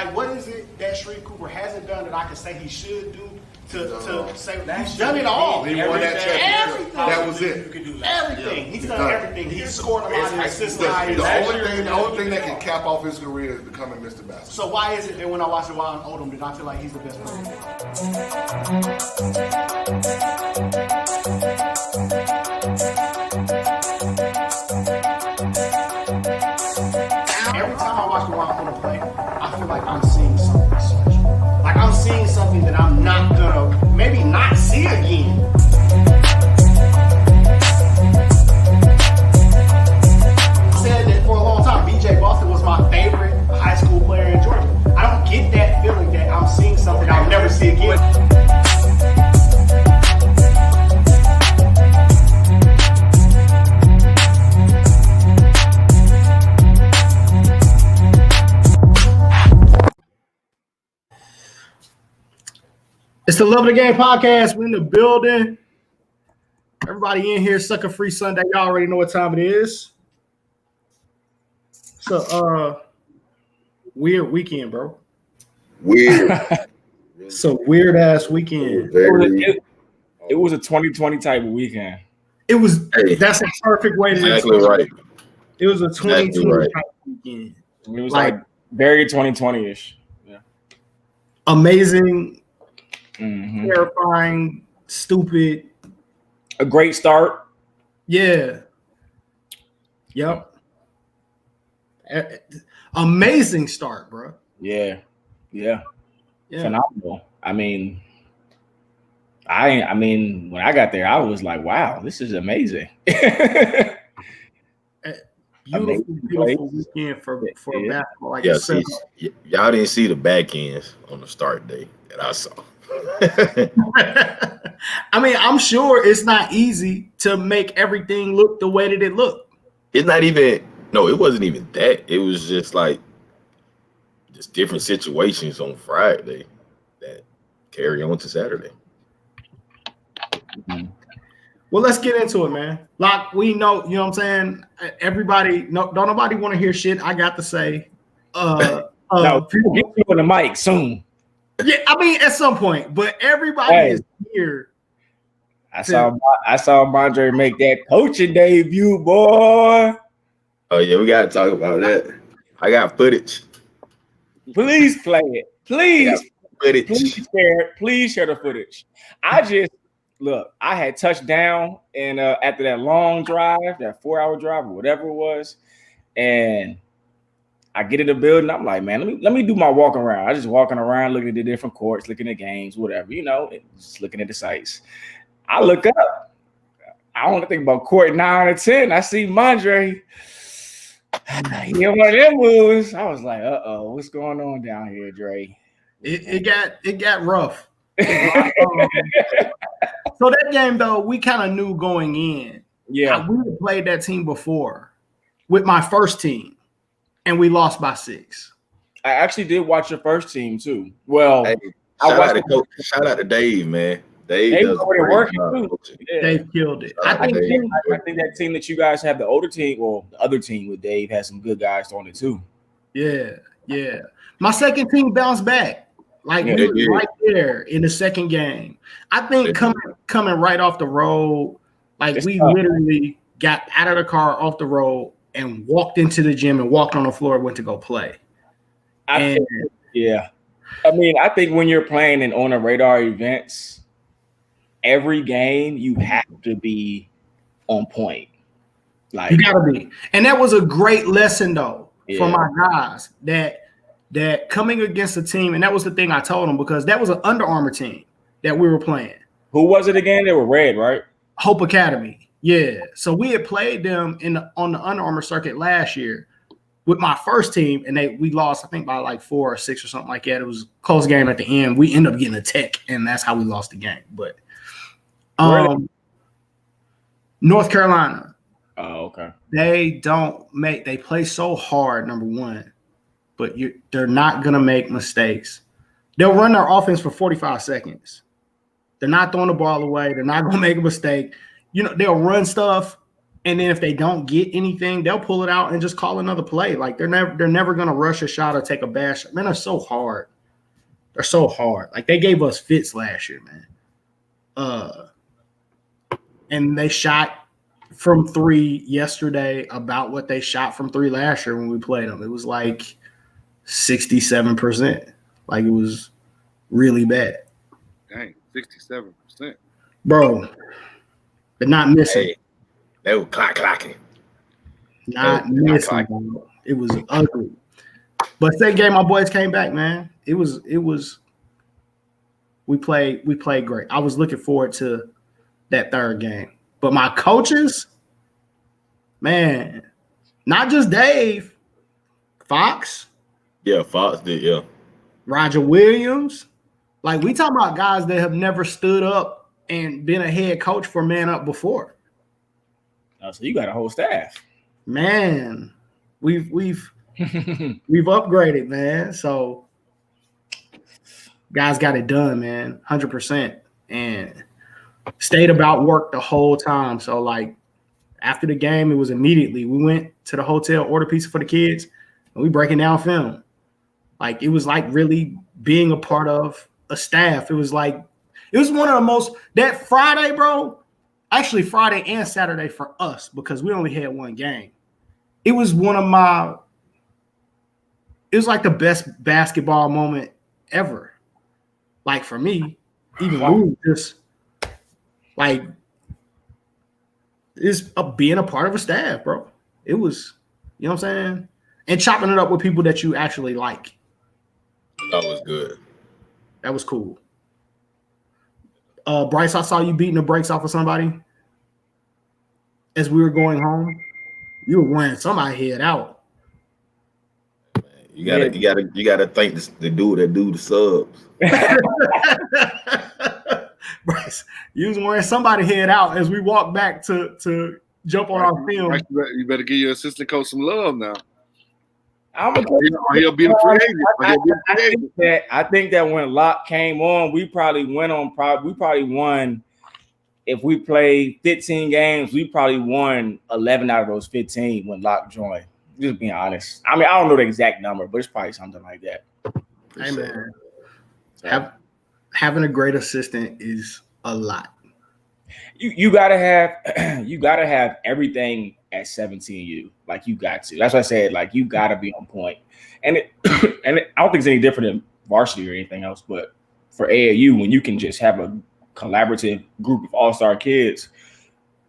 Like, what is it that Shreve Cooper hasn't done that I could say he should do to say he's done it all? He won that championship. That was it. Everything. He's done everything. He's scored a lot of assists. The only thing that can cap off his career is becoming Mr. Basketball. So why is it that when I watch Ron Odom, did I feel like he's the best player? Every time I watch Ron Odom play, I feel like I'm seeing something special. Like I'm seeing something that I'm not gonna maybe not see again. I said that for a long time. BJ Boston was my favorite high school player in Georgia. I don't get that feeling that I'm seeing something I'll never see again. It's the Love of the Game podcast. We're in the building. Everybody in here, Sucker Free Sunday. Y'all already know what time it is. So, weird weekend, bro. Weird. It's a weird ass weekend. It was a 2020 type of weekend. It was. That's a perfect way to Exactly right. It was a 2020 Exactly type of weekend. It was like very 2020-ish. Yeah. Amazing, terrifying, stupid. A great start. Yeah. Yep. Amazing start, bro. Yeah. Phenomenal. I mean, when I got there, I was like, wow, this is amazing. Beautiful weekend for basketball. Like y'all didn't see the back ends on the start day that I saw. I mean, I'm sure it's not easy to make everything look the way that it looked. It's not even. No, it wasn't even that. It was just like different situations on Friday that carry on to Saturday. Mm-hmm. Well, let's get into it, man. Like we know, you know what I'm saying? Everybody, don't nobody want to hear shit I got to say. No, people get you on the mic soon. Yeah, I mean at some point, but everybody is here. I saw Mondre make that coaching debut, boy. Oh yeah, we gotta talk about that. I got footage. Please play it. Please footage. Please share the footage. I had touched down and after that long drive, that 4-hour drive or whatever it was, and I get in the building. I'm like, man, let me do my walk around. I just walking around, looking at the different courts, looking at games, whatever, just looking at the sites. I look up. I want to think about court 9 or 10. I see Mondre. He one of them moves. I was like, what's going on down here, Dre? It got rough. So that game though, we kind of knew going in. Yeah, we had played that team before with my first team, and we lost by 6. I actually did watch your first team too. Well, shout out to Dave, man. Dave already working too. Yeah. Dave killed it. I think that team that you guys have, the older team, or the other team with Dave, has some good guys on it too. Yeah. My second team bounced back. Like we were right there in the second game. I think coming right off the road, like it's tough. Literally got out of the car off the road and walked into the gym and walked on the floor and went to go play. I think when you're playing in on the radar events, every game you have to be on point. Like you gotta be. And that was a great lesson though for my guys that coming against a team, and that was the thing I told them because that was an Under Armour team that we were playing. Who was it again? They were red, right? Hope Academy. Yeah. So we had played them on the Under Armour circuit last year with my first team, and we lost, I think, by like 4 or 6 or something like that. It was a close game at the end. We ended up getting a tech, and that's how we lost the game. But North Carolina. Oh, okay. They play so hard, number one, but they're not going to make mistakes. They'll run their offense for 45 seconds. They're not throwing the ball away. They're not going to make a mistake. They'll run stuff, And then if they don't get anything, they'll pull it out and just call another play. Like they're never gonna rush a shot or take a bad shot. Man, they're so hard. They're so hard. Like they gave us fits last year, man. And they shot from 3 yesterday about what they shot from 3 last year when we played them. It was like 67%. Like it was really bad. Dang, 67%. Bro, they're not missing. Hey, they were clocking. Not missing. Bro. It was ugly. But second game, my boys came back, man. It was we played great. I was looking forward to that third game. But my coaches, man, not just Dave, Fox. Yeah, Fox did, yeah. Roger Williams. Like we talking about guys that have never stood up and been a head coach for Man Up before. Oh, so you got a whole staff. Man, we've upgraded, man. So guys got it done, man, 100%, and stayed about work the whole time. So like after the game, it was immediately we went to the hotel, ordered pizza for the kids, and we breaking down film. Like it was like really being a part of a staff. It was one of the most that Friday, bro. Actually, Friday and Saturday for us because we only had one game. It was like the best basketball moment ever. Like for me, even we just like is being a part of a staff, bro. It was, you know what I'm saying? And chopping it up with people that you actually like. That was good. That was cool. Bryce, I saw you beating the brakes off of somebody as we were going home. You were wearing somebody head out. You gotta thank the dude that do the subs. Bryce, you was wearing somebody head out as we walked back to jump on our film. You better give your assistant coach some love now. He'll be a free agent. I think that when Locke came on, we probably won. If we played 15 games, we probably won 11 out of those 15 when Locke joined. Just being honest. I mean, I don't know the exact number, but it's probably something like that. Hey man, having a great assistant is a lot. You gotta have everything at 17U. Like you got to. That's what I said. Like you gotta be on point. And I don't think it's any different than varsity or anything else. But for AAU, when you can just have a collaborative group of all-star kids,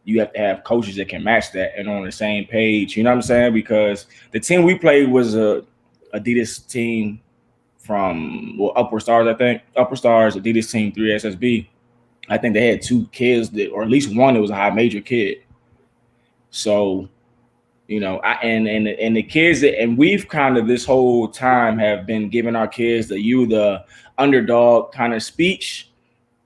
you have to have coaches that can match that and on the same page. You know what I'm saying? Because the team we played was a Adidas team from Upward Stars, I think. Upward Stars, Adidas team 3SSB. I think they had 2 kids or at least one that was a high major kid. So, you know, and the kids and we've kind of this whole time have been giving our kids the underdog kind of speech.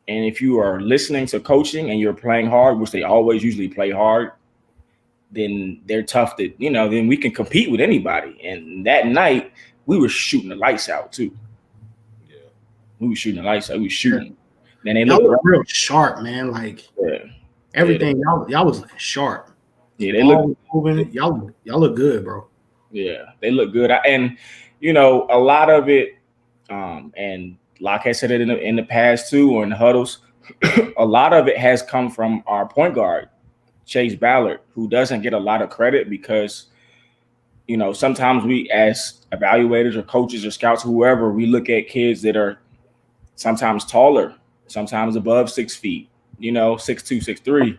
And if you are listening to coaching and you're playing hard, which they always usually play hard, then they're tough then we can compete with anybody. And that night we were shooting the lights out too. Yeah. We were shooting the lights out. We were shooting. Then they look real sharp, man. Like everything, y'all was sharp. Yeah, they look moving. Y'all look good, bro. Yeah, they look good. And you know, a lot of it, and Locke has said it in the past too, or in the huddles. A lot of it has come from our point guard, Chase Ballard, who doesn't get a lot of credit because, you know, sometimes we as evaluators or coaches or scouts, whoever, we look at kids that are sometimes taller, sometimes above 6 feet, you know, 6'2",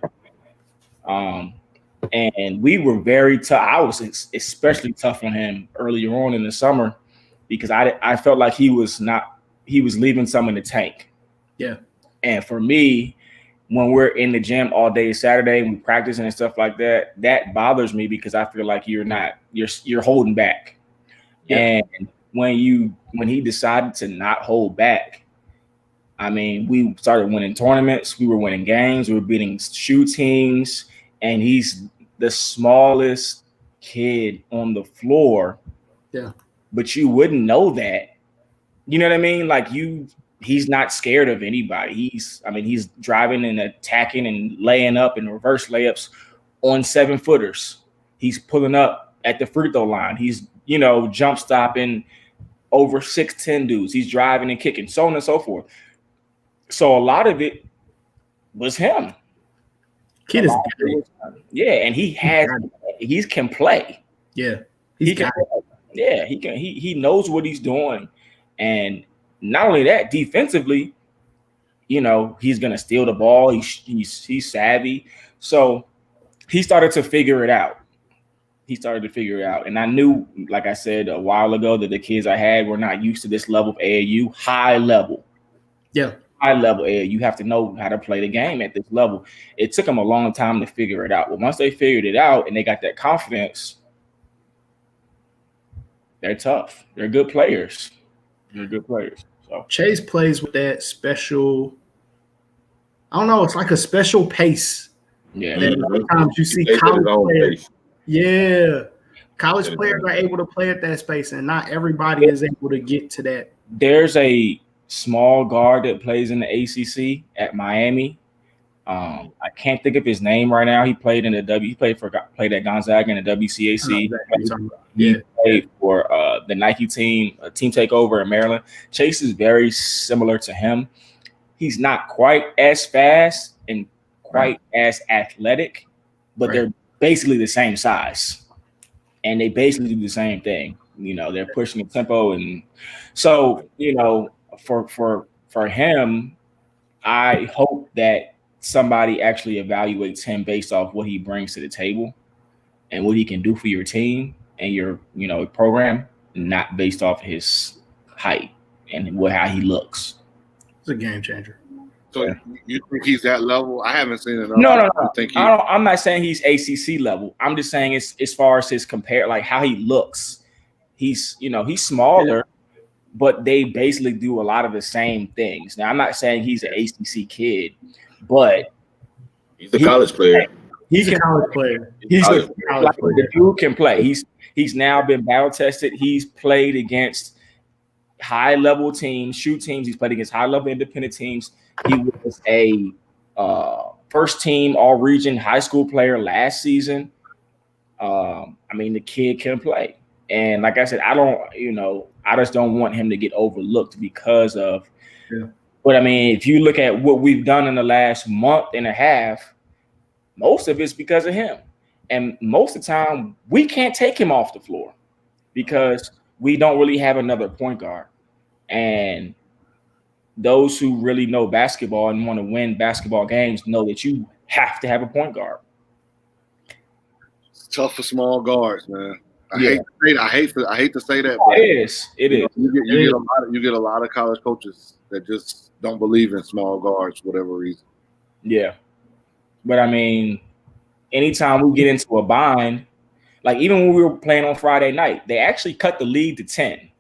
6'3". And we were very tough. I was especially tough on him earlier on in the summer because I felt like he was leaving some in the tank. Yeah. And for me, when we're in the gym all day Saturday and we practicing and stuff like that, that bothers me because I feel like you're holding back. Yeah. And when he decided to not hold back, I mean, we started winning tournaments, we were winning games, we were beating shoe teams, and he's the smallest kid on the floor. Yeah. But you wouldn't know that. You know what I mean? Like he's not scared of anybody. He's driving and attacking and laying up and reverse layups on 7-footers. He's pulling up at the free throw line. He's, jump stopping over 6'10" dudes. He's driving and kicking, so on and so forth. So a lot of it was him. Kid is and he can play. Yeah. He knows what he's doing. And not only that, defensively, he's gonna steal the ball. He's savvy. So he started to figure it out. And I knew, like I said a while ago, that the kids I had were not used to this level of AAU, high level. Yeah. High level AAU. You have to know how to play the game at this level. It took them a long time to figure it out. But once they figured it out and they got that confidence, they're tough. They're good players. So Chase plays with that special, I don't know, it's like a special pace. Yeah. Sometimes you see college players. Yeah. College players are able to play at that space, and not everybody is able to get to that. There's a small guard that plays in the ACC at Miami. I can't think of his name right now. He played in He played at Gonzaga in the WCAC. He played for the Nike team, a team takeover in Maryland. Chase is very similar to him. He's not quite as fast and quite as athletic, but they're basically the same size, and they basically do the same thing. They're pushing the tempo, and so for him, I hope that somebody actually evaluates him based off what he brings to the table and what he can do for your team and your program, not based off his height and how he looks. It's a game changer. So you think he's that level? I haven't seen enough. No. I'm not saying he's ACC level. I'm just saying it's as far as his like how he looks. He's smaller, but they basically do a lot of the same things. Now, I'm not saying he's an ACC kid, but he's a college player. He's a college player. The dude can play. He's now been battle tested. He's played against high level teams, shoot teams. He's played against high level independent teams. He was a first team all region high school player last season. The kid can play. And like I said, I just don't want him to get overlooked because of. Yeah. But if you look at what we've done in the last month and a half, most of it's because of him. And most of the time, we can't take him off the floor because we don't really have another point guard. And those who really know basketball and want to win basketball games know that you have to have a point guard. It's tough for small guards, man. I hate to say that, but it is. You get a lot of college coaches that just don't believe in small guards for whatever reason. Yeah. But anytime we get into a bind, like even when we were playing on Friday night, they actually cut the lead to 10.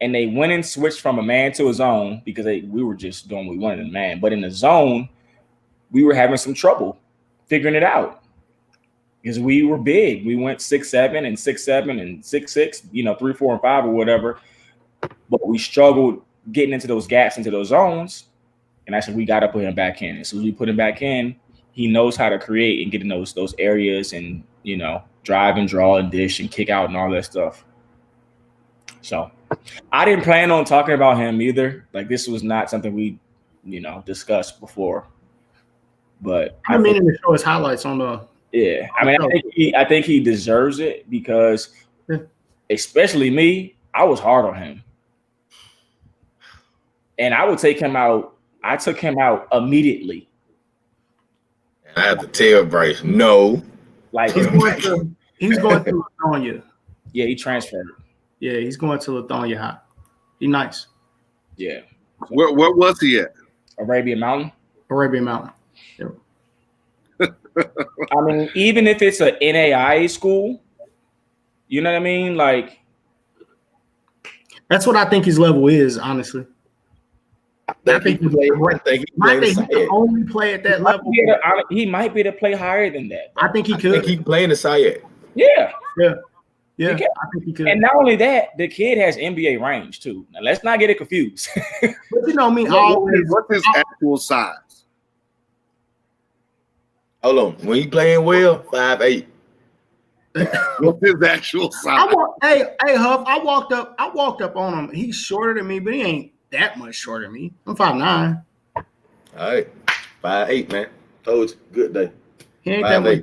And they went and switched from a man to a zone because we were just doing what we wanted in man. But in the zone, we were having some trouble figuring it out. Because we were big. We went 6'7" and 6'7" and 6'6", 3, 4, and 5 or whatever. But we struggled getting into those gaps, into those zones. And I said, we got to put him back in. As soon as we put him back in, he knows how to create and get in those areas and, drive and draw and dish and kick out and all that stuff. So I didn't plan on talking about him either. Like this was not something we, discussed before. But I mean to show his highlights on the. Yeah, I think he deserves it because, especially me, I was hard on him, and I would take him out. I took him out immediately. And I have to tell Bryce, no. Like he's going to Lithonia. Yeah, he transferred. Yeah, he's going to Lithonia High. He's nice. Yeah. Where was he at? Arabian Mountain. Yeah. Even if it's a NAIA school, you know what I mean? Like, that's what I think his level is, honestly. I think he can only play at that level. He might be able to play higher than that. I think he could. I think he can play in the SIAC. Yeah. I think he could. And not only that, the kid has NBA range too. Now let's not get it confused. But you know me, what's his actual size? Hold on. When he playing well, 5'8". What's his actual size? Hey, Huff, I walked up on him. He's shorter than me, but he ain't that much shorter than me. I'm 5'9". All right. 5'8", man. Told you. Good day. He ain't that much.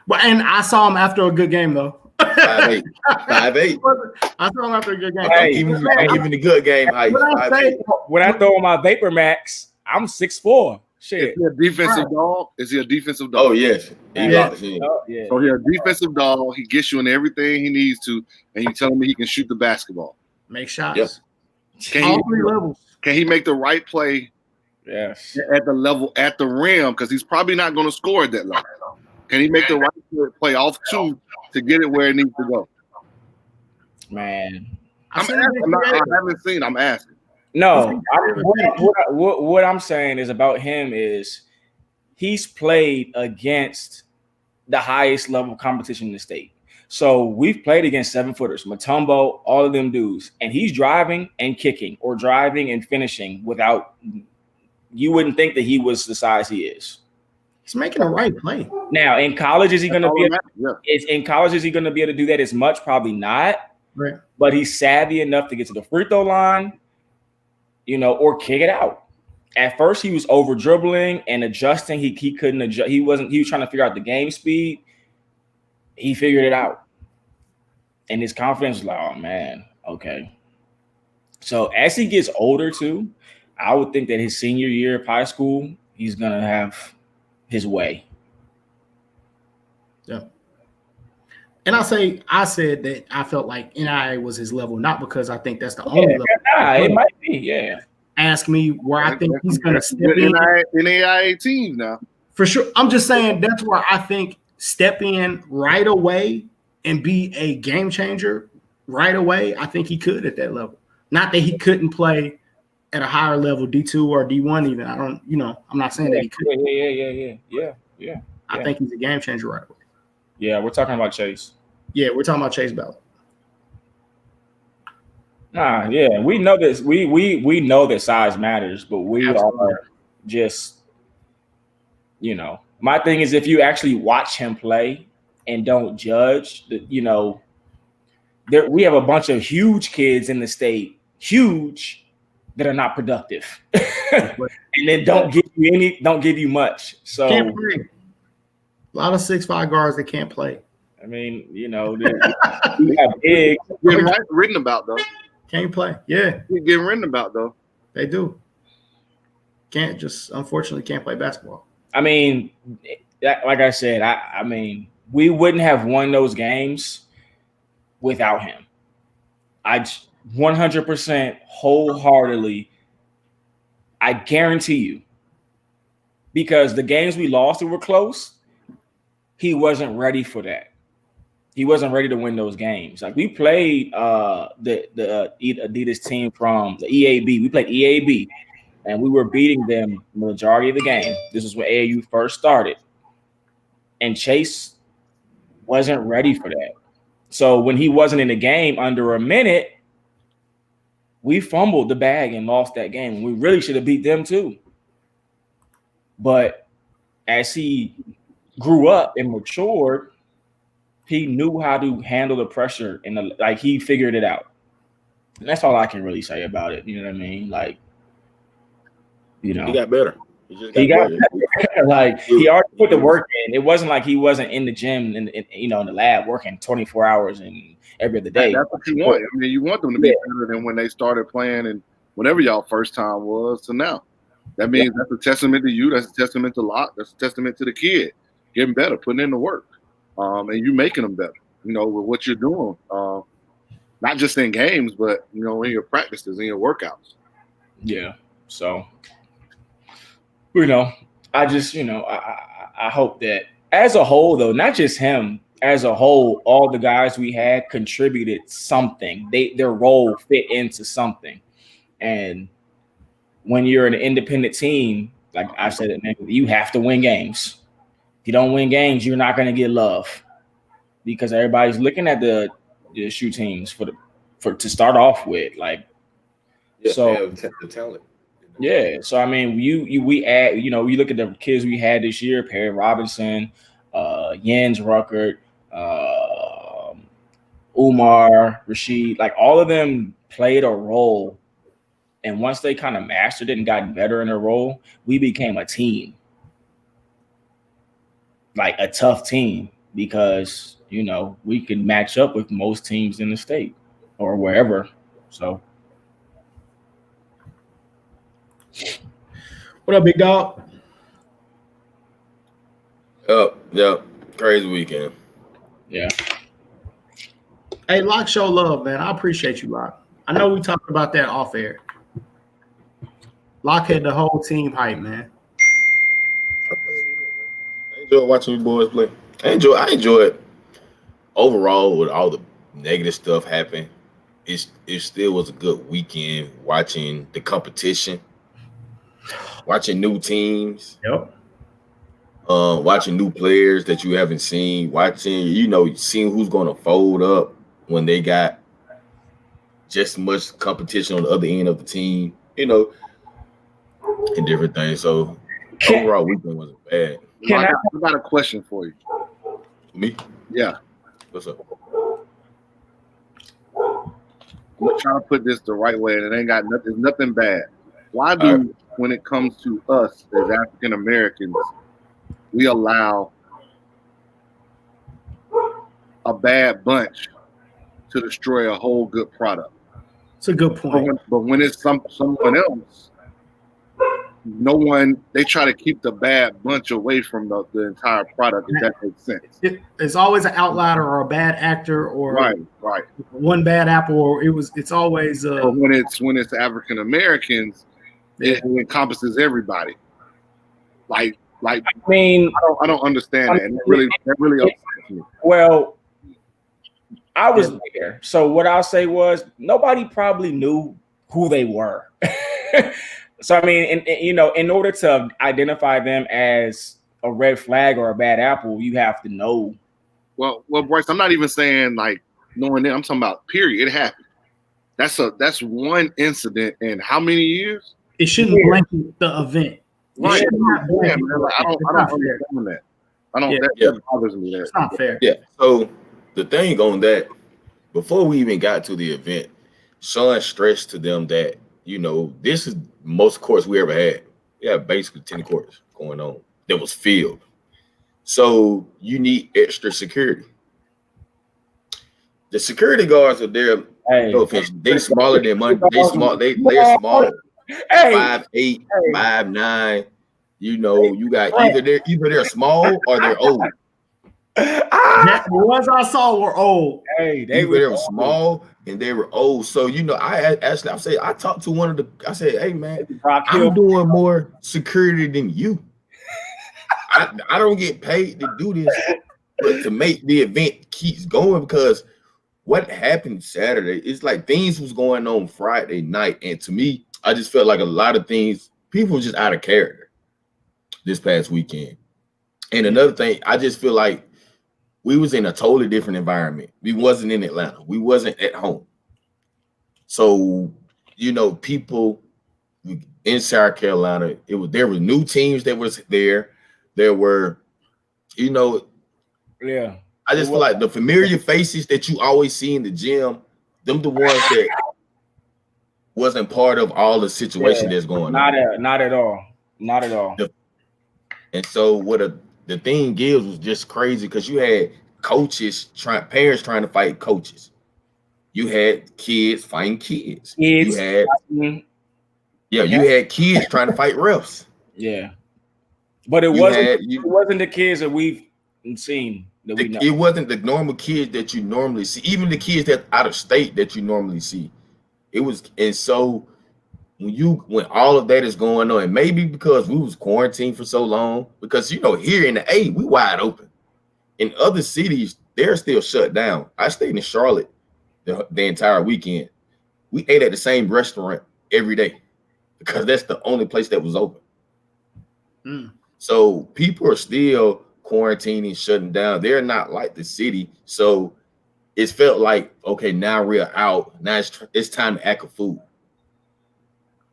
But and I saw him after a good game though. 5'8". 5'8". I saw him after a good game. Hey, I'm giving the good game height. When I throw my Vapor Max, I'm 6'4". Shit. Is he a defensive dog? Is he a defensive dog? Oh yes. So he's a defensive dog. He gets you in everything he needs to, and you tell me he can shoot the basketball. Make shots. Yep. All three levels. Can he make the right play? Yes. At the level, at the rim, because he's probably not going to score at that level. Can he make the right play off two to get it where it needs to go? Man, I haven't seen. I'm asking. No, what I'm saying is about him is he's played against the highest level competition in the state. So we've played against 7-footers, Mutombo, all of them dudes, and he's driving and kicking or driving and finishing without. You wouldn't think that he was the size he is. He's making the right play. Now, in college, is he going to be? In college, is he going to be able to do that as much? Probably not. Right. But he's savvy enough to get to the free throw line, or kick it out. At first, he was over dribbling and adjusting. He couldn't adjust. He was trying to figure out the game speed. He figured it out, and his confidence was like, "Oh man, okay." So as he gets older too, I would think that his senior year of high school, he's gonna have his way. Yeah. And I said that I felt like NIA was his level, not because I think that's the only level. It might be, yeah. Ask me where I think he's going to step in. NAIA teams now. For sure. I'm just saying that's where I think step in right away and be a game changer right away. I think he could at that level. Not that he couldn't play at a higher level, D2 or D1 even. I don't, I'm not saying that he could. Yeah. I think he's a game changer right away. Yeah, we're talking about Chase. Yeah, we're talking about Chase Ballard. Nah, yeah, we know this. We know that size matters, but we are just, my thing is if you actually watch him play and don't judge, we have a bunch of huge kids in the state, that are not productive, and then don't give you much. So can't play. A lot of 6'5" guards that can't play. I mean, we have big. Written about though. Can't play. Yeah, getting written about though. They do. Unfortunately can't play basketball. I mean, like I said, I mean, we wouldn't have won those games without him. I 100% wholeheartedly, I guarantee you, because the games we lost that were close, he wasn't ready for that. He wasn't ready to win those games. Like we played the Adidas team from the EAB. We played EAB, and we were beating them the majority of the game. This is when AAU first started, and Chase wasn't ready for that. So when he wasn't in the game under a minute, we fumbled the bag and lost that game. We really should have beat them too. But as he grew up and matured, he knew how to handle the pressure and he figured it out. And that's all I can really say about it. You know what I mean? He got better. He got better. He already put the work in. It wasn't like he wasn't in the gym and in the lab working 24 hours and every other day. That's what you want. I mean, you want them to be better than when they started playing and whatever y'all first time was to now. That means that's a testament to you. That's a testament to Locke. That's a testament to the kid. Getting better, putting in the work. And you making them better, with what you're doing. Not just in games, but, in your practices, in your workouts. Yeah. So, I just, I hope that as a whole, though, not just him, as a whole, all the guys we had contributed something. Their role fit into something. And when you're an independent team, like I said, you have to win games. If you don't win games, you're not going to get love because everybody's looking at the shoe teams to start off with. So they have the talent. Yeah, so I mean, we add, you look at the kids we had this year: Perry Robinson, Jens Ruckert, Umar, Rashid. Like all of them played a role, and once they kind of mastered it and got better in their role, we became a team, like a tough team, because we could match up with most teams in the state or wherever. So, What up, big dog? Yep. Crazy weekend. yeah. Hey, Lock, show love, man. I appreciate you, Lock. I know we talked about that off air. Lock had the whole team hype, man. I enjoy watching you boys play. I enjoy it. Overall, with all the negative stuff happening, it still was a good weekend watching the competition, watching new teams. Yep. Watching new players that you haven't seen, seeing who's going to fold up when they got just as much competition on the other end of the team, and different things. So overall weekend wasn't bad. I got a question for you. Me? Yeah. What's up? I'm gonna try to put this the right way, and it ain't got nothing. Nothing bad. Why do, when it comes to us as African Americans, we allow a bad bunch to destroy a whole good product? It's a good point. But when it's someone else, they try to keep the bad bunch away from the entire product, if that makes sense. It's always an outlier or a bad actor or right. one bad apple, or it's always but when it's African Americans, it encompasses everybody. Like I mean, I don't understand that. And that really upsets me. Well, I was there, so what I'll say was nobody probably knew who they were. So I mean, in order to identify them as a red flag or a bad apple, you have to know. Well, Bryce, I'm not even saying like knowing them. I'm talking about period. It happened. That's one incident in how many years? It shouldn't blanket the event. Right. I don't understand that. That bothers me. It's not fair. Yeah. So the thing on that, before we even got to the event, Sean stressed to them that, this is most courts we ever had. We had basically 10 courts going on that was filled. So you need extra security. The security guards are there. They smaller than money. They're small. They're small. 5'8", 5'9". You got either they're small or they're old. The ones I saw were old. They were small and they were old. So I talked to one of the. I said, "Hey man, I'm doing more security than you. I don't get paid to do this, but to make the event keeps going, because what happened Saturday is like things was going on Friday night, and to me, I just felt like a lot of things, people were just out of character this past weekend. And another thing, I just feel like we was in a totally different environment. We wasn't in Atlanta. We wasn't at home. So, people in South Carolina, there were new teams that was there. There were, I just feel like the familiar faces that you always see in the gym, them the ones that wasn't part of all the situation that's going on. Not at all. And so the thing was just crazy, because you had parents trying to fight coaches. You had kids fighting kids. You had kids trying to fight refs. Yeah. But it wasn't the kids that we've seen. It wasn't the normal kids that you normally see, even the kids that out of state that you normally see. It was, and so when all of that is going on, and maybe because we was quarantined for so long, because here in the A, we wide open. In other cities, they're still shut down. I stayed in Charlotte the entire weekend. We ate at the same restaurant every day because that's the only place that was open. So people are still quarantining, shutting down. They're not like the city. So it felt like, okay, now we're out. Now it's time to act a fool.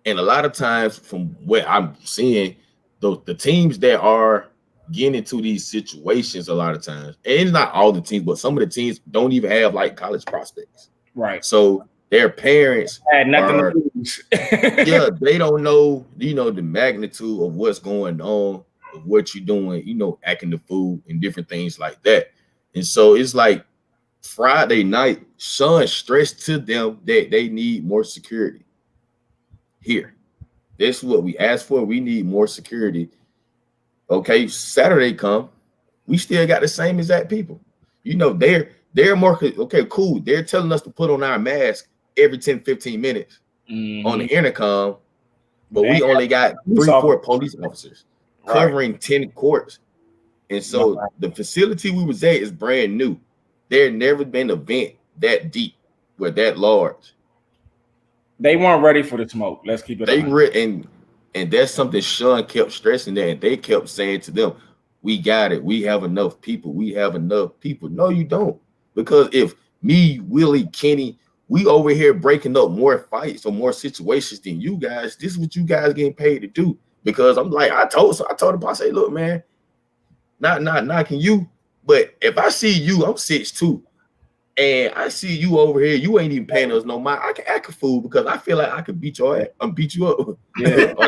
And a lot of times, from what I'm seeing, the teams that are getting into these situations, a lot of times, and not all the teams, but some of the teams don't even have like college prospects. Right. So their parents had nothing to lose. Yeah, they don't know, the magnitude of what's going on, of what you're doing, acting the fool and different things like that. And so it's like Friday night, Sean stressed to them that they need more security. Here, this is what we asked for. We need more security. Okay, Saturday come, we still got the same exact people. They're more okay, cool. They're telling us to put on our mask every 10-15 minutes on the intercom, but we only got 3-4 police officers covering 10 courts. And so the facility we was at is brand new. There had never been an event that deep or that large. They weren't ready for the smoke. Let's keep it and that's something Sean kept stressing that, and they kept saying to them, we got it. We have enough people. We have enough people. No, you don't. Because if me, Willie, Kenny, we over here breaking up more fights or more situations than you guys, this is what you guys getting paid to do. Because I'm like, I told the boss, I say, look, man, not knocking you, but if I see you, I'm 6'2", and I see you over here, you ain't even paying us no mind. I can act a fool because I feel like I could beat your ass, beat you up, or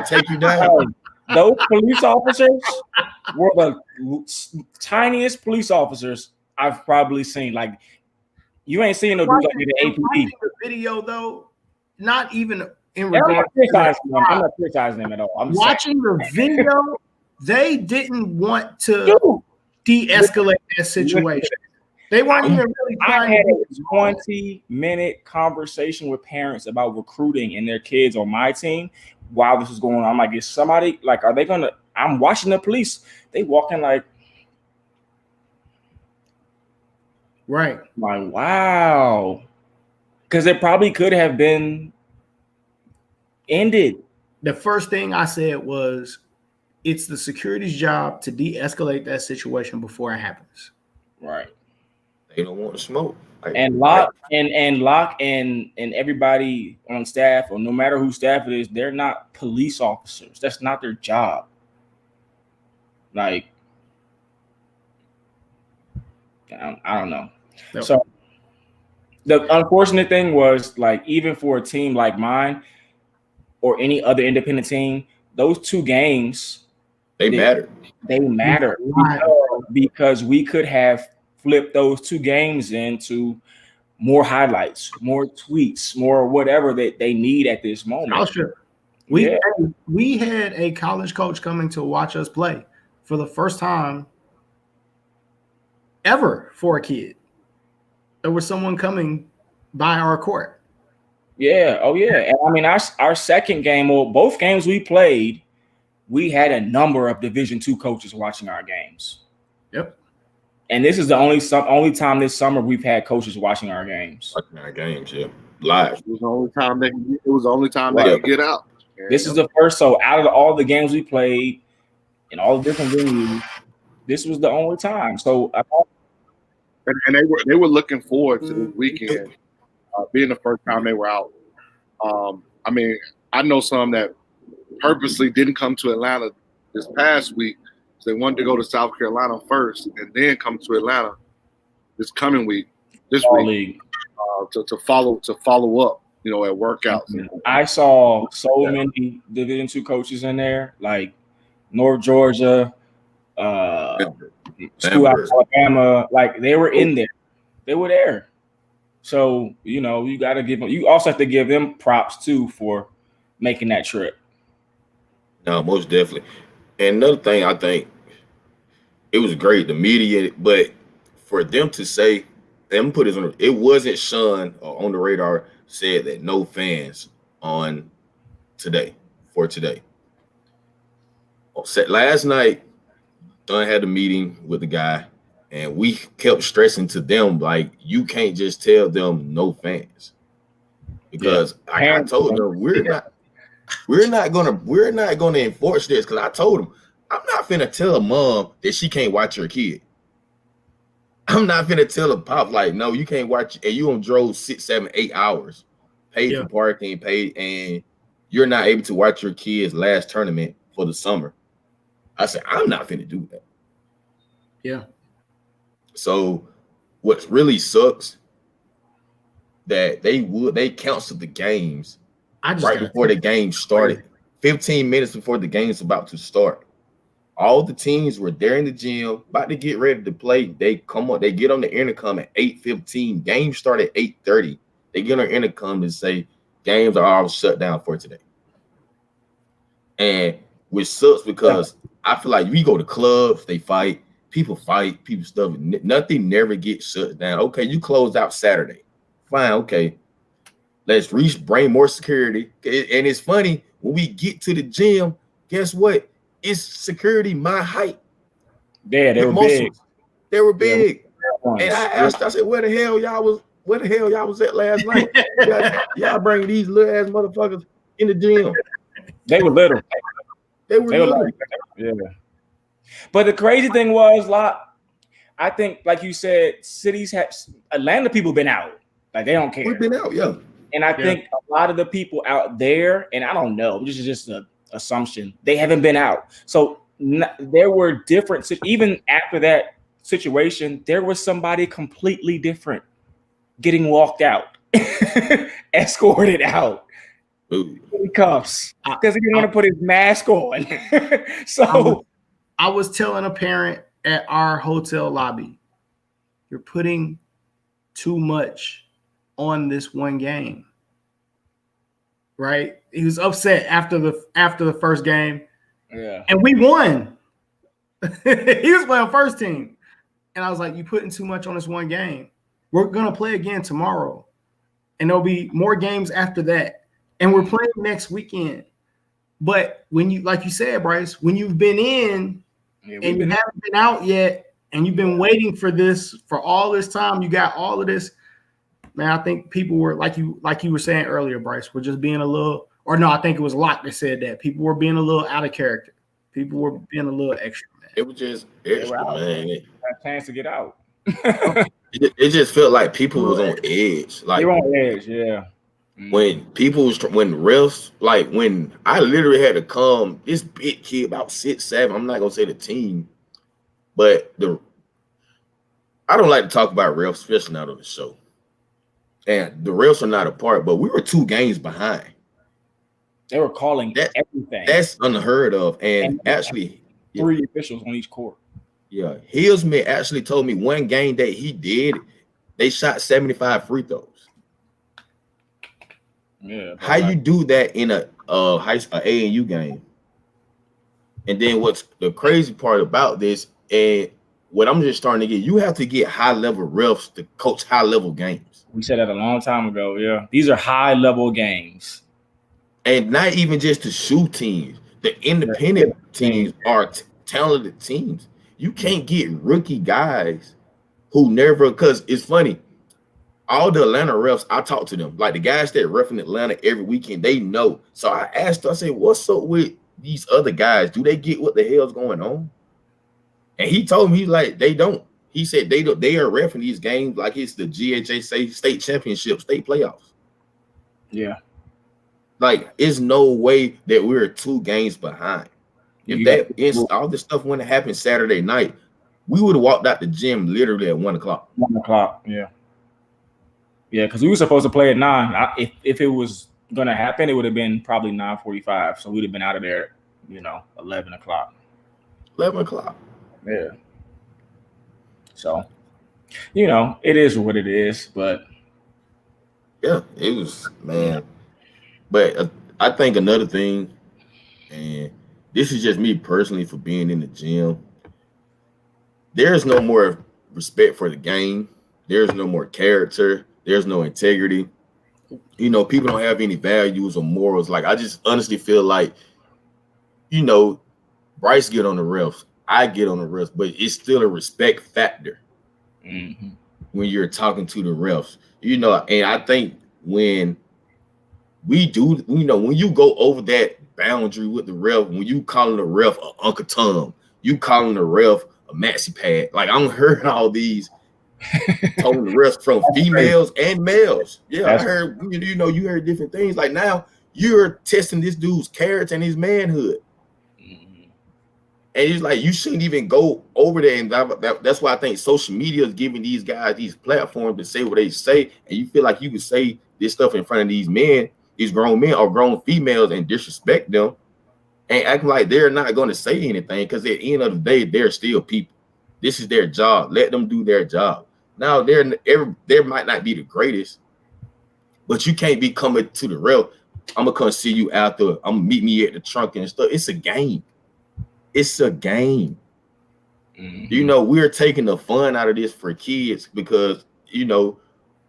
take you down. Those police officers were the tiniest police officers I've probably seen. Like, you ain't seen no dudes like the APD. The video though, not even in regard. I'm not criticizing them at all. I'm watching the video. They didn't want to de-escalate that situation. They weren't even really trying. I had a 20-minute conversation with parents about recruiting and their kids on my team while this was going on. I'm like, is somebody like, are they gonna? I'm watching the police. They walking like, right. Like, wow, because it probably could have been ended. The first thing I said was, it's the security's job to de-escalate that situation before it happens. Right. They don't want to smoke. And Locke and everybody on staff, or no matter who staff it is, they're not police officers. That's not their job. Like, I don't know. No. So the unfortunate thing was, like, even for a team like mine or any other independent team, those two games, they matter. They matter because we could have flipped those two games into more highlights, more tweets, more whatever that they need at this moment. Sure. We had a college coach coming to watch us play for the first time ever for a kid. There was someone coming by our court. Yeah. Oh, yeah. And I mean, our second game, or both games we played, we had a number of Division II coaches watching our games. Yep. And this is the only time this summer we've had coaches watching our games. Watching our games, yeah, live. It was the only time they could get out. This is the first. So out of all the games we played in all the different venues, this was the only time. So, and they were looking forward to this weekend, being the first time they were out. I mean, I know some that purposely didn't come to Atlanta this past week. So they wanted to go to South Carolina first and then come to Atlanta this coming week, to follow up, at workouts. I saw so many Division II coaches in there, like North Georgia, School out of Alabama, like they were in there. They were there. So, you got to give them. You also have to give them props too for making that trip. No, most definitely. And another thing, I think it was great, the media, but for them to say, it wasn't Sean on the radar said that no fans on today. Last night, Don had a meeting with the guy, and we kept stressing to them, like, you can't just tell them no fans. Because I told them we're not gonna enforce this, because I told him I'm not finna tell a mom that she can't watch her kid. I'm not finna tell a pop, like, no, you can't watch, and you drove 6, 7, 8 hours, paid for parking, paid, and you're not able to watch your kids' last tournament for the summer. I said, I'm not finna do that. Yeah. So what really sucks that they canceled the games right before the game started. 15 minutes before the game's about to start. All the teams were there in the gym, about to get ready to play. They come on, they get on the intercom at 8:15. Games start at 8:30. They get on the intercom and say games are all shut down for today. And which sucks because I feel like we go to clubs, they fight, people stuff. Nothing never gets shut down. Okay, you closed out Saturday. Fine, okay. Let's bring more security. And it's funny, when we get to the gym, guess what? It's security my height. Yeah, they were big. They were big. Yeah. And I asked, I said, where the hell y'all was at last night? y'all bring these little ass motherfuckers in the gym. They were little. They were little. Yeah. But the crazy thing was, I think, like you said, cities have Atlanta people been out. Like they don't care. We've been out, yeah. And I think a lot of the people out there, and I don't know, this is just an assumption, they haven't been out. So there were different, even after that situation, there was somebody completely different getting walked out, escorted out, in cuffs, because he didn't want to put his mask on. So I was telling a parent at our hotel lobby, you're putting too much on this one game, right? He was upset after the first game, and we won. He was playing first team, and I was like, "You putting too much on this one game. We're gonna play again tomorrow, and there'll be more games after that, and we're playing next weekend." But when you, like you said, Bryce, when you've been in and you haven't been out yet, and you've been waiting for this for all this time, you got all of this. Man, I think people were like you were saying earlier, Bryce. We're just being a little, or no, I think it was Locke that said that people were being a little out of character. People were being a little extra. Man. It was just extra, man. Had a chance to get out. it just felt like people was on edge. Like they were on edge, yeah. When refs, like when I literally had to come, this big kid about 6'7". I'm not gonna say the team, but I don't like to talk about refs, especially not on the show. And the refs are not a part, but we were 2 games behind. They were calling everything. That's unheard of. And actually, 3 officials on each court. Yeah. Hillsmith actually told me one game that he did, they shot 75 free throws. Yeah. How you do that in a AAU game? And then what's the crazy part about this, and what I'm just starting to get, you have to get high-level refs to coach high-level games. We said that a long time ago, yeah. These are high-level games. And not even just the shoe teams. The independent teams are talented teams. You can't get rookie guys who never, because it's funny, all the Atlanta refs, I talk to them, like the guys that ref in Atlanta every weekend, they know. So I asked her, I said, what's up with these other guys? Do they get what the hell's going on? And he told me, he's like, they don't. He said they are reffing these games like it's the GHA state championship, state playoffs. Yeah. Like, it's no way that we're 2 games behind. If all this stuff wouldn't have happened Saturday night, we would have walked out the gym literally at 1 o'clock. 1 o'clock, yeah. Yeah, because we were supposed to play at 9. If it was going to happen, it would have been probably 9:45. So we'd have been out of there, 11 o'clock. 11 o'clock. Yeah. So, it is what it is, but. Yeah, it was, man. But I think another thing, and this is just me personally for being in the gym, there's no more respect for the game. There's no more character. There's no integrity. People don't have any values or morals. Like, I just honestly feel like, Bryce get on the refs, I get on the refs, but it's still a respect factor when you're talking to the refs. And I think when we do, when you go over that boundary with the ref, when you calling the ref a Uncle Tom, you calling the ref a maxi pad. Like, I'm hearing all these calling the refs from females and males. Yeah, I heard, you heard different things. Like, now you're testing this dude's character and his manhood. And it's like you shouldn't even go over there, and that's why I think social media is giving these guys these platforms to say what they say, and you feel like you can say this stuff in front of these men, these grown men or grown females, and disrespect them, and acting like they're not going to say anything because at the end of the day, they're still people. This is their job. Let them do their job. Now, they might not be the greatest, but you can't be coming to the ref. I'm gonna come see you after. I'm gonna meet me at the trunk and stuff. It's a game. It's a game. You know, we're taking the fun out of this for kids because, you know,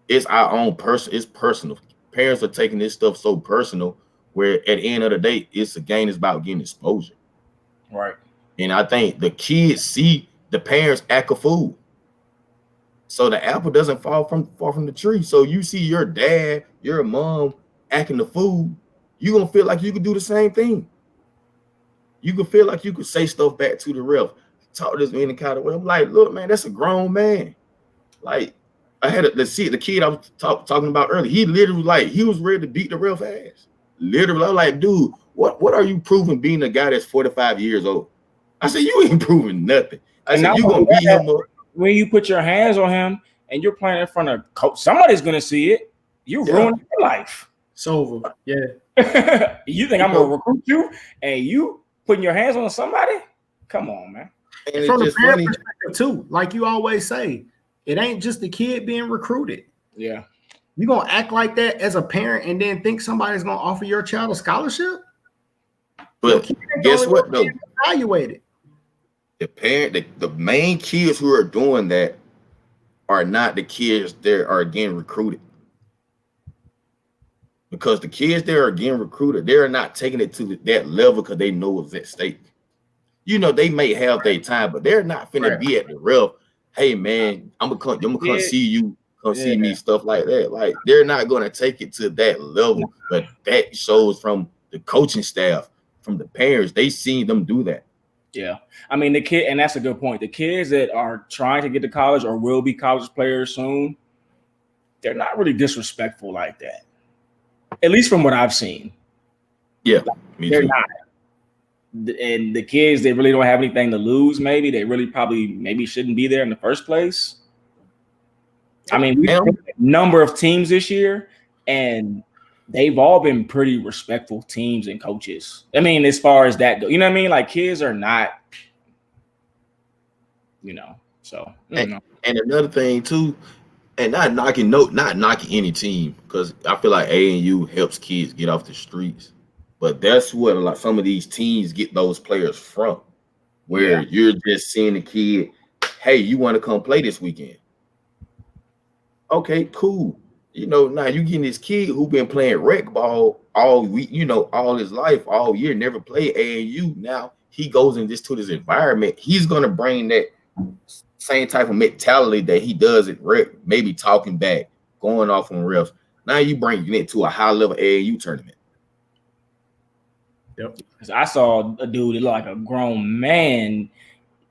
it's our own person. It's personal. Parents are taking this stuff so personal where at the end of the day, it's a game. It's about getting exposure. Right. And I think the kids see the parents act a fool. So the apple doesn't fall from the tree. So you see your dad, your mom acting the fool, you're going to feel like you could do the same thing. You could feel like you could say stuff back to the ref, talk this any kind of way. I'm like, look, man, that's a grown man. Like, I had the kid I was talking about earlier. He literally, like, he was ready to beat the ref ass. Literally, I'm like, dude, what are you proving being a guy that's 45 years old? I said, you ain't proving nothing. I said, you gonna beat him up. When you put your hands on him and you're playing in front of coach, somebody's gonna see it. You ruined your life. It's over. Yeah. You think I'm gonna recruit you and you putting your hands on somebody? Come on, man. And from the parent perspective too, like you always say, it ain't just the kid being recruited. Yeah. You gonna act like that as a parent and then think somebody's gonna offer your child a scholarship? But guess what though? Evaluated. The parent, the main kids who are doing that are not the kids that are getting recruited. Because the kids that are getting recruited, they're not taking it to that level because they know it's at stake. You know, they may have their time, but they're not finna be at the ref. Hey man, I'm gonna come see you, come see me, stuff like that. Like they're not gonna take it to that level. But that shows from the coaching staff, from the parents, they seen them do that. Yeah, I mean the kid, and that's a good point. The kids that are trying to get to college or will be college players soon, they're not really disrespectful like that. At least from what I've seen. Yeah, they're not. And the kids, they really don't have anything to lose. Maybe they really maybe shouldn't be there in the first place. I mean, we've had a number of teams this year, and they've all been pretty respectful teams and coaches. I mean, as far as that goes, you know what I mean? Like kids are not, you know. So and another thing too, and not knocking any team, because I feel like ANU helps kids get off the streets. But that's what like some of these teams get those players from, where you're just seeing the kid, hey, you want to come play this weekend? Okay, cool. You know, now you getting this kid who been playing rec ball all week, you know, all his life, all year, never played AAU. Now he goes in to this environment. He's gonna bring that same type of mentality that he does at rec, maybe talking back, going off on refs. Now you bring it to a high level AAU tournament. Yep. Because I saw a dude that looked like a grown man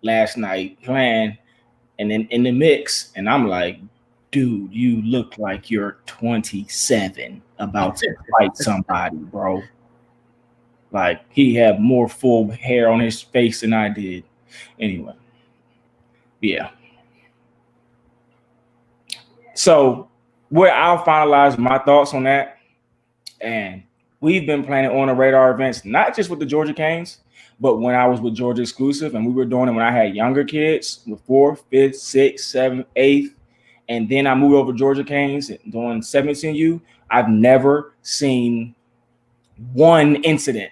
last night playing, and then in the mix, and I'm like, dude, you look like you're 27 about to fight somebody, bro. Like he had more full hair on his face than I did. Anyway, yeah. So where I'll finalize my thoughts on that, and we've been planning on the radar events, not just with the Georgia Canes, but when I was with Georgia Exclusive, and we were doing it when I had younger kids with 4th, 5th, 6th, 7th, 8th. And then I moved over to Georgia Canes doing 17U. I've never seen one incident.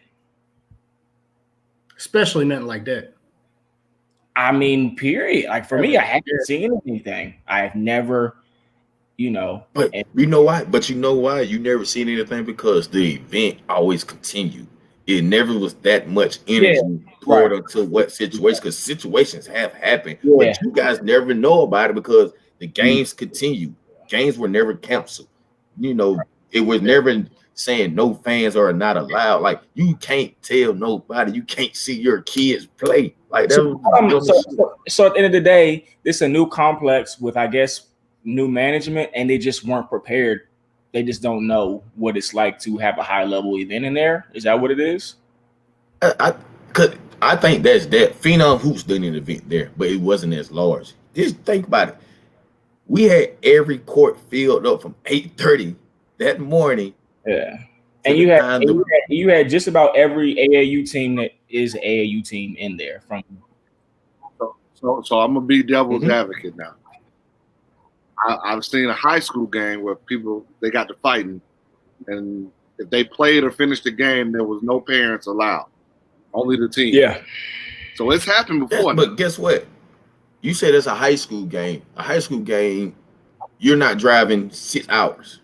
Especially nothing like that. I mean, period. Like for me, I haven't seen anything. I've never, you know. But you know why? But you know why you never seen anything? Because the event always continued. It never was that much energy poured into what situation, because situations have happened. But you guys never know about it because the games continue. Games were never canceled. You know, it was never saying no fans are not allowed. Like you can't tell nobody, you can't see your kids play. Like that. So at the end of the day, this is a new complex with, I guess, new management, and they just weren't prepared they just don't know what it's like to have a high level event in there. Is that what it is? I think that's that. Phenom Hoops did an event there, but it wasn't as large. Just think about it. We had every court filled up from 8:30 that morning. Yeah. And you had just about every AAU team that is an AAU team in there. So I'm gonna be devil's advocate now. I've seen a high school game where they got to fighting, and if they played or finished the game, there was no parents allowed, only the team. Yeah. So it's happened before. But guess what? You said it's a high school game. A high school game, you're not driving 6 hours.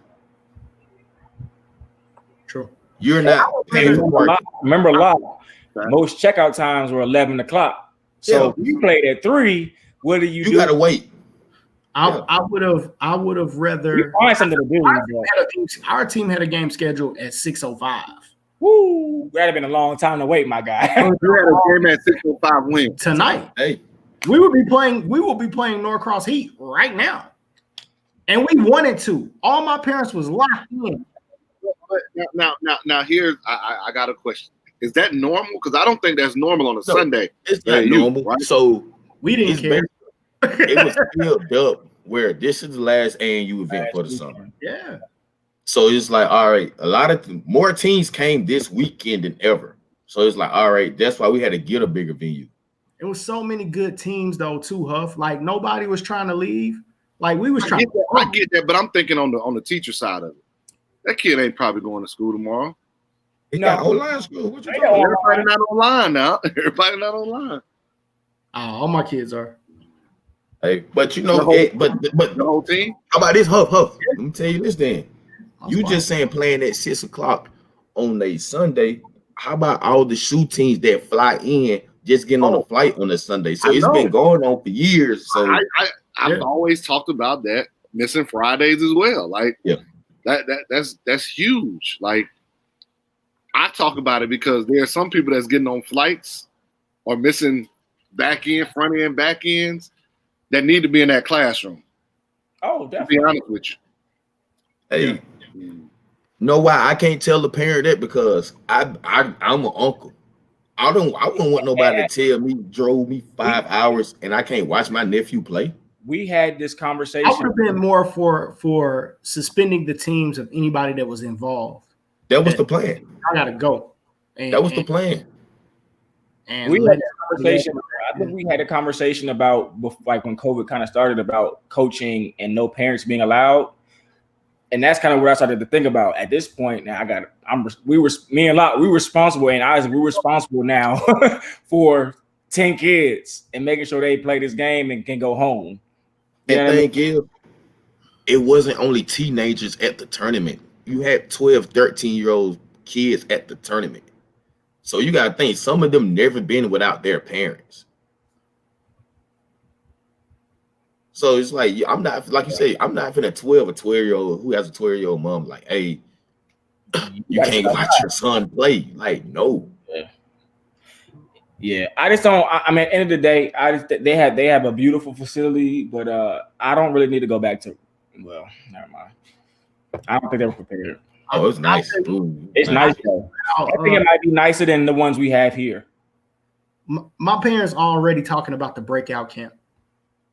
True. You're not paying for parking. Remember a lot. Most checkout times were 11 o'clock. So if you played at 3, what do? You gotta wait. I would have rather find something to do. Our team had a game scheduled at 6:05. Woo! That'd have been a long time to wait, my guy. You had a game at 6:05 win tonight. Hey, we will be playing Norcross Heat right now, and we wanted to. All my parents was locked in. Now here's I got a question. Is that normal? Because I don't think that's normal on a Sunday. It's not normal. Right? So we didn't care. It was filled up where this is the last ANU event for the summer. Yeah. So it's like, all right, a lot of more teams came this weekend than ever. So it's like, all right, that's why we had to get a bigger venue. It was so many good teams though, too, Huff. Like nobody was trying to leave. Like we was trying. I get that, but I'm thinking on the teacher side of it. That kid ain't probably going to school tomorrow. He got online school. What you talking about? Everybody not online now. Everybody not online. All my kids are. Hey, but you know, but the whole team. How about this, Huff? Let me tell you this then. You just saying playing at 6 o'clock on a Sunday. How about all the shoe teams that fly in just getting on a flight on a Sunday? So it's been going on for years. So I've always talked about that, missing Fridays as well. Like that's huge. Like I talk about it because there are some people that's getting on flights or missing back end, front end, back ends that need to be in that classroom. Oh, definitely. To be honest with you. Hey, know why I can't tell the parent that? Because I'm an uncle. I wouldn't want nobody to tell me drove me 5 hours and I can't watch my nephew play. We had this conversation. I would have been more for suspending the teams of anybody that was involved. That was the plan. I gotta go. That was the plan. And we had a conversation. I think we had a conversation about, like, when COVID kind of started, about coaching and no parents being allowed. And that's kind of what I started to think about at this point. Now we were responsible, and Isaac, we're responsible now for 10 kids and making sure they play this game and can go home. And thing is, it wasn't only teenagers at the tournament. You had 12, 13-year-old kids at the tournament. So you got to think, some of them never been without their parents. So it's like, I'm not, like you say, I'm not finna 12-year-old who has a 12-year-old mom like, hey, you can't watch your son play. Like, no. Yeah, I just don't. I mean, at the end of the day, they have a beautiful facility, but I don't really need to go back to. Well, never mind. I don't think they were prepared. Oh, it's nice. It's nice though. I think it might be nicer than the ones we have here. My parents already talking about the breakout camp.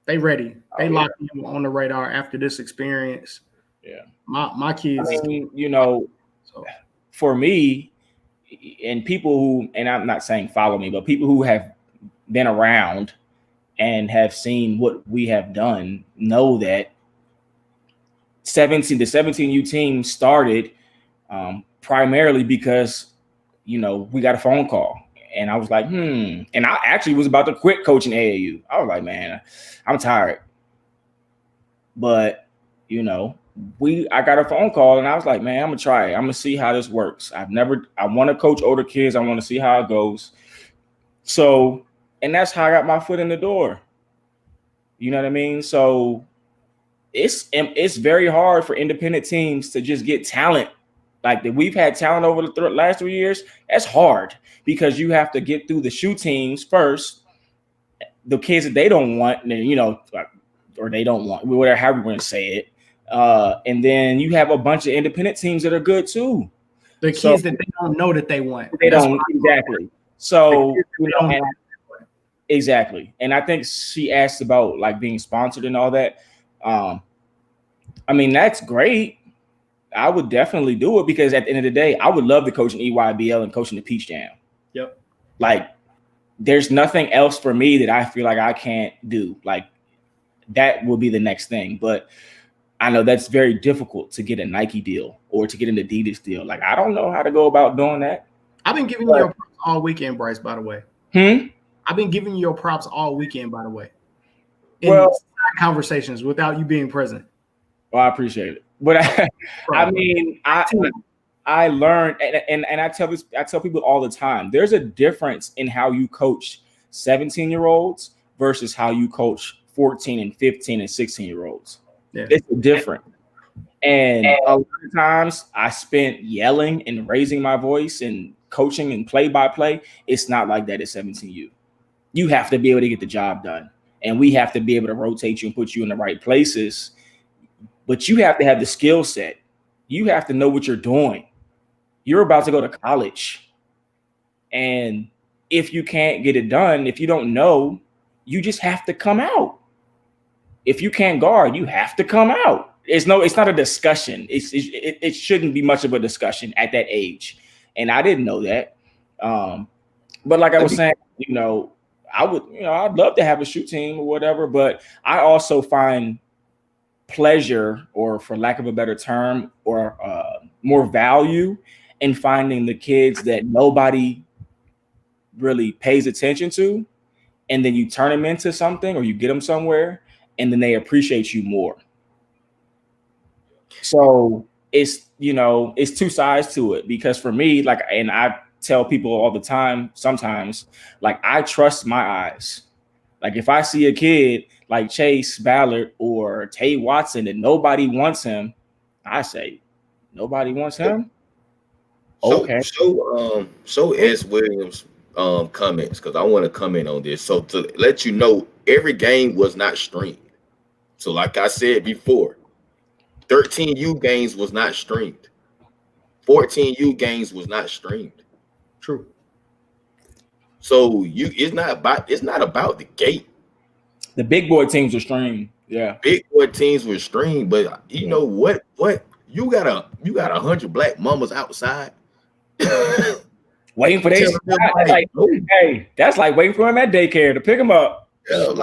They ready. They locked in on the radar after this experience. Yeah, my kids. I mean, you know, for me, and people who, and I'm not saying follow me, but people who have been around and have seen what we have done know that the 17U team started primarily because, you know, we got a phone call. And I was like, and I actually was about to quit coaching AAU. I was like, man, I'm tired. But, you know, I got a phone call and I was like, man, I'm gonna try it. I'm gonna see how this works. I want to coach older kids. I want to see how it goes. So, and that's how I got my foot in the door. You know what I mean? So it's very hard for independent teams to just get talent. Like that, we've had talent over the last 3 years. That's hard because you have to get through the shoe teams first. The kids that they don't want, you know, or they don't want, whatever, however you want to say it. And then you have a bunch of independent teams that are good too. The kids that they don't know that they want. They don't exactly. So exactly. And I think she asked about like being sponsored and all that. I mean, that's great. I would definitely do it because at the end of the day, I would love to coach in EYBL and coaching the Peach Jam. Yep. Like, there's nothing else for me that I feel like I can't do. Like, that will be the next thing. But I know that's very difficult to get a Nike deal or to get an Adidas deal. Like, I don't know how to go about doing that. I've been giving you your props all weekend, Bryce, by the way. I've been giving you your props all weekend, by the way. In conversations without you being present. Well, I appreciate it. But I mean, I learned, and I tell people all the time, there's a difference in how you coach 17-year-olds versus how you coach 14 and 15 and 16-year-olds. Yeah. It's different. And a lot of times I spent yelling and raising my voice and coaching and play-by-play. It's not like that at 17U. You have to be able to get the job done. And we have to be able to rotate you and put you in the right places. But you have to have the skill set. You have to know what you're doing. You're about to go to college. And if you can't get it done, if you don't know, you just have to come out. If you can't guard, you have to come out. It's not a discussion. It shouldn't be much of a discussion at that age. And I didn't know that. But like I was saying, I'd love to have a shoot team or whatever, but I also find pleasure, or for lack of a better term, or more value in finding the kids that nobody really pays attention to, and then you turn them into something, or you get them somewhere, and then they appreciate you more. So it's two sides to it, because for me, like, and I tell people all the time, sometimes, like, I trust my eyes. Like, if I see a kid like Chase Ballard or Tay Watson and nobody wants him, I say, nobody wants him? Okay. Show S. Williams comments, because I want to comment on this. So to let you know, every game was not streamed. So like I said before, 13U games was not streamed. 14U games was not streamed. True. So it's not about the gate. The big boy teams were streamed. Yeah. Big boy teams were streamed, but you know what? You got 100 black mamas outside waiting for their that's like waiting for him at daycare to pick him up. Yeah,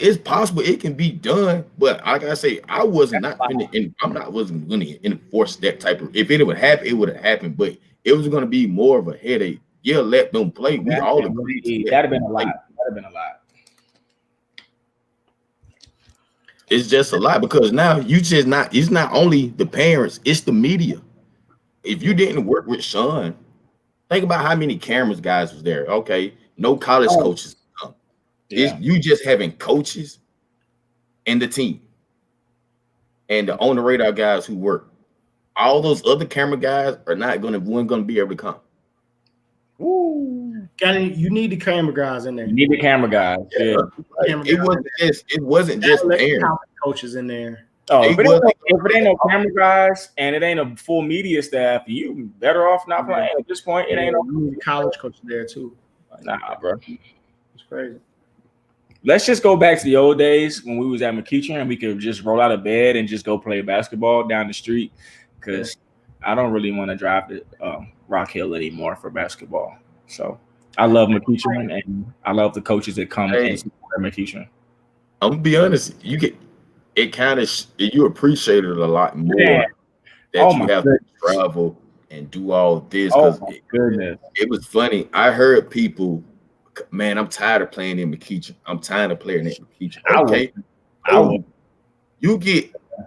it's possible it can be done, but like I say, I'm not going to enforce that type of. If it would happen, it would have happened, but it was going to be more of a headache. Yeah, let them play. We all agree. That'd have been a lot. It's just a lot, because now it's not only the parents, it's the media. If you didn't work with Sean, think about how many cameras guys was there. Okay, no college coaches. Yeah. You just having coaches and the team and the on the radar guys who work. All those other camera guys are not going to be able to come. Ooh. You need the camera guys in there. You need the camera guys. Yeah. It wasn't just coaches in there. Oh, if it ain't no camera guys and it ain't a full media staff, you better off not playing. At this point, it ain't no college coach there too. Nah, bro. It's crazy. Let's just go back to the old days when we was at McEachern and we could just roll out of bed and just go play basketball down the street, because I don't really want to drive to Rock Hill anymore for basketball. So I love McEachern and I love the coaches that come and support McEachern. I'm gonna be honest, you appreciate it a lot more that you have to travel and do all this. It was funny. I heard people, man, I'm tired of playing in McEachern. I'm tired of playing in McEachern. Okay.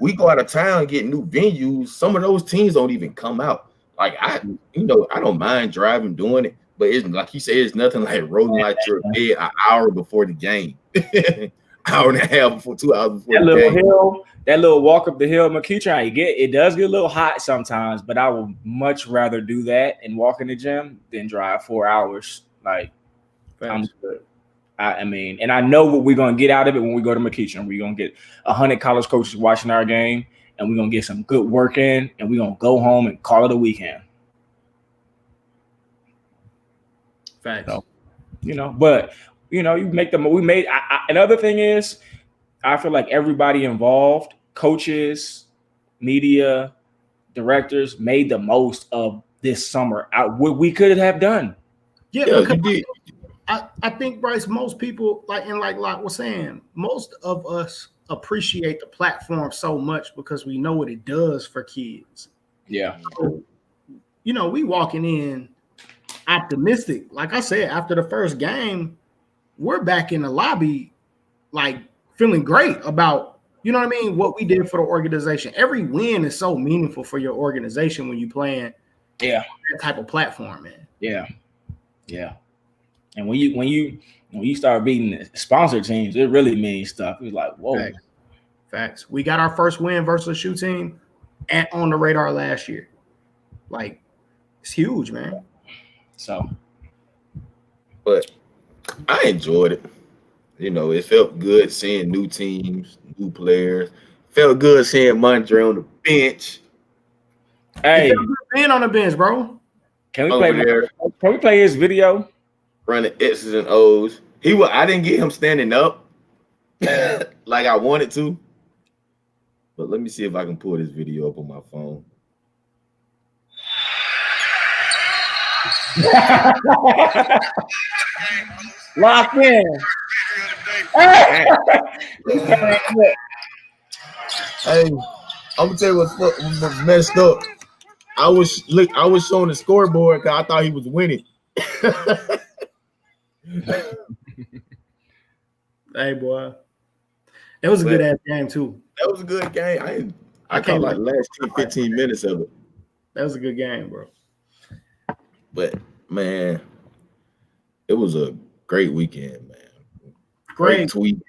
We go out of town and get new venues. Some of those teams don't even come out. Like I don't mind driving, doing it, but it's like you said, it's nothing like rolling out your bed an hour before the game. Hour and a half before, 2 hours before the game. That little walk up the hill, McEachern, it does get a little hot sometimes, but I would much rather do that and walk in the gym than drive 4 hours. Like, I'm good. I mean, and I know what we're gonna get out of it when we go to McEachern. We're gonna get 100 college coaches watching our game, and we're gonna get some good work in, and we're gonna go home and call it a weekend. Facts. So, but you make them. We made. Another thing is, I feel like everybody involved, coaches, media, directors, made the most of this summer. What we could have done. Yeah, you did. I think, Bryce, most people like Locke was saying, most of us appreciate the platform so much because we know what it does for kids. Yeah. So, we walking in optimistic. Like I said, after the first game, we're back in the lobby, like feeling great about, what we did for the organization. Every win is so meaningful for your organization when you playing that type of platform, man. Yeah. Yeah. And when you start beating the sponsor teams, it really means stuff. It's like, whoa. Facts. We got our first win versus a shoe team on the radar last year. Like, it's huge, man. So, but I enjoyed it. It felt good seeing new teams, new players. Felt good seeing Mondre on the bench. Hey, being on the bench, bro. Can we play his video? Running X's and O's. I didn't get him standing up like I wanted to. But let me see if I can pull this video up on my phone. Lock in. Hey, I'm gonna tell you what's messed up. I was showing the scoreboard because I thought he was winning. Hey, boy, it was a good ass game too. That was a good game. I caught like last 10-15 minutes of it. That was a good game, bro. But man, it was a great weekend, man. Great tweets.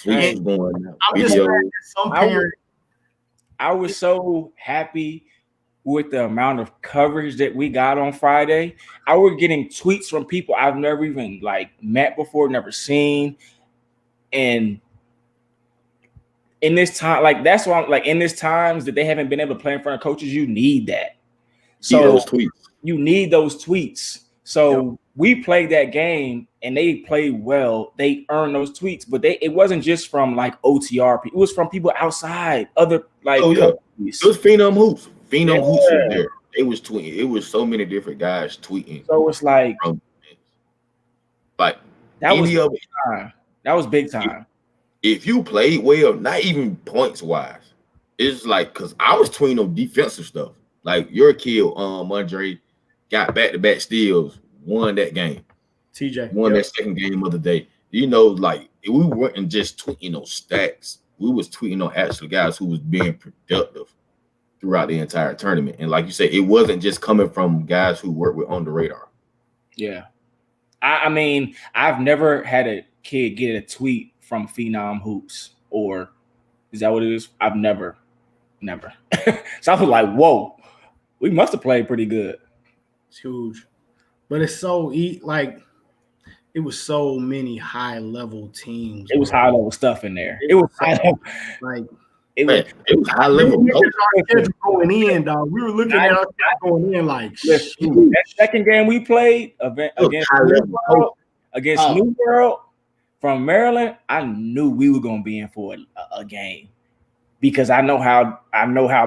Tweets going out. I'm just some parents. I was so happy with the amount of coverage that we got on Friday. I was getting tweets from people I've never even met before, never seen. And in this time, that's why I'm in this times that they haven't been able to play in front of coaches, you need that. So those tweets. You need those tweets. So we played that game and they played well. They earned those tweets, but it wasn't just from OTR people. It was from people outside, other It was Phenom Hoops. Phenom Hoops was there. It was tweeting. It was so many different guys tweeting. So it's like that was big time. That was big time. If you played well, not even points wise, it's because I was tweeting on defensive stuff. Like your kid, Mondre, got back-to-back steals, won that game. TJ won that second game of the day. We weren't just tweeting on stacks. We was tweeting on actual guys who was being productive throughout the entire tournament. And like you said, it wasn't just coming from guys who work with on the radar. Yeah. I mean, I've never had a kid get a tweet from Phenom Hoops, or is that what it is? I've never. So I was like, whoa, we must have played pretty good. It's huge. But it's so it was so many high level teams. It was high level stuff in there. It was high level. It was high level. Going in, dog. We were looking at our going in that second game we played against New World from Maryland. I knew we were gonna be in for a game because I know how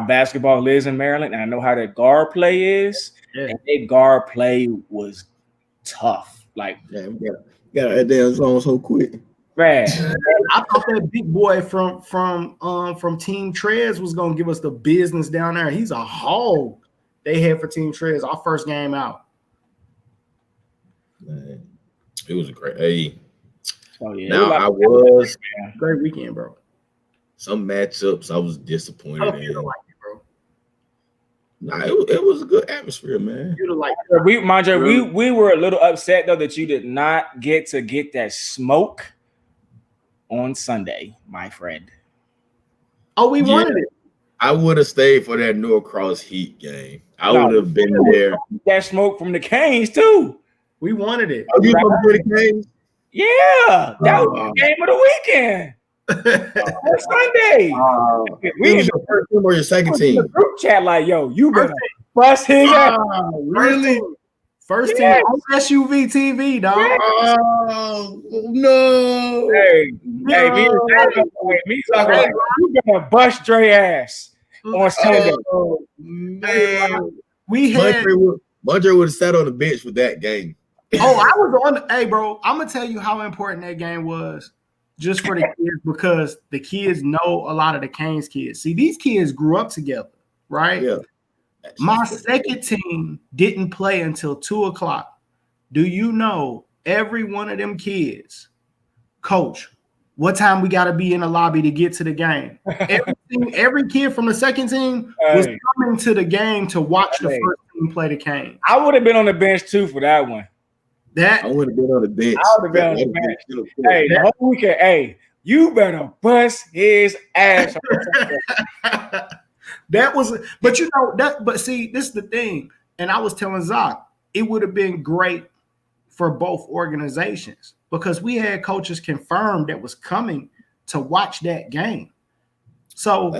basketball is in Maryland, and I know how that guard play is. Yeah. And that guard play was tough. We got that damn zone so quick. Right. I thought that big boy from Team Trez was gonna give us the business down there. He's a hog. They had for Team Trez our first game out. Man, it was a great. Oh yeah. Now I was great weekend, bro. Some matchups I was disappointed in. Like it, bro. Nah, it was a good atmosphere, man. We were a little upset though that you did not get that smoke on Sunday, my friend. Oh, we wanted it. I would have stayed for that Norcross Heat game. I would have been there. That smoke from the Canes too. We wanted it. Oh, you from the Canes? Yeah, that was the game of the weekend. Sunday. We in the first team or your second team? Group chat like, yo, you better bust his ass. Really? First team SUV TV, dog. Yes. Oh no! Hey, me talking like, you better bust Dre ass on Sunday. Oh man, we had Mondre would have sat on the bench with that game. Oh, I was on. Hey, bro, I'm gonna tell you how important that game was, just for the kids, because the kids know a lot of the Canes kids. See, these kids grew up together, right? Yeah. My second team didn't play until 2:00. Do you know every one of them kids, coach, what time we got to be in the lobby to get to the game? Every kid from the second team was coming to the game to watch the first team play the Canes. I would have been on the bench too for that one. I would have been on the bench. I would have been on the bench. Hey, the whole weekend, hey, you better bust his ass. That was, but you know that. But see, this is the thing, and I was telling Zach, it would have been great for both organizations because we had coaches confirmed that was coming to watch that game. So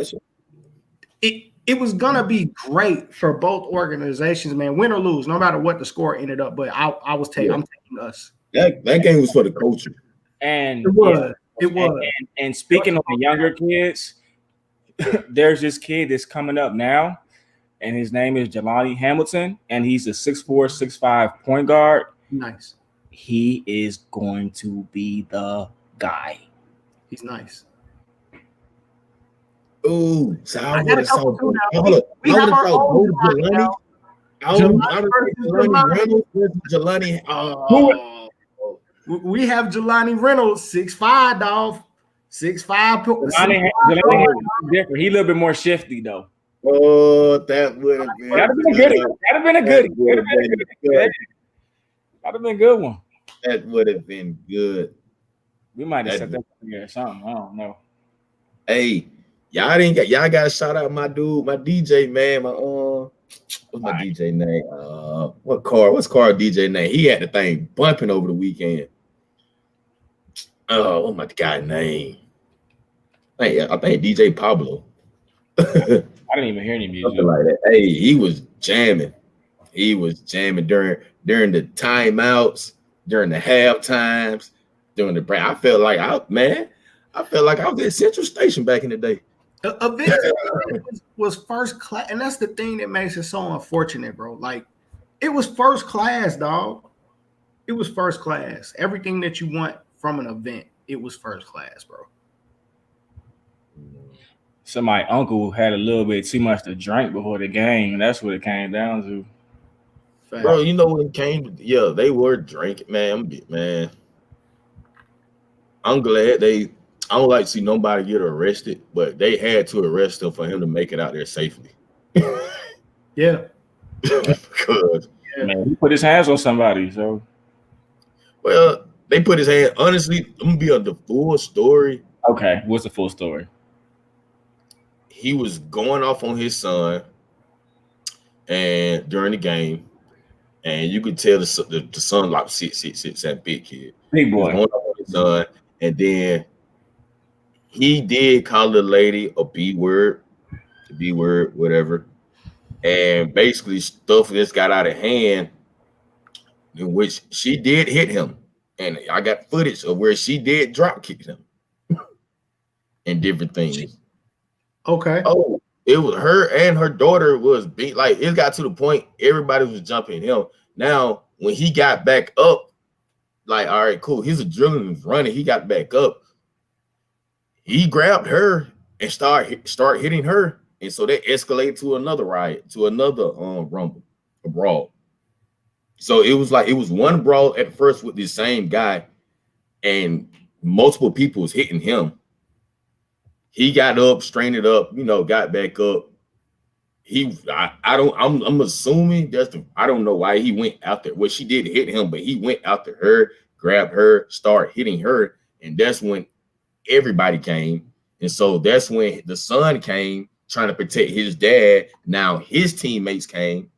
it was gonna be great for both organizations, man. Win or lose, no matter what the score ended up. But I'm taking us. That game was for the culture, and it was. It was. And speaking of the younger kids, there's this kid that's coming up now, and his name is Jelani Hamilton, and he's a 6'4", 6'5" point guard. Nice. He is going to be the guy. He's nice. Ooh, so I would have saw Jelani. We have Jelani Reynolds, 6'5", dog. 6'5". Jelani different. He a little bit more shifty though. Oh, that would have been. That'd have been a good. That'd have been a good one. That would have been good. We might have set that together or something. I don't know. Hey, y'all got to shout out my dude, my DJ man, what's my DJ name? What's Carl DJ name? He had the thing bumping over the weekend. Oh, what's my guy name? Hey, I think DJ Pablo. I didn't even hear any music. Something like that. Hey, he was jamming. He was jamming during the timeouts, during the half times, during the break. I felt like I was at Central Station back in the day. Was first class, and that's the thing that makes it so unfortunate, bro. Like, it was first class, dog. It was first class. Everything that you want from an event, it was first class, bro. So my uncle had a little bit too much to drink before the game, and that's what it came down to. Fact. Bro, you know when it came, they were drinking, man. I'm glad I don't like to see nobody get arrested, but they had to arrest him for him to make it out there safely. Yeah. Because man, he put his hands on somebody, so. Well, they put his hand. Honestly, I'm gonna be on the full story. Okay, what's the full story? He was going off on his son, and during the game, and you could tell the son like 6'6", that big kid, big boy, going off on his son, and then he did call the lady a B word, whatever, and basically stuff just got out of hand, in which she did hit him. And I got footage of where she did drop kick him and different things. Okay. Oh, it was her and her daughter was beat. Like, it got to the point everybody was jumping him. Now, when he got back up, like, all right, cool. His adrenaline was running. He got back up. He grabbed her and start hitting her. And so they escalated to another riot, to another rumble, a brawl. So it was one brawl at first with the same guy, and multiple people was hitting him. He got up, strained it up, got back up. I'm assuming I don't know why he went out there. Well, she did hit him, but he went after her, grabbed her, started hitting her, and that's when everybody came. And so that's when the son came trying to protect his dad. Now his teammates came.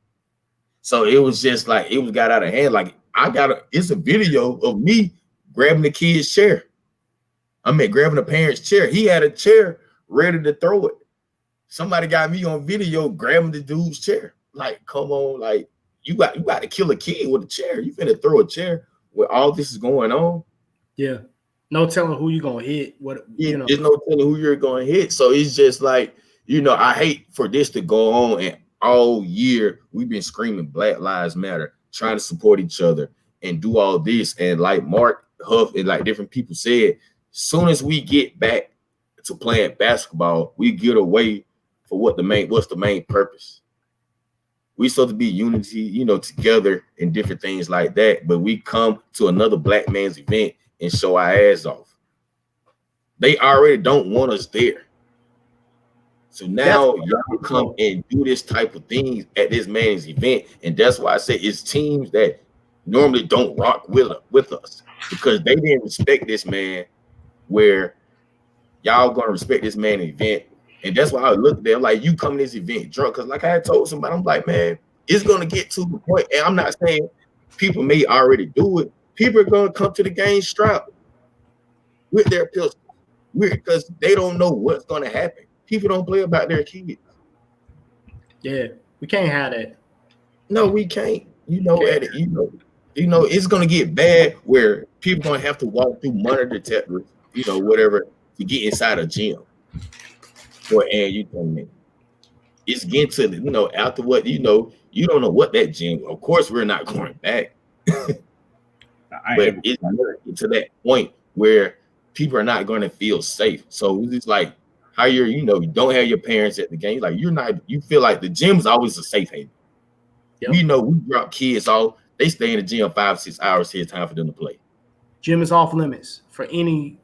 So it was just like, it was got out of hand. Like, it's a video of me grabbing the kid's chair. Grabbing the parent's chair. He had a chair ready to throw it. Somebody got me on video grabbing the dude's chair. Like, come on, like you got to kill a kid with a chair. You finna throw a chair where all this is going on. Yeah. No telling who you're gonna hit. There's no telling who you're gonna hit. So it's just like, I hate for this to go on, and all year we've been screaming Black Lives Matter, trying to support each other and do all this. And like Mark Huff and like different people said, soon as we get back to playing basketball, we get away for what's the main purpose. We supposed to be unity, together and different things like that. But we come to another black man's event and show our ass off. They already don't want us there. So now y'all come and do this type of things at this man's event. And that's why I say it's teams that normally don't rock with us, because they didn't respect this man where y'all gonna respect this man event. And that's why I look at them like, you come to this event drunk. Because like I had told somebody, I'm like, man, it's gonna get to the point. And I'm not saying people may already do it. People are gonna come to the game strapped with their pistols, because they don't know what's gonna happen. People don't play about their kids. Yeah, we can't have that. No, we can't. It's gonna get bad where people gonna have to walk through monitor detectors, whatever, to get inside a gym. It's getting to after what you don't know what that gym. Of course, we're not going back. But it's getting to that point where people are not going to feel safe. So it's like how you don't have your parents at the game. Like you feel like the gym is always a safe haven. Yep. We drop kids off. They stay in the gym 5-6 hours. It's time for them to play. Gym is off limits for any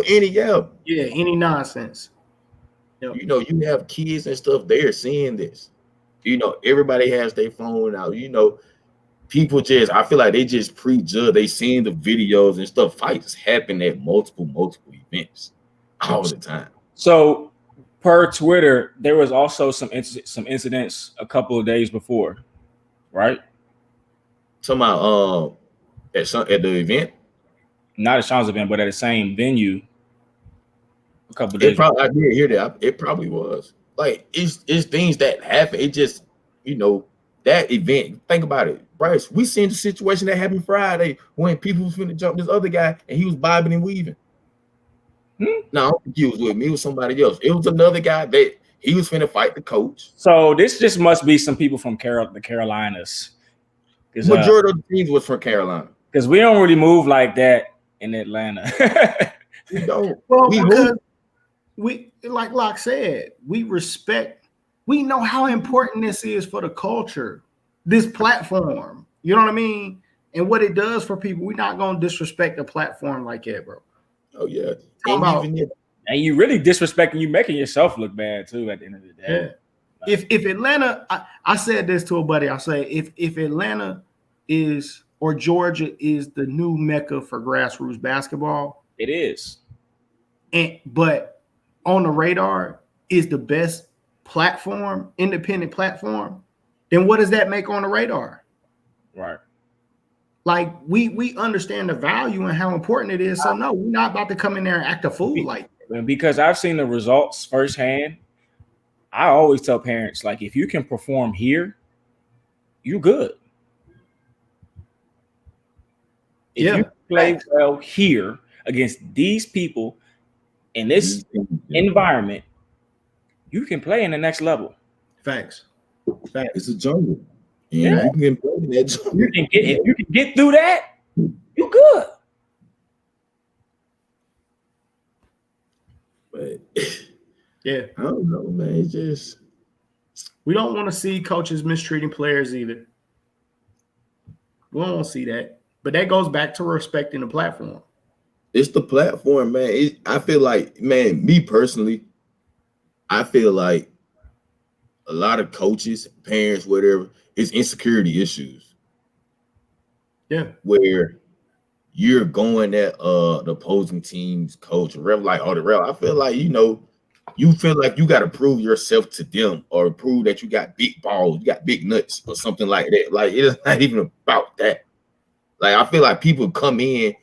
any nonsense. Yep. You have kids and stuff. They are seeing this. Everybody has their phone out. People I feel like they just prejudge. They seeing the videos and stuff. Fights happen at multiple events all the time. So, per Twitter, there was also some incidents a couple of days before, right? Talking about at the event, not at Sean's event, but at the same venue. A couple of days. I did hear that. It probably was. Like it's things that happen. It just that event. Think about it, Bryce. We seen the situation that happened Friday when people was finna jump this other guy and he was bobbing and weaving. No, I don't think he was with me. It was somebody else. It was another guy that he was finna fight the coach. So this just must be some people from the Carolinas. Majority of the teams was from Carolina. Because we don't really move like that in Atlanta. We don't. Well, because we, like Locke said, we know how important this is for the culture, this platform. You know what I mean? And what it does for people. We're not gonna disrespect a platform like that, bro. Oh yeah. And you really disrespecting, you making yourself look bad too at the end of the day. Yeah. If Atlanta, I said this to a buddy, I say if Atlanta is or Georgia is the new mecca for grassroots basketball, it is. But on the radar is the best platform, independent platform, then what does that make on the radar? Right. Like we understand the value and how important it is. So no, we're not about to come in there and act a fool like that. Because I've seen the results firsthand. I always tell parents, like, if you can perform here, you're good. If you play well here against these people in this environment, you can play in the next level. Facts. It's a jungle. Yeah, you can play in that jungle. If you can get through that, you're good. But yeah, I don't know, man. It's just we don't want to see coaches mistreating players either. We don't want to see that. But that goes back to respecting the platform. It's the platform, man. I feel like, man, me personally, I feel like a lot of coaches, parents, whatever, it's insecurity issues. Yeah. Where you're going at the opposing team's coach, I feel like, you feel like you got to prove yourself to them or prove that you got big balls, you got big nuts or something like that. Like, it's not even about that. Like, I feel like people come in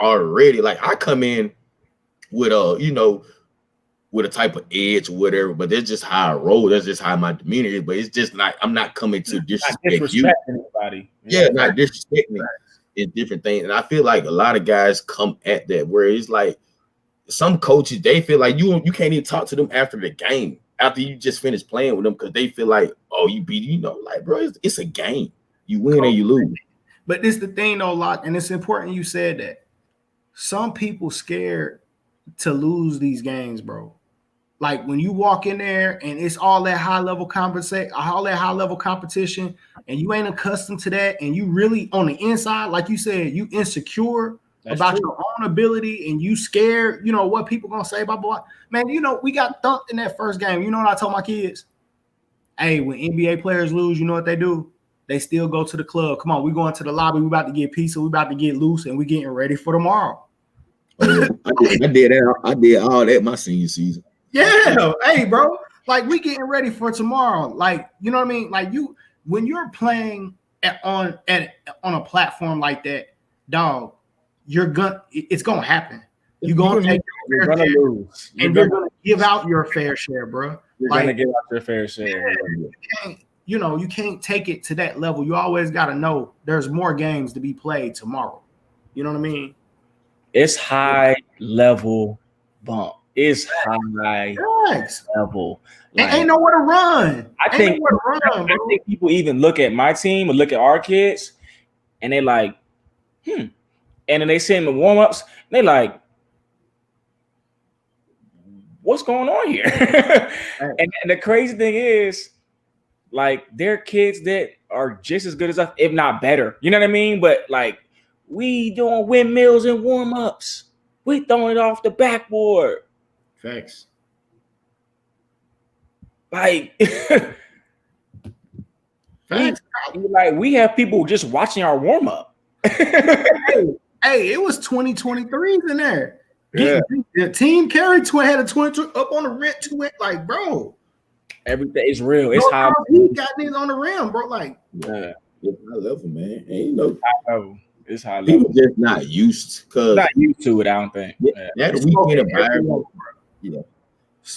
already. Like I come in with with a type of edge or whatever, but that's just how I roll. That's just how my demeanor is. But it's just not. I'm not coming to disrespect you. Anybody. Yeah, not disrespect me. It's different things, and I feel like a lot of guys come at that where it's like some coaches they feel like you can't even talk to them after the game after you just finished playing with them because they feel like you beat like bro, it's a game. You win or you lose. But this the thing though, Locke, and it's important you said that. Some people scared to lose these games, bro. Like when you walk in there and it's all that high level competition, and you ain't accustomed to that, and you really on the inside, like you said, you insecure about your own ability, and you scared, what people gonna say about boy. Man, we got thumped in that first game. You know what I told my kids? Hey, when NBA players lose, you know what they do? They still go to the club. Come on, we going to the lobby. We about to get pizza. We about to get loose, and we getting ready for tomorrow. I did that. I did all that my senior season. Yeah, hey, bro. Like we getting ready for tomorrow. Like, you know what I mean? Like when you're playing on a platform like that, dog, it's gonna happen. You're gonna take your fair share, lose. And you're gonna give out your fair share, bro. You're gonna give out your fair share. You can't take it to that level. You always gotta know there's more games to be played tomorrow. You know what I mean? It's high level bump. It's high level. Like, ain't nowhere to run. I think people even look at my team or look at our kids and they like, and then they see them in warm-ups and they like, what's going on here? and the crazy thing is, like, they're kids that are just as good as us, if not better. You know what I mean? But like, we doing windmills and warm-ups. We throwing it off the backboard. Facts. Like, we have people just watching our warm up. hey, it was 2023s in there. Yeah. The team carried had a 22 up on the rim to it. Like, bro, everything is real. It's high. He got these on the rim, bro. Like, yeah, it's high level, man. And high level. It's high level. People just not used to it. I don't think. That weekend environment. Yeah,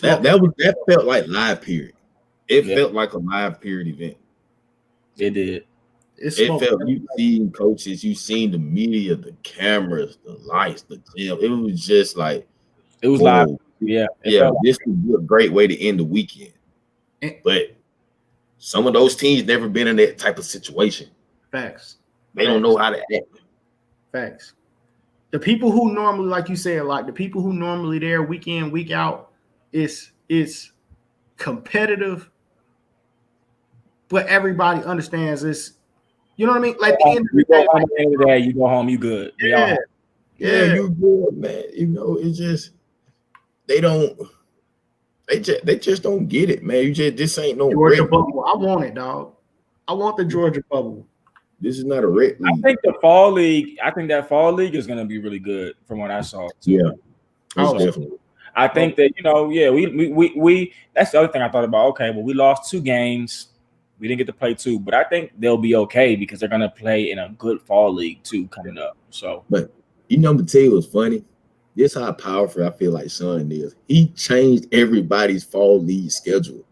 that felt like live period. It felt like a live period event. It did. It felt you seen coaches, you seen the media, the cameras, the lights, the gym. It was just like it was live. Yeah, this would be a great way to end the weekend. But some of those teams never been in that type of situation. Facts. They don't know how to act. Facts. The people who normally, like you said, like the people who normally there week in, week out, it's competitive, but everybody understands this. You know what I mean? Like the end of the day, you go home, you good. Yeah, you good, man. It's just they just don't get it, man. This ain't no Georgia bubble. I want it, dog. I want the Georgia bubble. This is not a red league. I think that fall league is going to be really good from what I saw. Too. Yeah, definitely. I think that we that's the other thing I thought about. Okay, well, we lost 2 games. We didn't get to play 2, but I think they'll be okay because they're going to play in a good fall league too coming up. So, but I'm gonna tell you what's funny. This how powerful I feel like Szn2 is. He changed everybody's fall league schedule.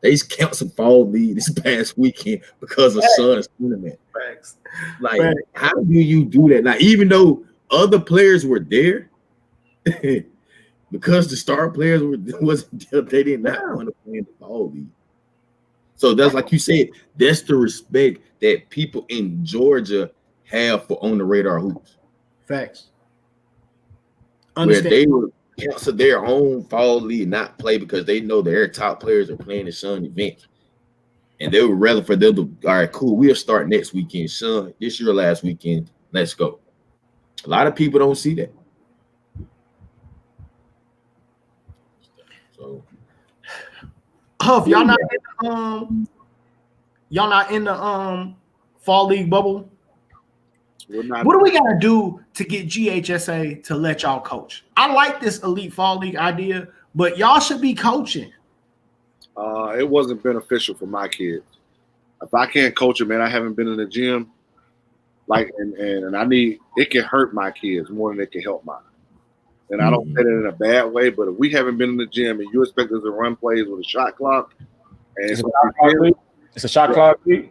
They canceled fall league this past weekend because of Szn2's tournament. Facts. Like, how do you do that? Now, even though other players were there, because the star players they did not want to play in the fall league. So that's like you said, that's the respect that people in Georgia have for on the radar hoops. Facts. Where they would cancel their own fall league, not play because they know their top players are playing the Szn2 event. And they would rather for them to, all right, cool, we'll start next weekend. Szn2, this your last weekend. Let's go. A lot of people don't see that. So Huff, y'all not in the fall league bubble? What do we gotta do to get GHSA to let y'all coach? I like this elite fall league idea, but y'all should be coaching. It wasn't beneficial for my kids. If I can't coach them, man, I haven't been in the gym. Like, and I need it can hurt my kids more than it can help mine. And I don't say that in a bad way, but if we haven't been in the gym and you expect us to run plays with a shot clock, and it's a shot clock. Yeah,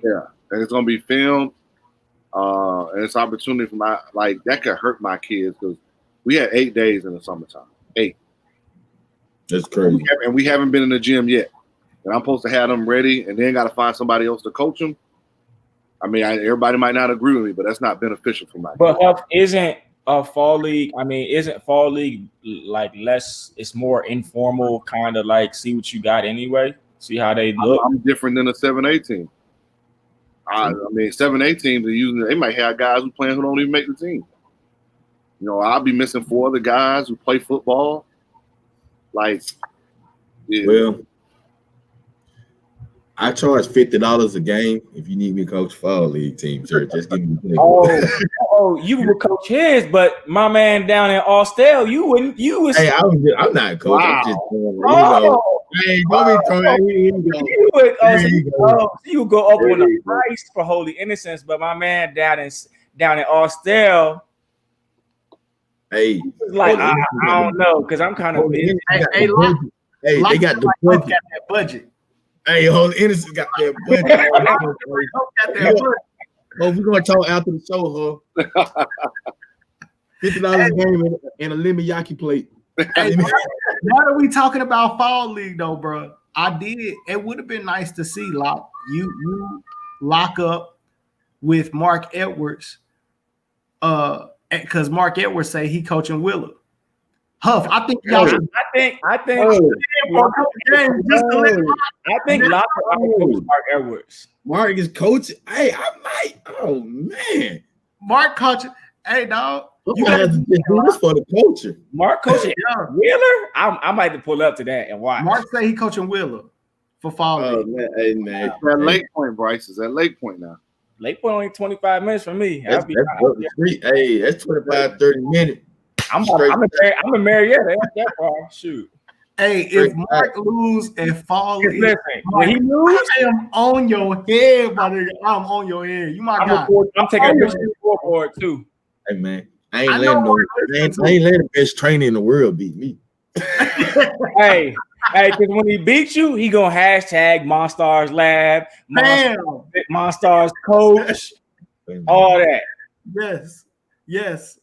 and it's gonna be filmed, and it's opportunity for my that could hurt my kids because we had 8 days in the summertime. 8. That's crazy. And we haven't been in the gym yet, and I'm supposed to have them ready, and then got to find somebody else to coach them. I mean, everybody might not agree with me, but that's not beneficial for my kids. But isn't a fall league? I mean, isn't fall league like less? It's more informal, kind of like see what you got anyway. See how they look. I'm different than a 7-8 team. I mean, 7-8 teams are using. They might have guys who playing who don't even make the team. You know, I'll be missing 4 other guys who play football. Like, yeah. Well, I charge $50 a game if you need me to coach fall league team, sir. Just give me. You would coach his, but my man down in Austell, you wouldn't. You was. Hey, I'm not coach. Wow. I'm just hey, don't you would go up on the price for Holy Innocence, but my man down in Austell. Hey, like I don't know because I'm kind of busy. They got the budget. Hey, Holy Innocence got that budget. Oh, we're gonna talk after the show, huh? $50 a game and a lemon yaki plate. Hey, now that we talking about fall league though, bro, it would have been nice to see you lock up with Mark Edwards, because Mark Edwards say he coaching Willa. Huff, I think y'all should. I think Locker coach Mark Edwards. Mark is coaching. Hey, I might. Oh man, Mark coaching. Hey, dog. You have to do this for the culture. Mark coaching Wheeler. I might have to pull up to that and watch. Mark say he coaching Wheeler for fall league. Man, hey man, that Lake Point, Bryce is at Lake Point now. Lake Point only 25 minutes from me. That's hey, that's 25, 30 minutes. I'm in Marietta. That far. Shoot. Hey, if Mark lose and fall, when he lose, I am on your head, my nigga. I'm on your head. You my guy. I'm taking a picture for it too. Hey man, I ain't letting the best trainer in the world beat me. hey, because when he beats you, he gonna hashtag Monstars Lab, Monstars Coach, all that. Yes.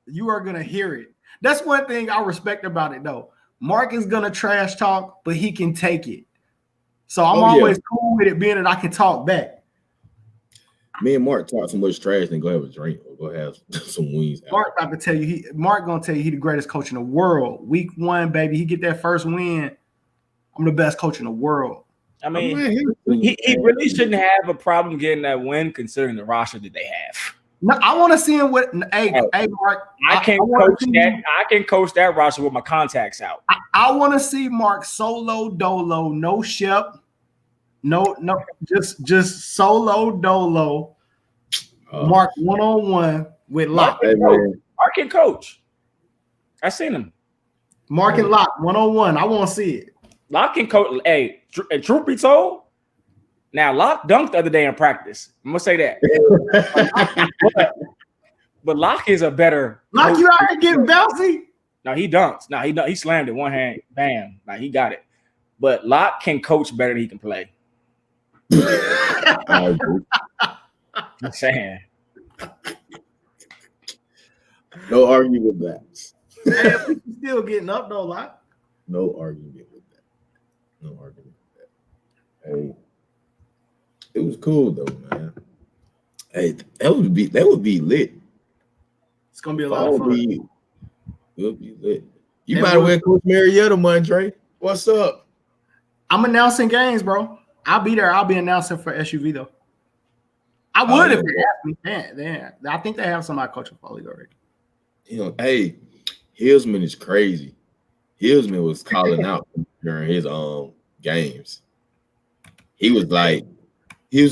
You are gonna hear it. That's one thing I respect about it, though. Mark is gonna trash talk, but he can take it. So I'm always cool with it being that I can talk back. Me and Mark talk so much trash, then go have a drink or go have some wings. Mark about to tell you, Mark gonna tell you he the greatest coach in the world. Week 1, baby, he get that first win. I'm the best coach in the world. I mean, he really shouldn't have a problem getting that win considering the roster that they have. No, I want to see him with. Hey, Mark. I can coach that roster with my contacts out. I want to see Mark solo dolo, no Shep, no, just solo dolo. Mark 1-on-1 with Locke. Mark can coach. I seen him. Mark and Locke 1-on-1. I want to see it. Locke can coach. Hey, and truth be told. Now, Locke dunked the other day in practice. I'm gonna say that. but Locke is a better. Locke, you out here getting bouncy? No, he dunks. No, he slammed it one hand. Bam. Like he got it. But Locke can coach better than he can play. I'm saying. No argument with that. Hey, we still getting up though, Locke. No argument with that. No argument with that. Hey. It was cool though, man. Hey, that would be lit. It's gonna be a lot of fun. It would be lit. You might well Coach Marietta, Montre. What's up? I'm announcing games, bro. I'll be there. I'll be announcing for SUV though. I would if they asked me. Damn. I think they have somebody coaching for league already. You know, hey, Hillsman is crazy. Hillsman was calling out during his games. He was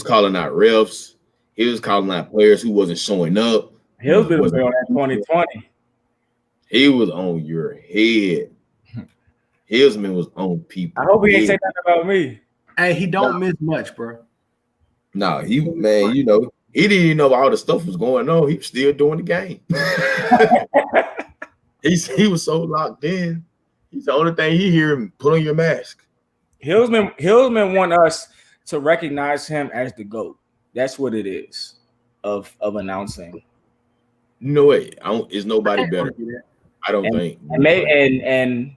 calling out refs. He was calling out players who wasn't showing up. Hillsman was on that 2020. He was on your head. Hillsman was on people. I hope he ain't say nothing about me. Hey, he don't miss much, bro. No, he He didn't even know all the stuff was going on. He was still doing the game. he was so locked in. He's the only thing he hear him put on your mask. Hillsman want us to recognize him as the GOAT. That's what it is of announcing. No way. It's nobody better. I don't think. And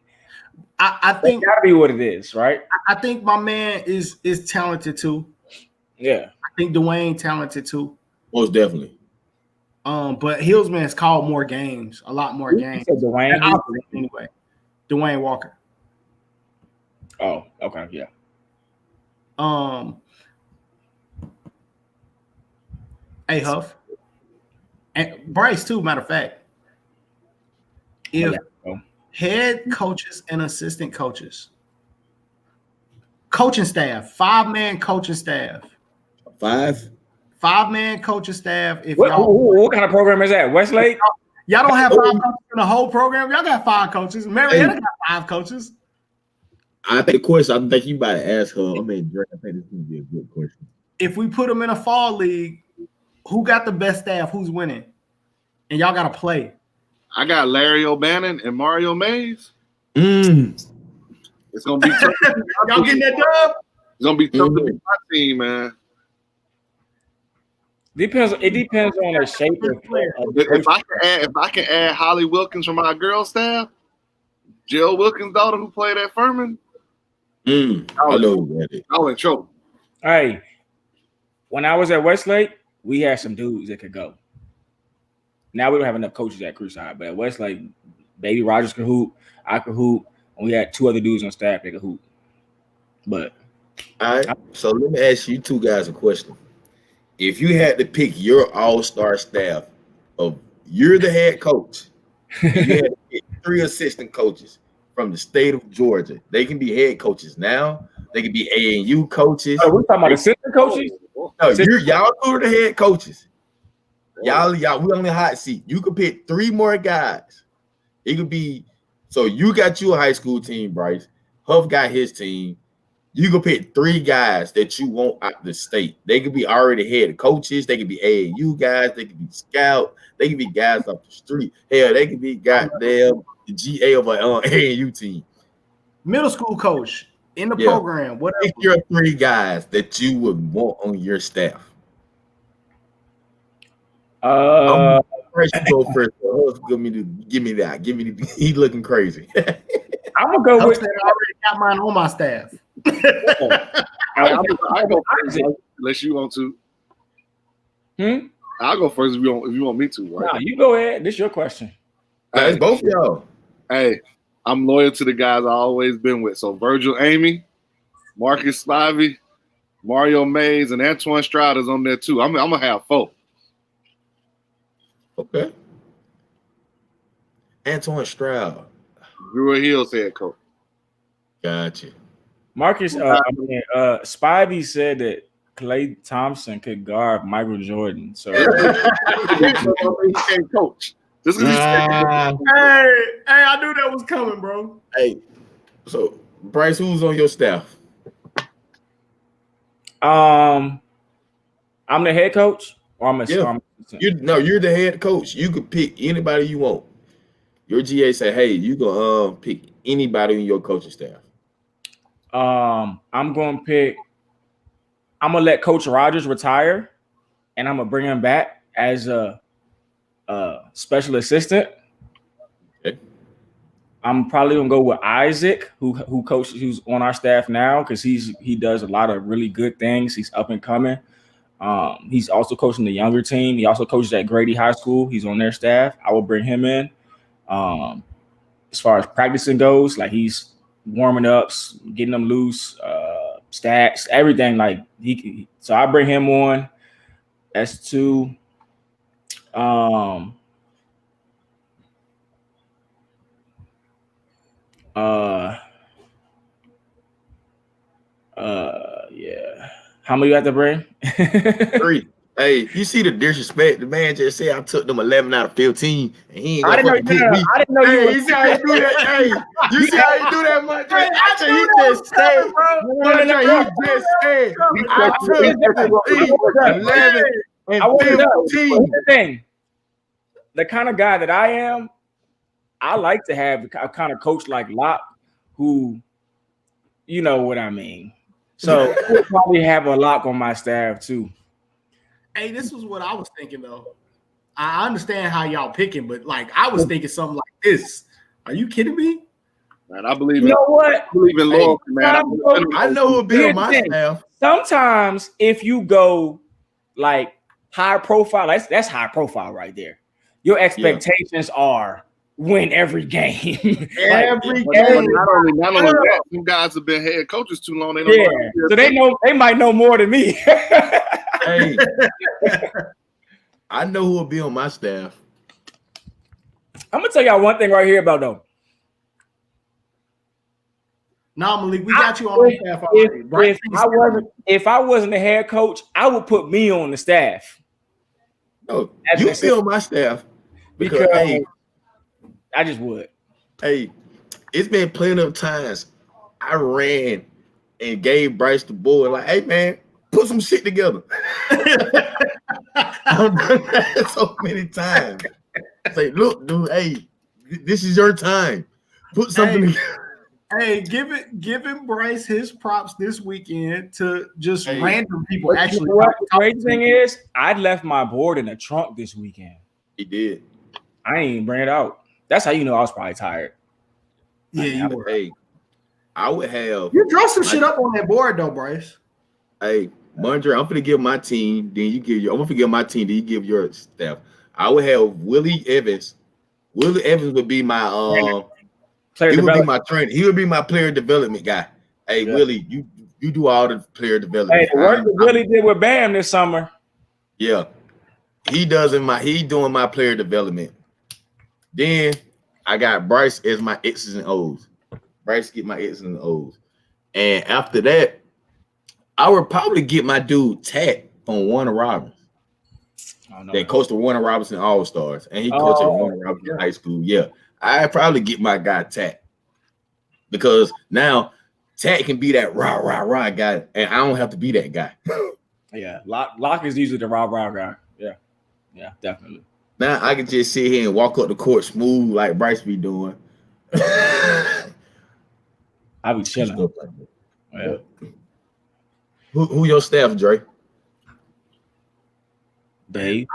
I think that gotta be what it is, right? I think my man is talented too. Yeah. I think Dwayne talented too. Most definitely. But Hillsman has called more games, a lot more games. Dwayne anyway. Dwayne Walker. Oh, okay, yeah. Hey Huff. And Bryce too, matter of fact. If head coaches and assistant coaches, coaching staff, 5-man coaching staff. 5-man coaching staff. If what kind of program is that? Westlake? Y'all don't have 5 coaches in the whole program. Y'all got 5 coaches. Marietta got 5 coaches. I think the question. I think you about to ask her. I think this is going to be a good question. If we put them in a fall league, who got the best staff? Who's winning? And y'all got to play. I got Larry O'Bannon and Mario Mays. It's gonna be tough. Y'all getting that dub? It's gonna be tough to beat my team, man. It depends on the shape of player. If I can add Holly Wilkins from our girls staff, Jill Wilkins' daughter who played at Furman. I know that. I was in trouble. Hey, when I was at Westlake, we had some dudes that could go. Now we don't have enough coaches at Creekside, but at Westlake, Baby Rogers could hoop, I could hoop, and we had 2 other dudes on staff that could hoop. But all right, so let me ask you 2 guys a question. If you had to pick your all-star staff you're the head coach, and you had to pick 3 assistant coaches from the state of Georgia. They can be head coaches now. They can be AAU coaches. Oh, we're talking about assistant coaches? No, y'all 2 are the head coaches. Y'all, we on the hot seat. You could pick 3 more guys. It could be so you got your high school team, Bryce. Huff got his team. You could pick 3 guys that you want out the state. They could be already head coaches. They could be AAU guys. They could be scout. They could be guys off the street. Hell, they could be goddamn the GA of an AAU team. Middle school coach in the program. Whatever. Pick your 3 guys that you would want on your staff. First, you go first. Give me that. He's looking crazy. I'm gonna go with. I already got mine on my staff. I'll go first unless you want to. I'll go first if you want me to. Right? Nah, you go ahead. This is your question. It's both of y'all. Hey, I'm loyal to the guys I always been with. So Virgil Amy, Marcus Spivey, Mario Mays, and Antoine Stroud is on there too. I'm gonna have 4. Okay. Antoine Stroud. Drew Hill's head coach. Gotcha. Marcus, Spivey said that Klay Thompson could guard Michael Jordan. So he can't coach. Hey, I knew that was coming, bro. Hey, so Bryce, who's on your staff? I'm the head coach, or I'm a you're the head coach. You could pick anybody you want. Your GA say, hey, you can pick anybody in your coaching staff. I'm gonna let Coach Rogers retire, and I'm gonna bring him back as a special assistant. Okay. I'm probably gonna go with Isaac, who coaches, who's on our staff now, because he does a lot of really good things. He's up and coming. He's also coaching the younger team. He also coaches at Grady High School. He's on their staff. I will bring him in. As far as practicing goes, like he's warming up, getting them loose, stats, everything. Like so I bring him on. That's 2. Yeah. How many you have to bring? 3. Hey, you see the disrespect? The man just said I took them 11 out of 15, and he ain't gonna fucking pick me. I didn't know you. You see how you do that? Hey, you see how you do that, much? Hey, He just said, he just said, I took 11 And I want to know. 15. Here's the thing. The kind of guy that I am, I like to have a kind of coach like Locke, who, you know what I mean. So I would probably have a Locke on my staff too. Hey, this was what I was thinking though. I understand how y'all picking, but like I was thinking something like this. Are you kidding me? Man, I believe You know what? I believe in loyalty, man. I know who'll be on my staff. Sometimes if you go like high profile, that's high profile right there. Your expectations are win every game. Every But game. not only that, some guys have been head coaches too long. They don't know So they might know more than me. Hey, I know who will be on my staff. I'm gonna tell y'all one thing right here about though. Nah, Malik, we got you on the staff already. If I wasn't the head coach, I would put me on the staff. No, you be on my staff because hey, I just would. Hey, it's been plenty of times I ran and gave Bryce the ball like, hey man, put some shit together. I've done that so many times. Say, look, dude, hey, this is your time. Put something together. Hey, giving Bryce his props this weekend to just random people. But actually, what the crazy thing is, I left my board in the trunk this weekend. He did. I ain't even bring it out. That's how you know I was probably tired. Yeah, you were. Hey, I would have. You draw some shit up on that board though, Bryce. Hey, Mondre, I'm gonna give my team. Then you give your. I'm gonna give my team. Then you give your staff. I would have Willie Evans. Willie Evans would be my he would be my trainer. He would be my player development guy. Hey, Willie, you do all the player development. Hey, the work that Willie did with Bam this summer. Yeah, he doing my player development. Then I got Bryce as my X's and O's. Bryce get my X's and O's. And after that, I would probably get my dude Tat on Warner Robins. That coached the Warner Robinson All-Stars. And he coached at Warner Robinson High School. Yeah. I'd probably get my guy Tat. Because now Tat can be that rah guy. And I don't have to be that guy. Yeah. Locke is usually the rah guy. Yeah. Yeah, definitely. Now I can just sit here and walk up the court smooth like Bryce be doing. I be chilling. Yeah. Who your staff, Dre? Dave.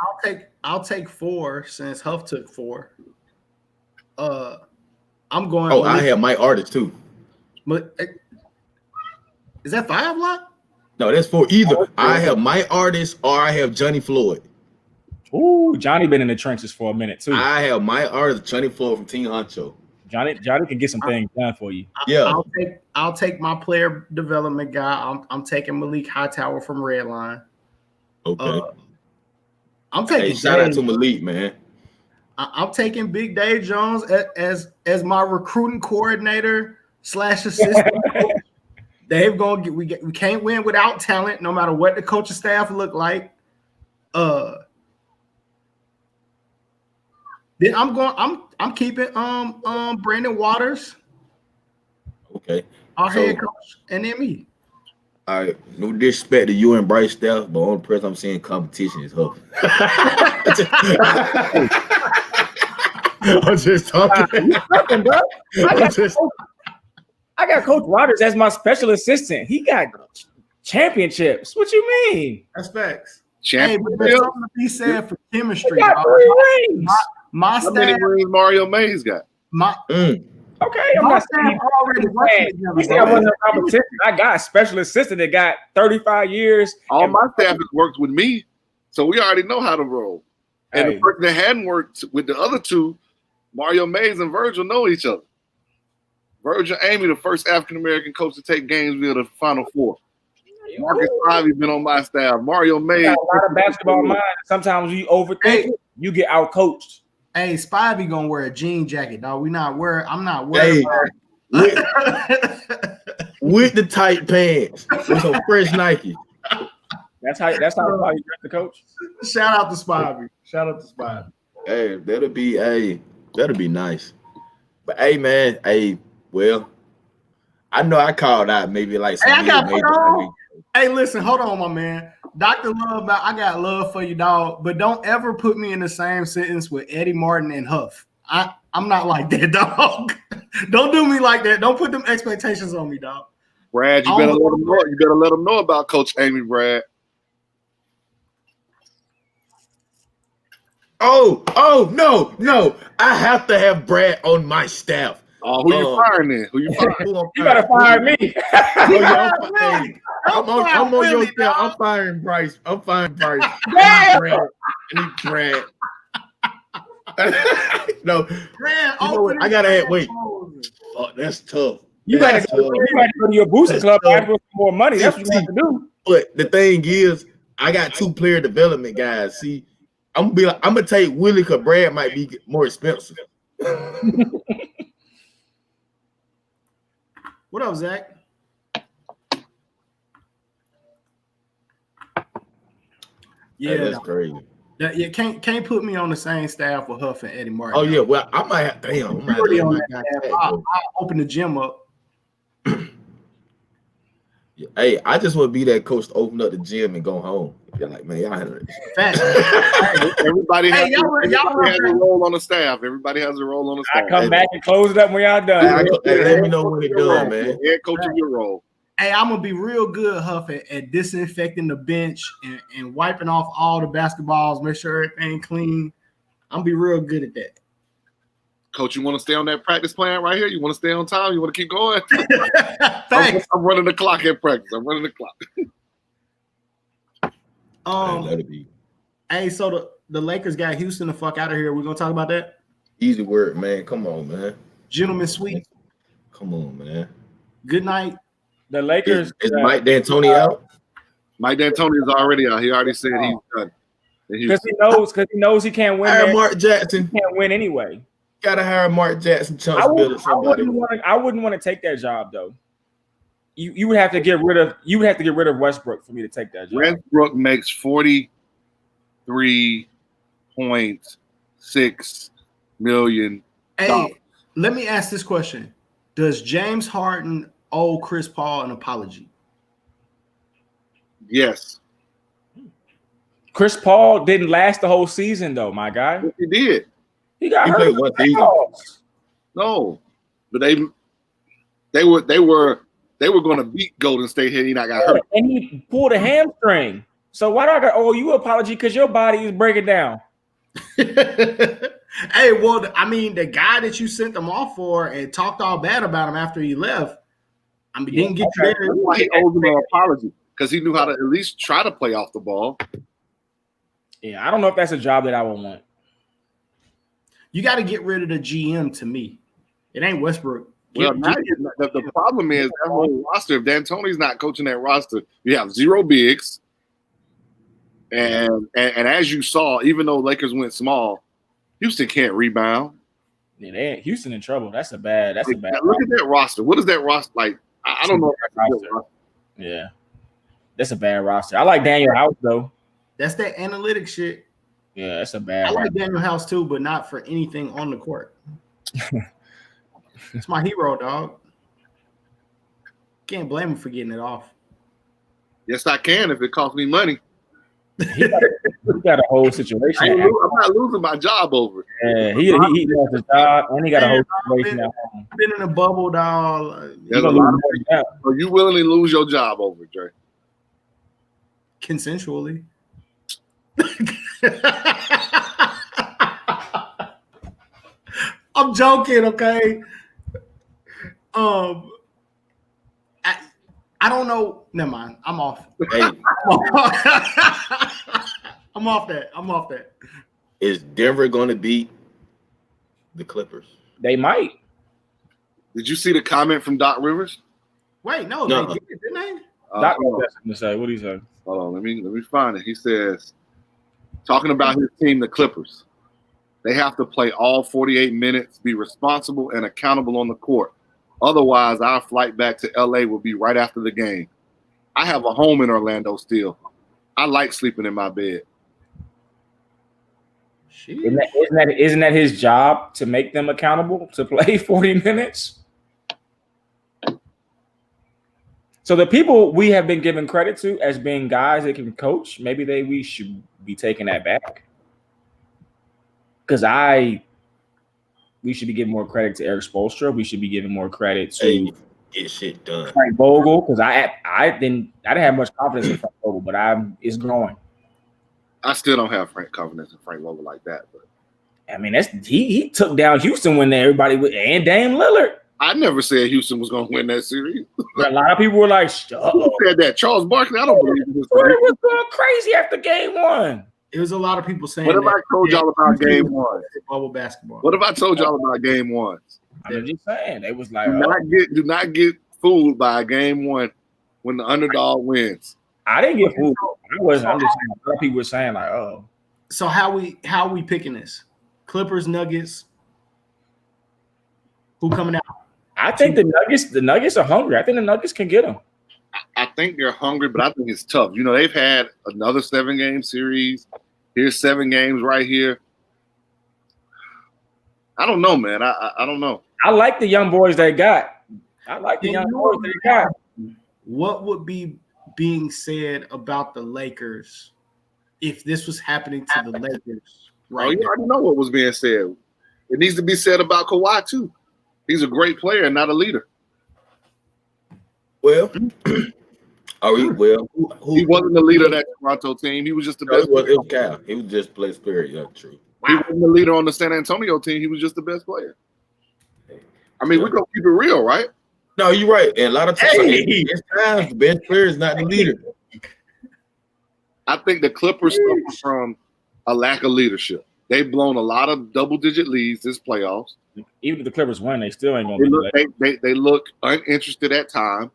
I'll take 4 since Huff took 4. I'm going. Oh, I have my artist too. But is that 5 Lock? No, that's 4. Either I have my artist or I have Johnny Floyd. Ooh, Johnny been in the trenches for a minute too. I have my artist Johnny Floyd from Team Honcho. Johnny can get some things done for you. Yeah, I'll take my player development guy. I'm taking Malik Hightower from Redline. Okay. I'm taking. Shout out to Malik, man. I'm taking Big Dave Jones as my recruiting coordinator / assistant. Dave gonna get. We can't win without talent, no matter what the coaching staff look like. Then I'm keeping Brandon Waters. Okay. Our head coach, and then me. All right, no disrespect to you and Bryce staff, but only person I'm seeing competition is Huff. I'm just talking. I got Coach Waters as my special assistant. He got championships. What you mean? That's facts. Hey, but there's something to be said for chemistry. Got 3 rings. My staff. How many rings Mario Mays got? Okay, I'm not saying already working. We say I wasn't a competition. I got a special assistant that got 35 years. All my staff has worked with me, so we already know how to roll. And the person that hadn't worked with the other 2, Mario Mays and Virgil, know each other. Virgil Amy, the first African American coach to take Gainesville to the Final Four. Marcus Ivey been on my staff. Mario Mays. A lot of basketball mind. Sometimes you overthink it, you get out coached. Hey, Spivey gonna wear a jean jacket, dog. I'm not wearing. With the tight pants, with some fresh Nike. That's how you dress the coach. Shout out to Spivey. Hey, that'll be nice. But hey, man, well, I know I called out maybe like some Hey, listen, hold on, my man. Dr. Love, I got love for you, dog. But don't ever put me in the same sentence with Eddie Martin and Huff. I'm not like that, dog. Don't do me like that. Don't put them expectations on me, dog. Brad, you better let them know. You better let them know about Coach Amy, Brad. Oh, no. I have to have Brad on my staff. Oh, who you firing then? Who you firing? You gotta fire me. I'm on your staff. I'm firing Bryce. Damn. Brad. No, Brad, you know what? I gotta have, wait. Oh, that's tough. You gotta go to your booster club and for more money. That's what you have to do. But the thing is, I got 2 player development guys. See, I'm gonna take Willie because Brad might be more expensive. What up, Zach? Yeah, that's crazy. You can't put me on the same staff with Huff and Eddie Martin. Oh yeah, well I might have. Damn, I'll open the gym up. Hey, I just want to be that coach to open up the gym and go home. You're like, man, y'all had Facts. Everybody has a role on the staff. Everybody has a role on the staff. I come back and close it up when y'all done. Let me know when it's done, man. Head coach of your role. Hey, I'm gonna be real good, Huff, at disinfecting the bench and wiping off all the basketballs, make sure everything clean. I'm gonna be real good at that. Coach, you want to stay on that practice plan right here? You want to stay on time? You want to keep going? Thanks. I'm running the clock at practice. I'm running the clock. Let it be. Hey, so the Lakers got Houston the fuck out of here. We're gonna talk about that. Easy word, man. Come on, man. Gentlemen sweep. Come on, man. Good night. The Lakers is Mike D'Antoni out? Mike D'Antoni is already out. He already said he's done. Because he knows he can't win. Hire Mark Jackson. He can't win anay. Gotta hire Mark Jackson. I wouldn't want to take that job though. You would have to get rid of Westbrook for me to take that job. Westbrook makes $43.6 million. Hey, let me ask this question: does James Harden owe Chris Paul an apology? Yes. Chris Paul didn't last the whole season though, my guy. Yes, he did. He got hurt. No, but they were going to beat Golden State had he not got hurt. And he pulled a hamstring. So why do I got owe you an apology? Because your body is breaking down. Hey, well, I mean, the guy that you sent them off for and talked all bad about him after he left, I mean, didn't get you there. That's why he owes him an apology, because he knew how to at least try to play off the ball. Yeah, I don't know if that's a job that I would want. You got to get rid of the GM to me. It ain't Westbrook. Well, the problem is that whole roster. If D'Antoni's not coaching that roster, you have 0 bigs. And as you saw, even though Lakers went small, Houston can't rebound. Yeah, Houston in trouble. That's a bad. Look at that roster. What is that roster like? I don't know. Yeah, that's a bad roster. I like Daniel House though. That's that analytic shit. Yeah, that's a bad. I like Daniel House too, but not for anything on the court. It's my hero, dog. Can't blame him for getting it off. Yes, I can if it costs me money. He got a whole situation. I'm not losing my job over it. Yeah, he lost his job and he got a whole situation at home. Been in a bubble, dog. So you willingly lose your job over it, Dre? Consensually. I'm joking, okay? I don't know. Never mind. I'm off. Hey. I'm off that. Is Denver going to beat the Clippers? They might. Did you see the comment from Doc Rivers? Wait, no. They did, didn't they? Doc Rivers to say. What do you say? Hold on, let me find it. He says, talking about his team, the Clippers, they have to play all 48 minutes, be responsible and accountable on the court. Otherwise, our flight back to LA will be right after the game. I have a home in Orlando still. I like sleeping in my bed. Isn't that his job to make them accountable to play 40 minutes? So the people we have been given credit to as being guys that can coach, maybe we should be taking that back. Because we should be giving more credit to Eric Spoelstra. We should be giving more credit to get shit done. Frank Vogel, because I didn't have much confidence in Frank Vogel, but it's growing. I still don't have confidence in Frank Vogel like that. But I mean, he took down Houston when everybody and Dame Lillard. I never said Houston was going to win that series. A lot of people were like, "Who said that?" Charles Barkley. I don't believe this. It was going crazy after game one. It was a lot of people saying. What if I told y'all about game one? Bubble basketball. What if I told y'all about game one? I'm just saying. It was like, do not get fooled by game one when the underdog wins. I didn't get fooled. I'm just saying. A lot of people were saying like, oh. So how we picking this? Clippers, Nuggets. Who coming out? I think the Nuggets are hungry. I think the Nuggets can get them. I think they're hungry, but I think it's tough. You know, they've had another 7-game series. Here's 7 games right here. I don't know, man. I don't know. I like the young boys they got. What would be being said about the Lakers if this was happening to the Lakers? Right, you already know what was being said. It needs to be said about Kawhi too. He's a great player and not a leader. Well, he wasn't the leader of that Toronto team. He was just the best. It was Cal. He was just play spirit. Yeah, true. He wasn't the leader on the San Antonio team. He was just the best player. I mean, we're gonna keep it real, right? No, you're right. And a lot of times, the best player is not the leader. I think the Clippers suffer from a lack of leadership. They've blown a lot of double-digit leads this playoffs. Even if the Clippers win, they still ain't gonna. They look uninterested at times.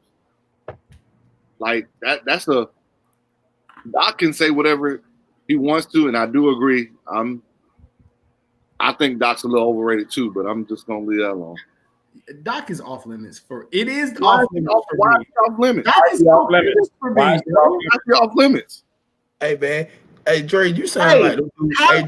Like that's Doc can say whatever he wants to, and I do agree. I think Doc's a little overrated too, but I'm just gonna leave that alone. Doc is off limits for it is off limits. Why is he off limits? Doc is off limits for me. Off limits. Hey man, hey Dre, you sound like them dudes. Hey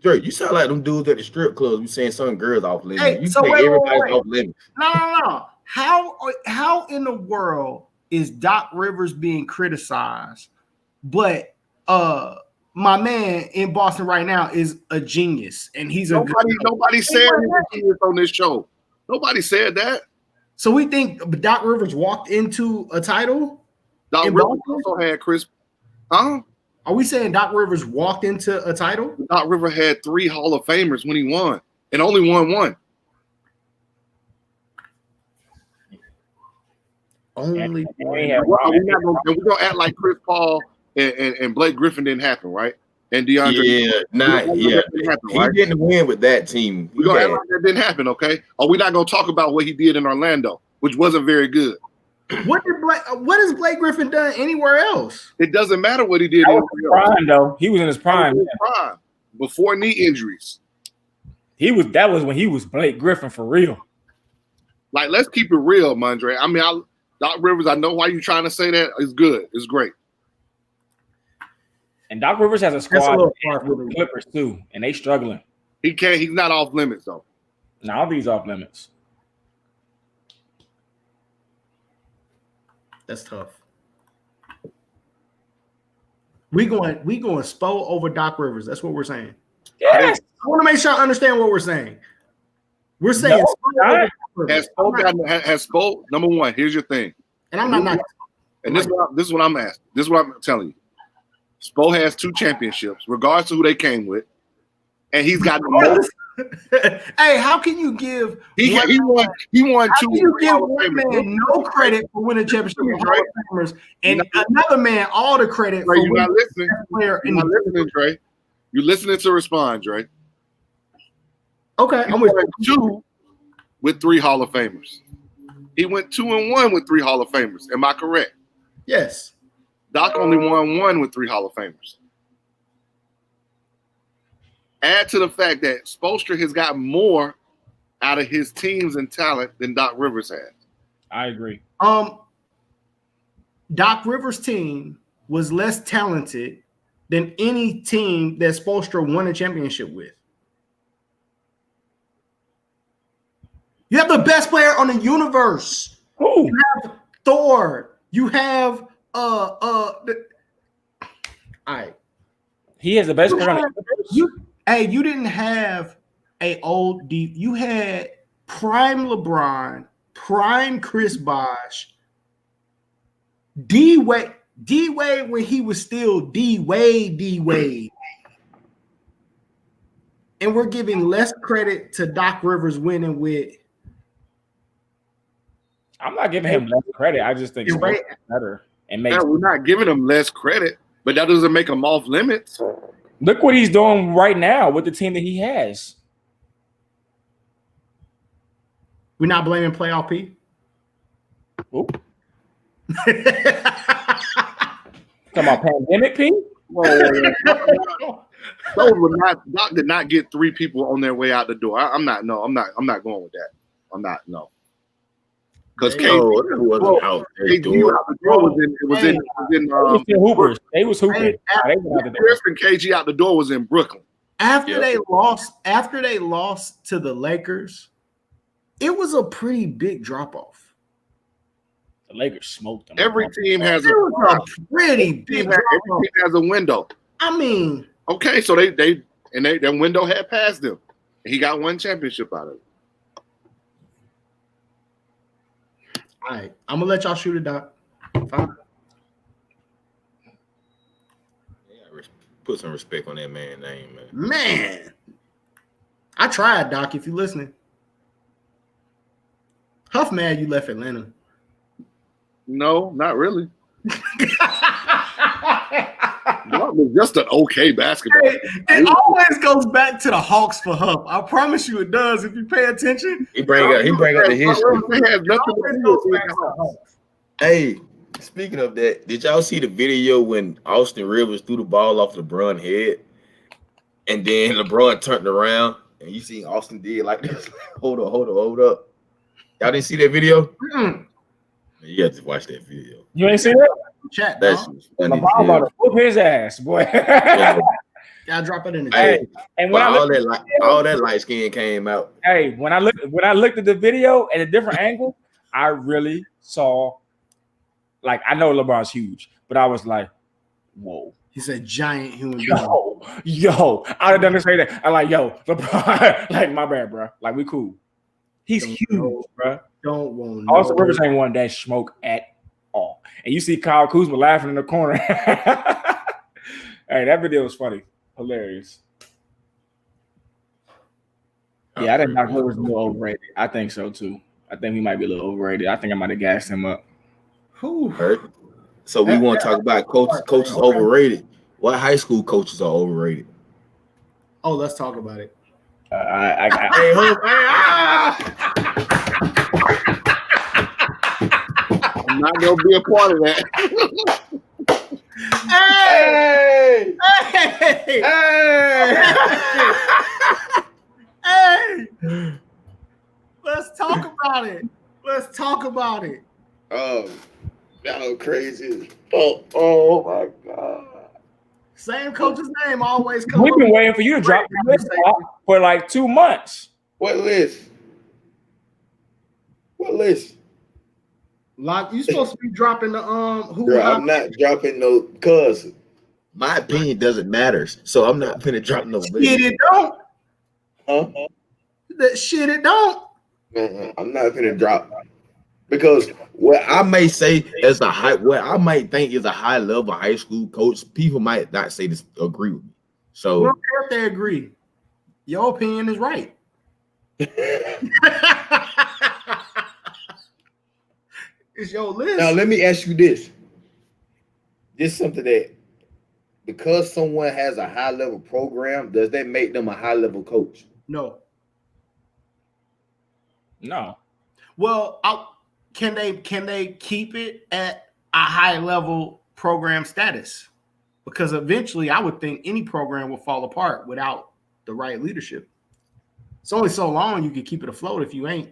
Dre, you sound like them dudes at the strip clubs. You saying some girls off limits. Hey, you so think everybody's off limits. No. How in the world is Doc Rivers being criticized, but my man in Boston right now is a genius, and he's nobody said he was a genius on this show. Nobody said that. So we think Doc Rivers walked into a title. Doc Rivers also had Chris. Huh? Are we saying Doc Rivers walked into a title? Doc Rivers had 3 Hall of Famers when he won, and only won one. Only we're gonna act like Chris Paul and Blake Griffin didn't happen, right? And DeAndre, He didn't win with that team. We're gonna act like that didn't happen, okay? Or we're not gonna talk about what he did in Orlando, which wasn't very good. What has Blake Griffin done anywhere else? It doesn't matter what he did. Prime though. He was in his prime. Before knee injuries. That was when he was Blake Griffin for real. Like, let's keep it real, Mondre. I mean, Doc Rivers, I know why you're trying to say that. It's good. It's great. And Doc Rivers has a squad with the Clippers too, and they struggling. He's not off limits though. Now these off limits. That's tough. We going Spo over Doc Rivers. That's what we're saying. Yes. I want to make sure I understand what we're saying. We're saying has Spo number one. Here's your thing. And I'm not. And this is what I'm asking. This is what I'm telling you. Spo has 2 championships, regardless of who they came with, and he's got the most. Hey, how can you give he won 2? How can you give one man no credit for winning championship and another man all the credit for winning the best player? You're not listening, Dre. You're listening to respond, Dre. Okay, I'm with 2 with 3 Hall of Famers. He went 2-1 with 3 Hall of Famers. Am I correct? Yes. Doc only won 1 with 3 Hall of Famers. Add to the fact that Spoelstra has got more out of his teams and talent than Doc Rivers has. I agree. Doc Rivers' team was less talented than any team that Spoelstra won a championship with. You have the best player on the universe. Who? You have Thor. You have all right. He has the best player on the Clippers. You didn't have a old D. You had prime LeBron, prime Chris Bosh, D Wade when he was still D Wade. And we're giving less credit to Doc Rivers winning with. I'm not giving him less credit. I just think it's better. And we're not giving him less credit, but that doesn't make him off limits. Look what he's doing right now with the team that he has. We're not blaming playoff P. Talking about pandemic P? Doc did not get 3 people on their way out the door. I'm not going with that. I'm not. Because KG wasn't out there. Hoopers. They was hooping. KG out the door was in Brooklyn. After they lost to the Lakers, it was a pretty big drop off. The Lakers smoked them. Every team has a pretty big drop off. Every team has a window. I mean, okay, so their window had passed them. He got 1 championship out of it. All right, I'm gonna let y'all shoot it, Doc. Fine. Yeah, put some respect on that man's name, man. Man, I tried, Doc. If you listening, Huff mad you left Atlanta. No, not really. That was just an okay basketball. Hey, it always goes back to the Hawks for Huff. I promise you, it does. If you pay attention, he bring up the history. Hey, speaking of that, did y'all see the video when Austin Rivers threw the ball off LeBron's head, and then LeBron turned around and you see Austin did like this? Hold up. Y'all didn't see that video? Mm-mm. You have to watch that video. You ain't seen that? Chat. That's funny. LeBron about to whoop his ass, boy. Gotta drop it in the chat. And when all that light skin came out. Hey, when I looked at the video at a different angle, I really saw, like, I know LeBron's huge, but I was like, whoa. He's a giant human being. Yo, I would never say that. I'm like, yo, LeBron, like, my bad, bro. Like, we cool. He's huge, bro. Don't want Austin Rivers ain't one that smoke at all. And you see Kyle Kuzma laughing in the corner. Hey, that video was funny. Hilarious. Yeah, I think Doc Rivers is a little overrated. I think so too. I think he might be a little overrated. I think I might have gassed him up. So we want to talk about coaches overrated. What high school coaches are overrated? Oh, let's talk about it. I'm not gonna be a part of that. Hey! Let's talk about it. Oh, y'all crazy. Oh my God. Same coach's name always comes. We've been waiting for you to drop the list for like 2 months. What list? Like, you supposed to be dropping the who? Girl, I'm not dropping no cuz my opinion doesn't matter. So I'm not gonna drop no list. Shit, it don't. Huh? That shit, it don't. I'm not gonna drop because what I may say as what I might think is a high level high school coach, people might not say this agree with me. So I don't care if they agree. Your opinion is right. It's your list. Now let me ask you this. This is something that because someone has a high level program, does that make them a high level coach? No. Well, can they keep it at a high level program status? Because eventually I would think any program will fall apart without the right leadership. It's only so long you can keep it afloat if you ain't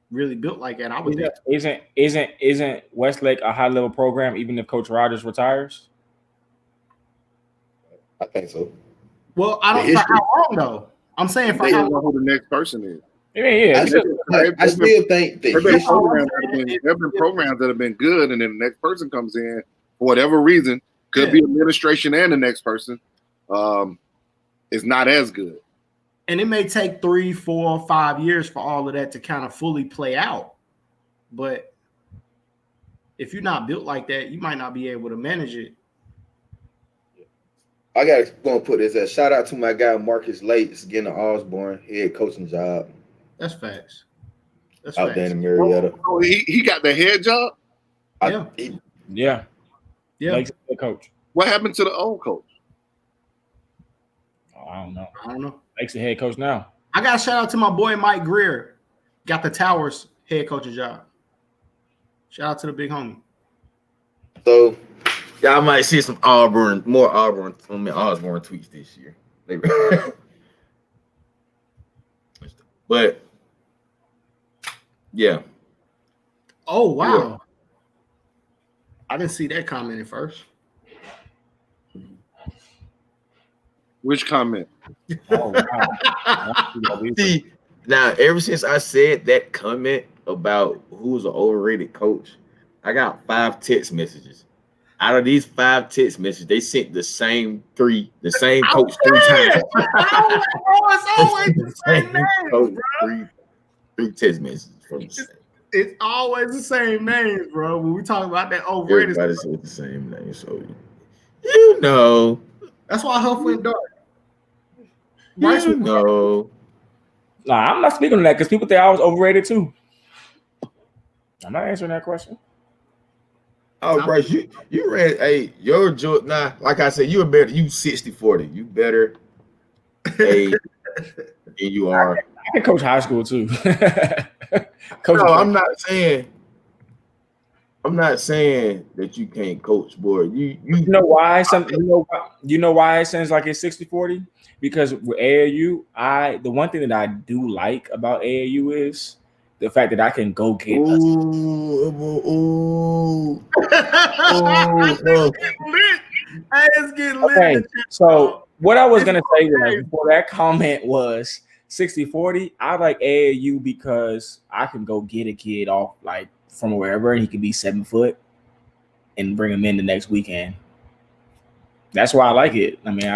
really built like that. I would think. Isn't Westlake a high level program even if Coach Rogers retires? I think so. Well, I don't know how long though. I'm saying they don't know who the next person is. Yeah. I still think that there have been programs that have been good, and then the next person comes in for whatever reason, could be administration and the next person, is not as good. And it may take 3, 4, 5 years for all of that to kind of fully play out. But if you're not built like that, you might not be able to manage it. I got to go and put this as shout out to my guy Marcus Lates getting an Osborne head coaching job. That's facts. That's out facts. there in Marietta. Oh, he got the head job? Yeah. Lake's the coach. What happened to the old coach? Oh, I don't know. I Lake's the head coach now. I got to shout out to my boy Mike Greer. Got the Towers head coaching job. Shout out to the big homie. So y'all might see some Osborne tweets this year. But yeah. Oh wow. Yeah. I didn't see that comment at first. Which comment? Oh wow. See, now ever since I said that comment about who's an overrated coach, I got 5 text messages. Out of these 5 text messages, they sent the same coach 3 times. It's always the same name, bro. 3 text messages from the same. It's always the same names, bro. When we talk about that overrated, everybody said the same name. So you know, that's why Huff went dark. You know. Nah, I'm not speaking on that because people think I was overrated too. I'm not answering that question. Oh, Bryce, you ran your joke. Nah, like I said, you were better. You 60-40. You better than you are. I can coach high school too. I'm not saying that you can't coach, boy. You know why you know why it sounds like it's 60-40? Because with AAU, the one thing that I do like about AAU is the fact that I can go get it's getting lit. Okay, so what I was gonna say was before that comment was 60-40. I like AAU because I can go get a kid off like from wherever and he can be 7 foot and bring him in the next weekend. That's why I like it. I mean,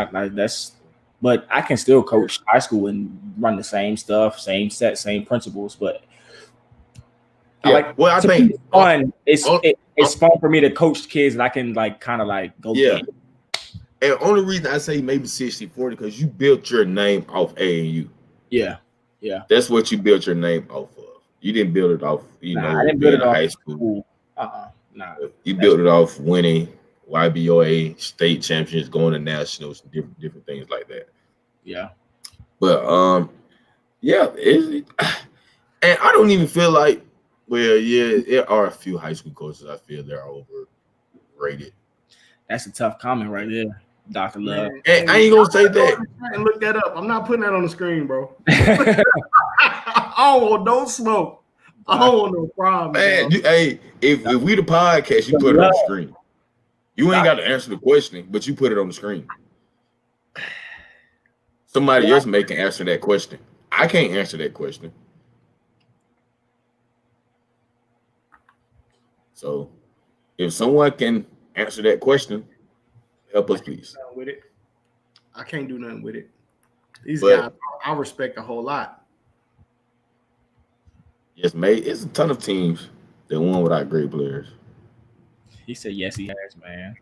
but I can still coach high school and run the same stuff, same set, same principles. But I think it's fun. It's fun for me to coach kids that I can kind of go get. And the only reason I say maybe 60-40 because you built your name off AAU. Yeah. That's what you built your name off of. You didn't build it off, I didn't build it off high school. Nah. You built it off winning YBOA state champions, going to nationals, different things like that. Yeah. But and I don't even feel like, there are a few high school coaches I feel they're overrated. That's a tough comment right there, Dr. Love. And I ain't gonna say that. And look that up. I'm not putting that on the screen, bro. I don't want no smoke. I don't want no problem. Man, if we the podcast, you put it on the screen. You ain't got to answer the question, but you put it on the screen. Somebody else can answer that question. I can't answer that question. So if someone can answer that question, help us, please. With it. I can't do nothing with it. These guys, I respect a whole lot. Yes, mate. It's a ton of teams that won without great players. He said, yes, he has, man.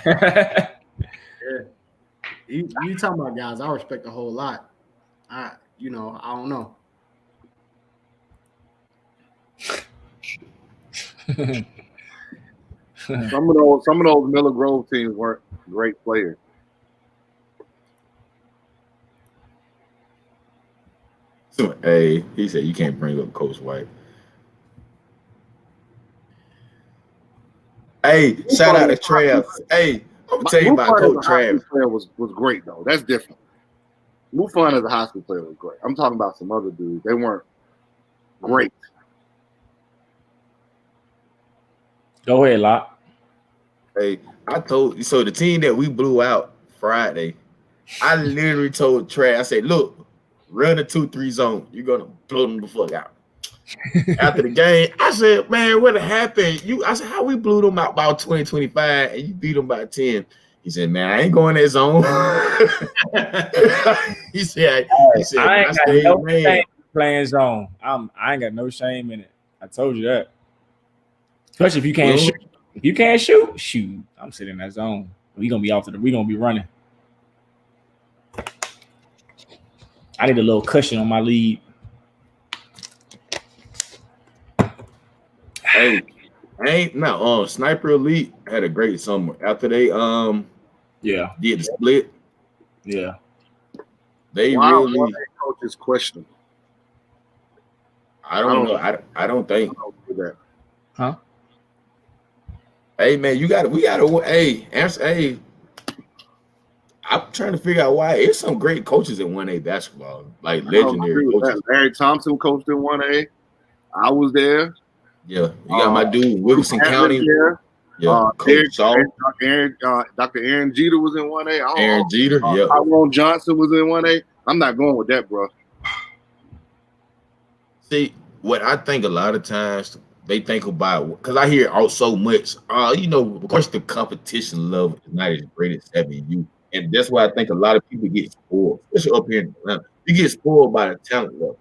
Yeah. You talking about guys I respect a whole lot. I don't know. Some of those Miller Grove teams weren't great players. Hey, he said you can't bring up Coach White. Hey, shout out to Trav. Hey, I'm gonna tell you about Coach Trav. Was great though. That's different. Mufon as a high school player was great. I'm talking about some other dudes. They weren't great. Go ahead, Locke. Hey, I told you, so the team that we blew out Friday, I literally told Trav, I said, look, run a 2-3 zone. You're gonna blow them the fuck out. After the game, I said, man, what happened? I said, how we blew them out about 20, 25, and you beat them by 10. He said, man, I ain't going that zone. he said, I ain't got no shame playing zone. I ain't got no shame in it. I told you that. Especially if you can't shoot. If you can't shoot. I'm sitting in that zone. We gonna be running. I need a little cushion on my lead. Hey, Sniper Elite had a great summer. After they did the split. Yeah. They really coach's question. I don't know. I don't think that. Huh? Hey man, we gotta answer. Hey, I'm trying to figure out why. It's some great coaches in 1A basketball, like legendary coaches. Larry Thompson coached in 1A. I was there. Yeah, you got my dude Wilson County. Yeah, Coach Dr. Aaron Jeter was in 1A. Aaron Jeter, yeah. Tyrone Johnson was in 1A. I'm not going with that, bro. See, what I think a lot of times they think about, because I hear so much, of course the competition level is not as great as 7U. And that's why I think a lot of people get spoiled, especially up here in Atlanta. You get spoiled by the talent level.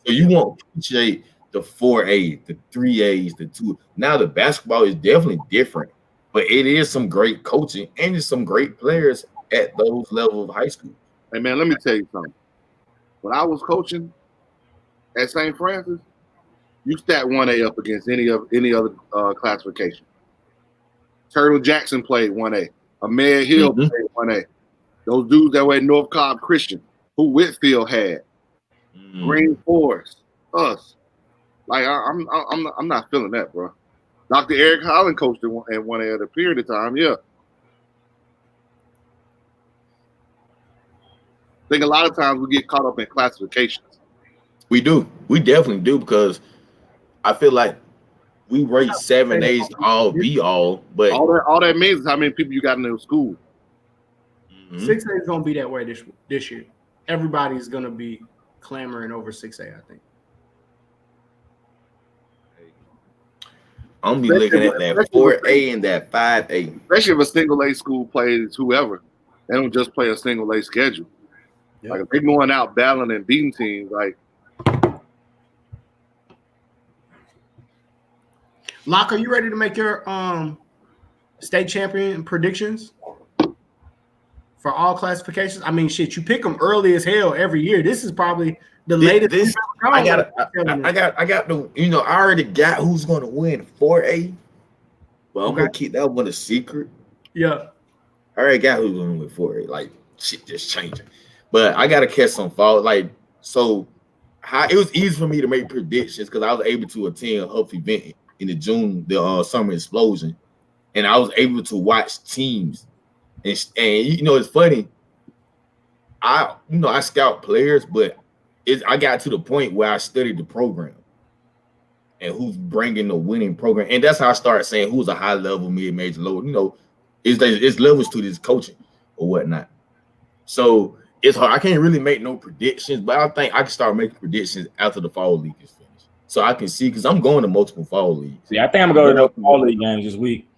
So you won't appreciate the 4A, the 3As, the 2. Now the basketball is definitely different, but it is some great coaching and there's some great players at those levels of high school. Hey man, let me tell you something. When I was coaching at St. Francis, you stack 1A up against any other classification. Turtle Jackson played 1A. Ahmed Hill played 1A. Those dudes that were at North Cobb Christian, who Whitfield had, Green Forest, us. Like I'm not feeling that, bro. Dr. Eric Holland coached at 1A at a period of time. Yeah. I think a lot of times we get caught up in classifications. We do. We definitely do, because I feel like we rate 7As to all be all, but all that means is how many people you got in the school. 6A is gonna be that way this year. Everybody's gonna be clamoring over 6A, I think. I'm gonna be looking at that 4A and that 5A. Especially if a single A school plays whoever. They don't just play a single A schedule. Yep. Like if they're going out battling and beating teams, like Locke, are you ready to make your state champion predictions for all classifications? I mean, shit, you pick them early as hell every year. This is probably the latest. I got the, I already got who's going to win 4A, but I'm going to keep that one a secret. Yeah. I already got who's going to win 4A. Like, shit just changing. But I got to catch some fall. Like, so it was easy for me to make predictions because I was able to attend a Huff event in the summer explosion, and I was able to watch teams, and it's funny. I scout players, but I got to the point where I studied the program and who's bringing the winning program, and that's how I started saying who's a high level, mid major, low. It's levels to this coaching or whatnot. So it's hard. I can't really make no predictions, but I think I can start making predictions after the fall league is finished. So I can see, because I'm going to multiple fall leagues. Yeah, I think I'm going to go to the fall league games this week.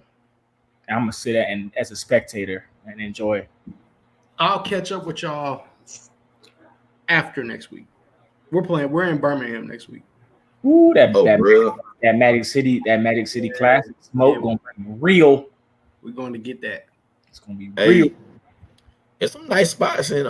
I'm going to sit as a spectator and enjoy it. I'll catch up with y'all after next week. We're in Birmingham next week. Ooh, that Magic City Classic smoke going to be real. We're going to get that. It's going to be real. It's some nice spots in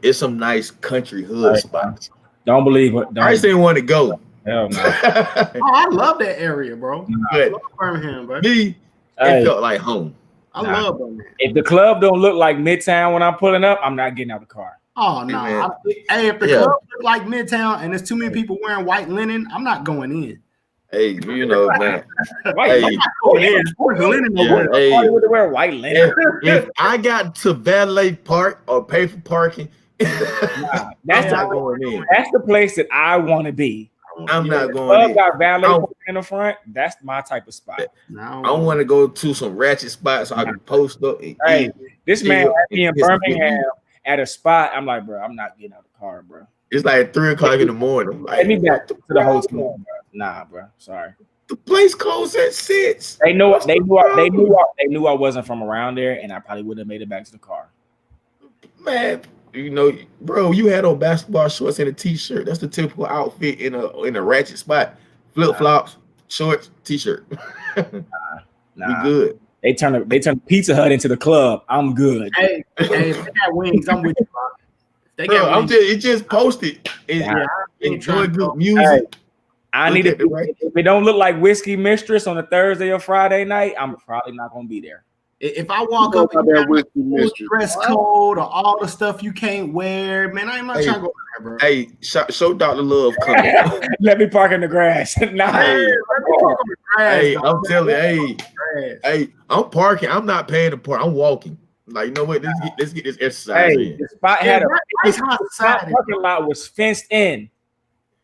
it's some nice country hood spots. Don't believe it. I just didn't want to go. Hell no. I love that area, bro. I love Birmingham, bro. It felt like home. I love Birmingham. If the club don't look like Midtown when I'm pulling up, I'm not getting out of the car. Oh no! If the club look like Midtown and there's too many people wearing white linen, I'm not going in. Hey, man. White linen. Wear white linen. If I got to valet park or pay for parking, that's not going in. That's the place that I want to be. I'm not going in. Got valet in the front. That's my type of spot. I want to go to some ratchet spots so I can post up. Hey, this man had me in Birmingham at a spot. I'm like, bro, I'm not getting out of the car, bro. It's like 3 o'clock in the morning. Like, Take me back to the hotel, bro. Nah, bro. Sorry. The place closed at 6. They knew I wasn't from around there, and I probably wouldn't have made it back to the car. Man, you know, bro, you had on basketball shorts and a t-shirt. That's the typical outfit in a ratchet spot. Flip-flops, shorts, t-shirt. Nah. We good. They turn Pizza Hut into the club. I'm good. Hey, if they got wings, I'm with you, bro. They Bro, got wings. it just posted. Enjoy good music. Hey, I need to. If it don't look like Whiskey Mistress on a Thursday or Friday night, I'm probably not gonna be there. If I walk up and dress code or all the stuff you can't wear, man, I'm not trying to go there, bro. Hey, show Dr. Love coming. Let me park in the grass. Nah. Hey, I'm telling you, hey, I'm parking. I'm not paying to park. I'm walking. Like, you know what? Let's get this exercise in. The spot had the parking lot was fenced in.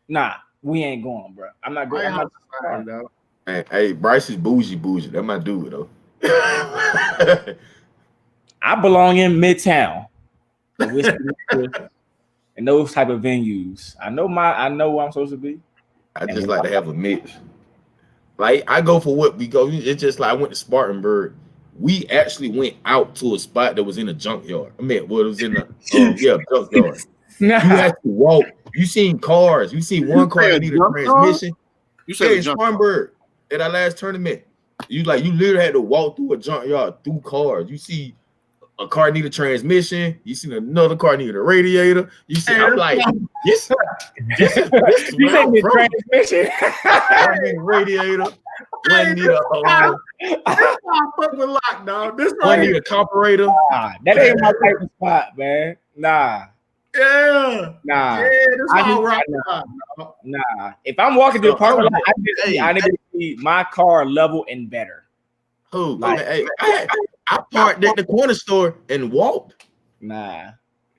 Nah, we ain't going, bro. I'm not going. Hey, Bryce is bougie. That my dude, though. I belong in Midtown, and those type of venues. I know where I'm supposed to be. I just like to have a mix. Like, I go for what we go. It's just like I went to Spartanburg. We actually went out to a spot that was in a junkyard. I mean, well, it was in the junkyard. You had to walk. You seen cars. You see one car that needed a transmission. You said in Spartanburg at our last tournament. You literally had to walk through a junkyard through cars. You see a car need a transmission. You see another car need a radiator. You see, I'm like, this is you think the transmission, radiator. One need a fucking lock, dog. This one need a comparator. Nah, that ain't my type of spot, man. Nah. Yeah. Nah. Yeah, this all right. Nah. If I'm walking through the parking lot, I need to see my car level and better. Who? Like, hey, I parked at the corner store and walked. Nah.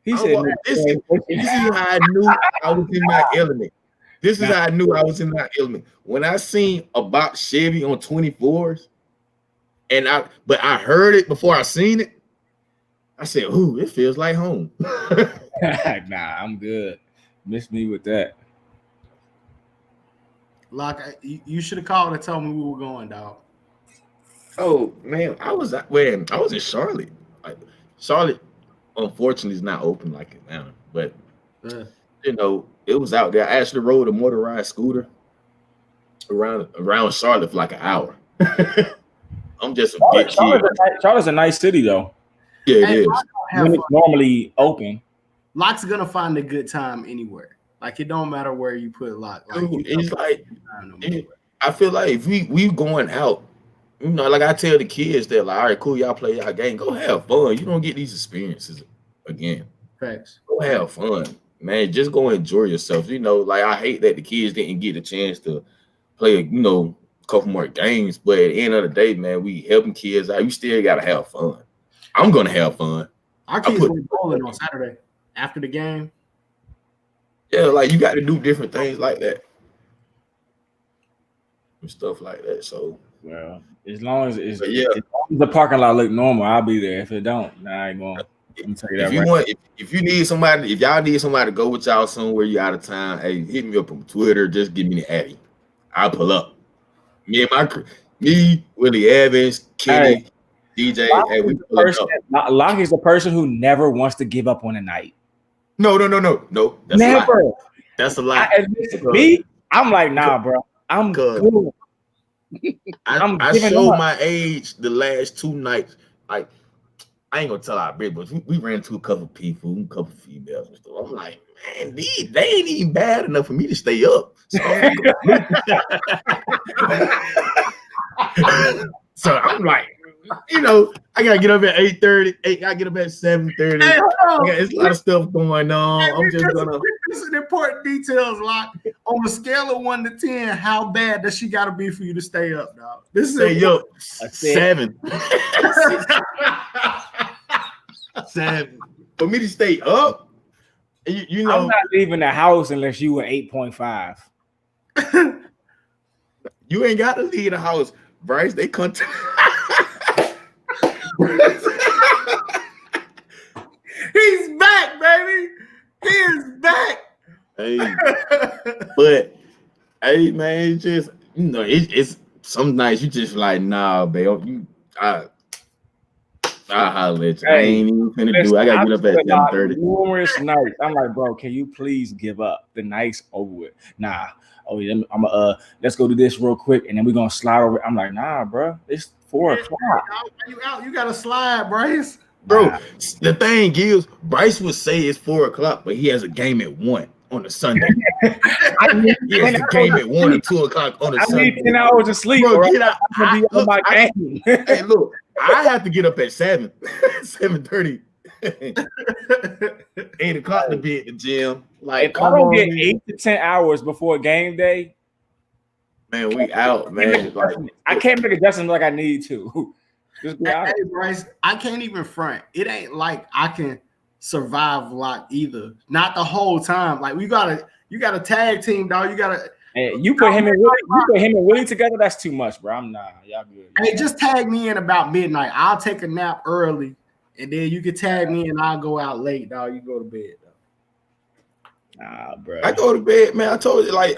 He said, this is how I knew I was in my element. This is how I knew I was in my element. When I seen about Chevy on 24s, but I heard it before I seen it, I said, ooh, it feels like home. Nah, I'm good. Miss me with that. Lock, you should have called and told me we were going, dog. Oh man, I was in Charlotte. Like, Charlotte, unfortunately, is not open like it now. But you know, it was out there. I actually rode a motorized scooter around Charlotte for like an hour. I'm just a big kid. Charlotte's a nice city, though. Yeah, it is. When it's normally open. Lock's gonna find a good time anywhere. Like, it don't matter where you put Lock. Like, it's like I feel like if we going out, you know, like I tell the kids that, like, all right, cool, y'all play y'all game, go have fun. You don't get these experiences again. Facts. Go have fun, man. Just go enjoy yourself. You know, like, I hate that the kids didn't get a chance to play, you know, a couple more games. But at the end of the day, man, we helping kids out. You still gotta have fun. I'm gonna have fun. Our kids went bowling on Saturday after the game. Yeah, like, you got to do different things like that and stuff like that. So, well, as long as the parking lot look normal, I'll be there. If it don't, nah, I ain't going. Let me tell you that. If you need somebody, if y'all need somebody to go with y'all somewhere you out of town, hey, hit me up on Twitter. Just give me the Addy. I'll pull up. Me, Willie Evans, Kenny, DJ. Hey, we pull up. Locke is the person who never wants to give up on a night. No. That's never. That's a lie. I'm like, nah, bro. I'm good. I showed my age the last 2 nights. Like, I ain't gonna tell our big, but we ran into a couple people, a couple females and stuff. I'm like, man, they ain't even bad enough for me to stay up. So I'm like, you know, I gotta get up at 8:30. I get up at 7:30. Hey, it's a lot of stuff going on. I'm just gonna. This is important details, Lock. On a scale of 1 to 10, how bad does she gotta be for you to stay up, dog? This is up 7. 7 for me to stay up. You know, I'm not leaving the house unless you were 8.5. You ain't got to leave the house, Bryce. They come. He's back. baby. He is back. Hey, but hey, man, it's just it's some nights you just like, nah, babe. I holler at you. I ain't even finna do it. I gotta get up at 7:30. Numerous nights. I'm like, bro, can you please give up? The night's over with. Nah. Oh yeah, let's go do this real quick, and then we're gonna slide over. I'm like, nah, bro. It's 4 o'clock. You out? You gotta slide, Bryce. Bro, the thing is, Bryce would say it's 4 o'clock, but he has a game at 1 on a Sunday. He has a game at 1 or 2 o'clock on a Sunday. I need 10 hours of sleep. Bro, get out. Game. Hey, look, I have to get up at 7:30. 8 o'clock to be at the gym. Like, if I don't get 8 to 10 hours before game day, man, we out, man. Like, I can't make adjustments like I need to. Just be hey, Bryce, I can't even front. It ain't like I can survive lock either. Not the whole time. Like you got a tag team, dog. Hey, you put him and Willie together. That's too much, bro. I'm not. Y'all good. Hey, just tag me in about midnight. I'll take a nap early, and then you can tag me, and I'll go out late, dog. You go to bed, dog. Nah, bro. I go to bed, man. I told you, like,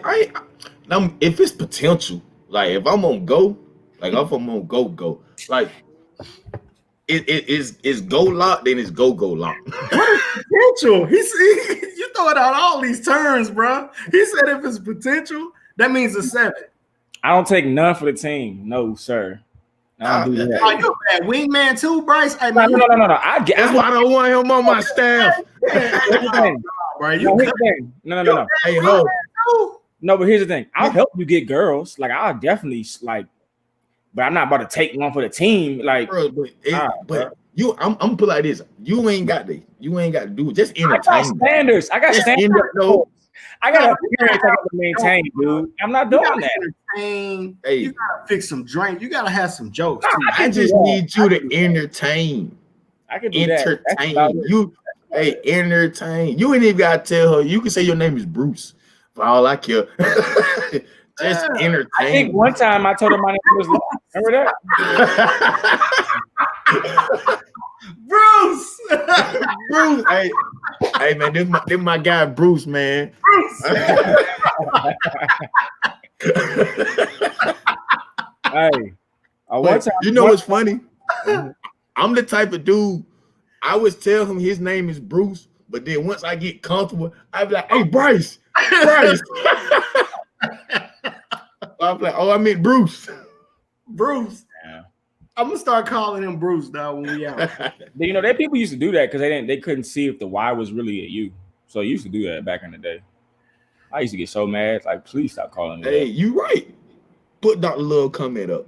if it's potential, like if I'm on go, like if I'm on go, like it's go lock, then it's go lock. Potential. You throwing out all these terms, bro. He said if it's potential, that means a 7. I don't take none for the team. No, sir. I don't do that. Oh, you're a bad wingman too, Bryce. Hey, no. That's why I don't want him on my staff. Bro, no. Hey, ho. No, but here's the thing. I'll help you get girls. Like I'll definitely like, but I'm not about to take one for the team. Like, bro, but you, I'm put like this. You ain't got to do it. Just entertain. I got standards. I got standards. I got appearance I got to maintain, dude. I'm not doing that. Hey, you gotta fix some drink. You gotta have some jokes. I just need you to entertain. I can do entertain that. You. Hey, entertain. You ain't even gotta tell her. You can say your name is Bruce. For all I care. Just entertain. I think one time I told her my name was Lon. Remember that? Bruce. Bruce. Hey man, this my guy Bruce, man. Bruce. Hey. One time, you know what's funny? I'm the type of dude, I would tell him his name is Bruce, but then once I get comfortable, I'd be like, hey, Bryce. I'm like, oh, I meant Bruce. Bruce. Yeah. I'm gonna start calling him Bruce now when we out. You know, that people used to do that because they couldn't see if the Y was really a U. So you used to do that back in the day. I used to get so mad, like, please stop calling me. Hey, you right. Put Dr. Love comment up.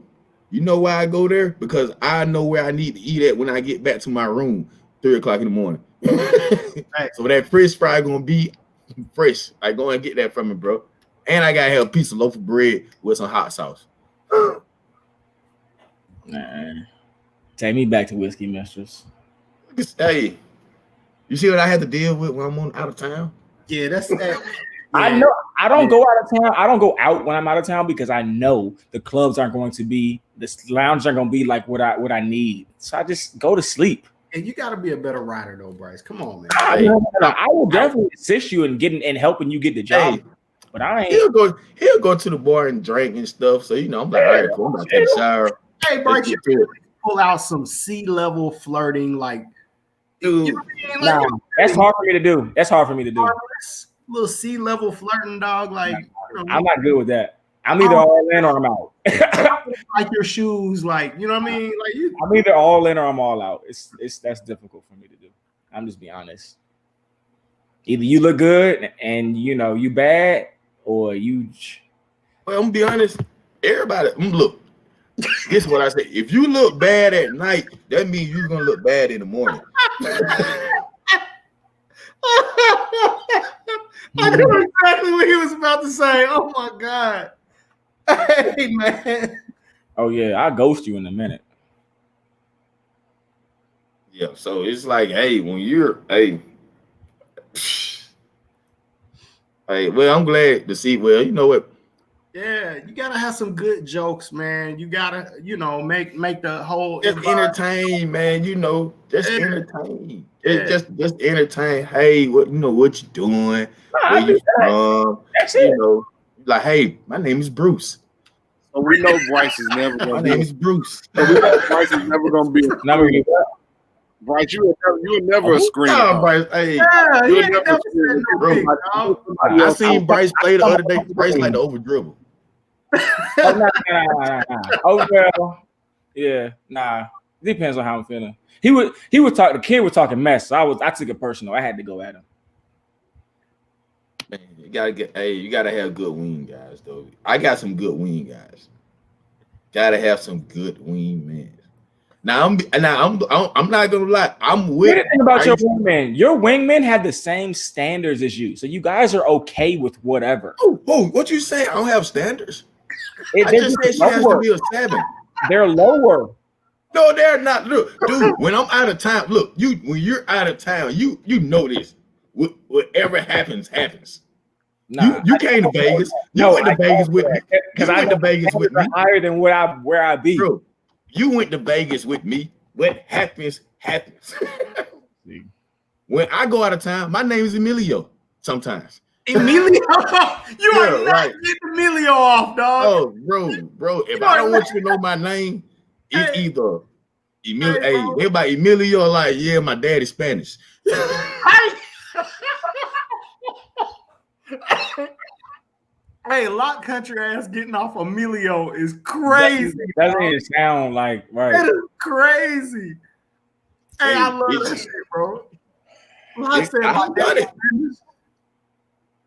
You know why I go there? Because I know where I need to eat at when I get back to my room 3 o'clock in the morning. Right. So that fish fry gonna be fresh. I go and get that from me, bro. And I gotta have a piece of loaf of bread with some hot sauce. Nah. Take me back to Whiskey Mistress. Hey, you see what I had to deal with when I'm out of town? Yeah, that's that. Yeah. I know I don't go out of town. I don't go out when I'm out of town because I know the clubs aren't going to be, the lounge aren't going to be like what I need. So I just go to sleep. And you got to be a better rider though, Bryce. Come on, man. I will definitely assist you in getting and helping you get the job. Hey, but I ain't. He'll go to the bar and drink and stuff. So I'm like, all right, cool. I'm gonna take a shower. Hey, Bryce, you pull out some C-level flirting, like, dude. You know what I mean? Like, that's hard for me to do. That's hard for me to do. Little C-level flirting, dog. Like, I'm not good with that. I'm either all in or I'm out. Like your shoes, like, you know what I mean? Like I'm either all in or I'm all out. That's difficult for me to do. I'm just being honest. Either you look good and you bad, or you. Well, I'm gonna be honest. Everybody, look. This is what I say. If you look bad at night, that means you're gonna look bad in the morning. I knew exactly what he was about to say. Oh my God. Hey man. Oh yeah, I'll ghost you in a minute. Yeah, so it's like, hey, when you're hey, well, I'm glad to see. Well, you know what? Yeah, you gotta have some good jokes, man. You gotta, make the whole just entertain, man. Just entertain. Just entertain. Hey, what you doing? Where you from? That's it. Like, hey, my name is Bruce. So we know Bryce is never gonna my name is Bruce. So we know Bryce is never gonna be Bryce, you were never a screener. Bryce. Hey, I seen Bryce play the other day. Bryce like to over dribble. Nah. Oh well, yeah, nah. Depends on how I'm feeling. He would talk. The kid was talking mess. So I took it personal. I had to go at him. Man, you gotta have good wing guys though. I got some good wing guys. Gotta have some good wing men. Now I'm not gonna lie. I'm with. The thing about your wingmen. Your wingmen have the same standards as you, so you guys are okay with whatever. Oh, what you say? I don't have standards. I just said she has to be a 7. They're lower. No, they're not. Look, dude, when I'm out of town, look, when you're out of town, you know this. Whatever happens. Nah, you came to Vegas. You went to Vegas with me. Because I went to Vegas with me. Higher than where I be. Bro, you went to Vegas with me. What happens. When I go out of town, my name is Emilio sometimes. Emilio? You are not getting Emilio off, dog. Oh, bro. If I don't want you to know my name, it's either Emilio. Hey, everybody Emilio like, yeah, my dad is Spanish. Hey, Lock Country ass getting off Emilio is crazy. That doesn't even sound like right. That is crazy. Hey, I love that shit, bro.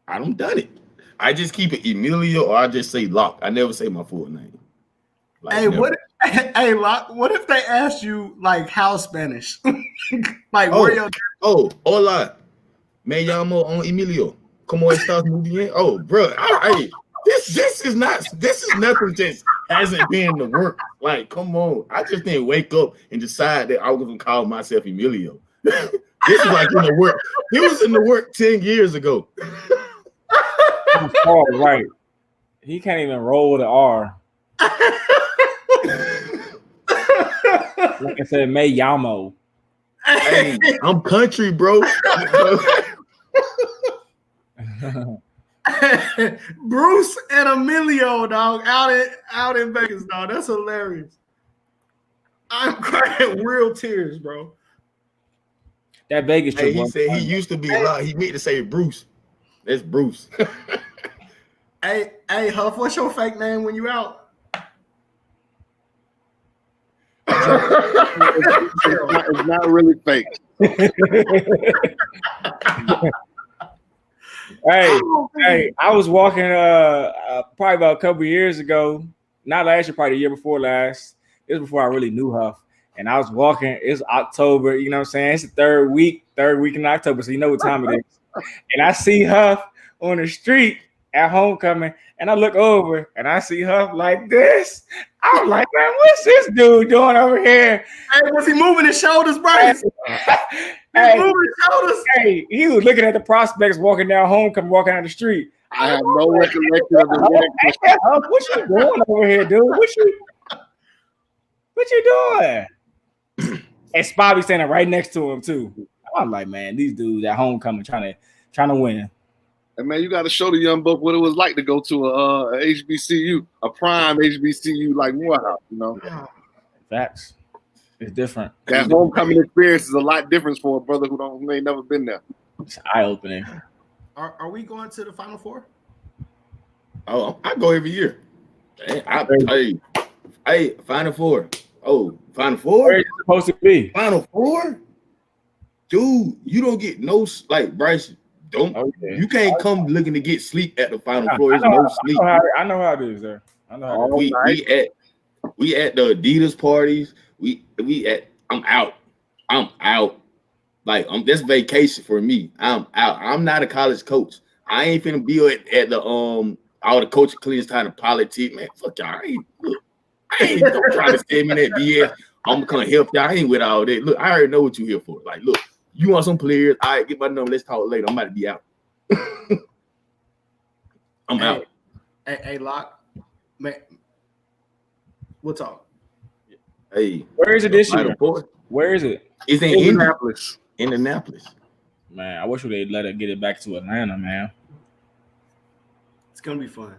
I don't done it. I just keep it Emilio, or I just say Lock. I never say my full name. Like, hey, Lock, what if they asked you like how Spanish? Like, where your hola, me llamo Emilio. ¿Cómo estás? Muy bien. Oh, bro, this is nothing. Just hasn't been the work. Like, come on, I just didn't wake up and decide that I was gonna call myself Emilio. This is like in the work. It was in the work 10 years ago. Oh, right. He can't even roll the R. Like I said, me llamo. Hey, I'm country, bro. Bruce and Emilio, dog, out in Vegas, dog. That's hilarious. I'm crying real tears, bro. That Vegas trip. He said he used to be Lock. He meant to say Bruce. That's Bruce. Hey, Huff, what's your fake name when you out? It's not really fake. Hey, I was walking probably about a couple years ago, not last year, probably the year before last. It was before I really knew Huff. And I was walking, it's October, you know what I'm saying? It's the third week in October, so you know what time it is. And I see Huff on the street at homecoming, and I look over and I see Huff like this. I was like, man, what's this dude doing over here? Hey, was he moving his shoulders, Bryce? Hey, he was looking at the prospects walking down homecoming, walking down the street. I have no recollection of the Huff, what you doing over here, dude? What you doing? And Spobby standing right next to him too. I'm like, man, these dudes at homecoming trying to win. And man, you got to show the young buck what it was like to go to a HBCU, a prime HBCU like Morehouse, you know. Facts. It's different. That homecoming experience is a lot different for a brother who ain't never been there. It's eye-opening. Are we going to the Final Four? Oh, I go every year. Hey, Final Four. Oh, Final Four? Where is it supposed to be? Final Four? Dude, you don't get no, like, Bryce, you can't come looking to get sleep at the Final Four. There's no sleep. I know how it is there. I know how it is. We at the Adidas parties. I'm out. Like, this vacation for me. I'm out. I'm not a college coach. I ain't finna be at the all the coaching clinics trying to politic, man. Fuck y'all. I ain't trying to stand me that BS. I'm gonna help y'all. I ain't with all that. Look, I already know what you here for. Like, look, you want some players? All right, get my number. Let's talk later. I'm about to be out. I'm out. Hey, Lock, man, we'll talk. Hey, where is it this year? Where is it? It's in Indianapolis. Indianapolis. Man, I wish they'd let it get it back to Atlanta, man. It's gonna be fun.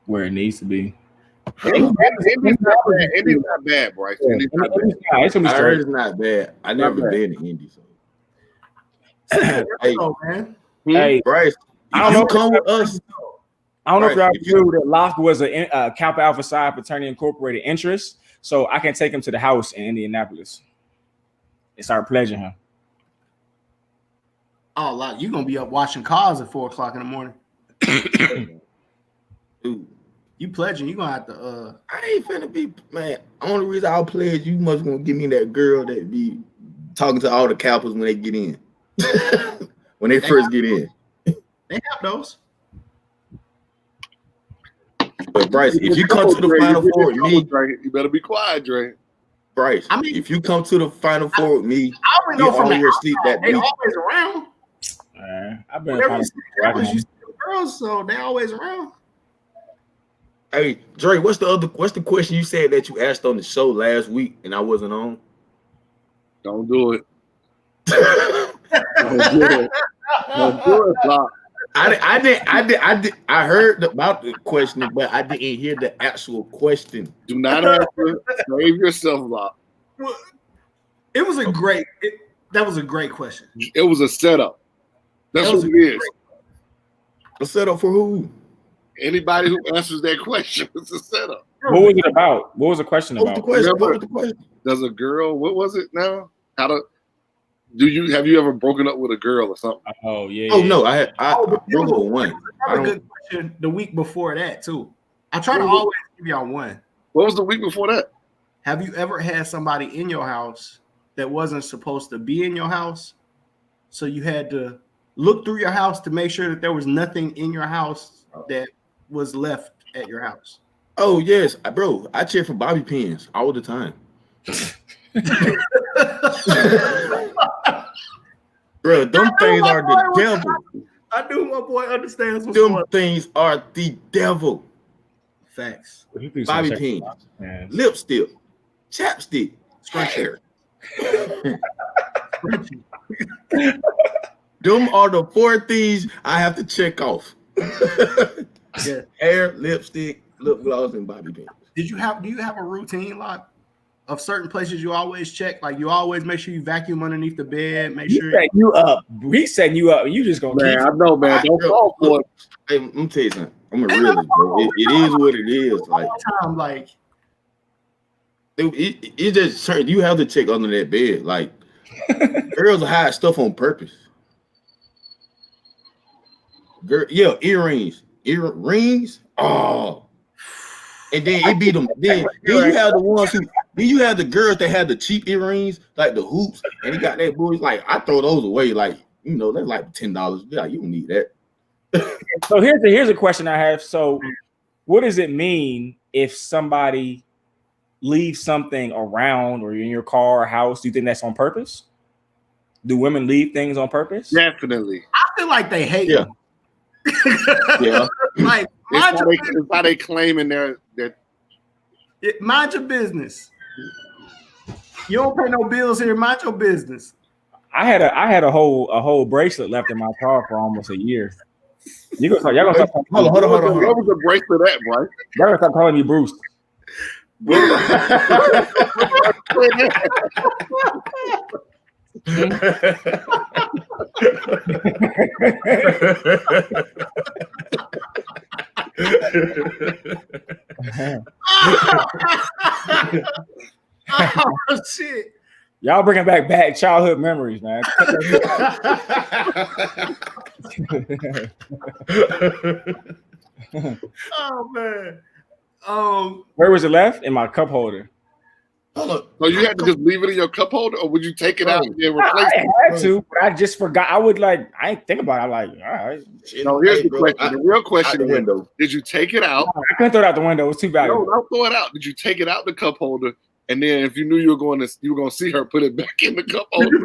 Where it needs to be. Indy's not bad, Bryce. Indy's not bad. I heard it's not bad. I never been to Indy, so. Hey, man. Hey, Bryce, I don't know. Come with us. I don't know if y'all knew that Locke was a Kappa Alpha Psi Fraternity Incorporated interest, so I can take him to the house in Indianapolis and start pledging him. Oh, Lock, you're gonna be up watching cars at 4:00 in the morning. Dude, you pledging? You gonna have to? I ain't finna be, man. Only reason I'll pledge, you must gonna give me that girl that be talking to all the Kappas when they get in. When they first get in, they have those. But Bryce, if you come to the Final Four with me, you better be quiet, Dre. Bryce, I mean, if you come to the Final Four with me, I already know from your sleep that they week. always around. I've been girls, so they always around. Hey, Dre, what's the question you said that you asked on the show last week and I wasn't on? Don't do it. Don't do it. Don't do it, Lock. I heard about the question, but I didn't hear the actual question. Do not answer. Save yourself, Lock. Well, it was a great. That was a great question. It was a setup. That's what it is. A setup for who? Anybody who answers that question, it's a setup. What was it about? What was the question about? What was the question? Does a girl? What was it now? Have you ever broken up with a girl or something? Oh yeah. Oh no, I broke up with one. I had a good question the week before that too. I try to always give y'all one. What was the week before that? Have you ever had somebody in your house that wasn't supposed to be in your house, so you had to look through your house to make sure that there was nothing in your house that was left at your house? Oh yes, bro. I check for bobby pins all the time. Bro, them things are the devil. I knew my boy understands what's them things are the devil. Facts. Bobby pins, lipstick, chapstick, scratch hair. Them are the 4 things I have to check off. Yeah. Hair, lipstick, lip gloss, and bobby pins. Do you have a routine, like, of certain places you always check? Like, you always make sure you vacuum underneath the bed, make sure you up. We setting you up, and you just gonna keep. I know, man. Don't fall for it. Hey, let me tell you something. I'm a realist, bro. It is what it is. Like, it just certain. You have to check under that bed. Like, girls will hide stuff on purpose. Girl, yeah, earrings. Oh, and then it be them. Then you have the ones who. Then you have the girls that have the cheap earrings, like the hoops, and he got that boy. Like, I throw those away. Like, you know, they're like $10. Yeah, you don't need that. So here's a question I have. So, what does it mean if somebody leaves something around or in your car or house? Do you think that's on purpose? Do women leave things on purpose? Definitely. I feel like they hate them. Yeah. Like, it's how they claiming that mind your business. You don't pay no bills here. Mind your business. I had a whole bracelet left in my car for almost a year. Y'all gonna stop hold on. What was the bracelet at, boy? Y'all gonna stop calling me Bruce. Oh shit! Y'all bringing back bad childhood memories, man. Oh man. Where was it left? In my cup holder. So you had to just leave it in your cup holder, or would you take it out and replace it? I had to, but I just forgot. I ain't think about it. I'm like, all right. No, here's the question. The real question is, did you take it out? I couldn't throw it out the window. It was too valuable. No, don't throw it out. Did you take it out the cup holder? And then if you knew you were going to see her, put it back in the cup holder.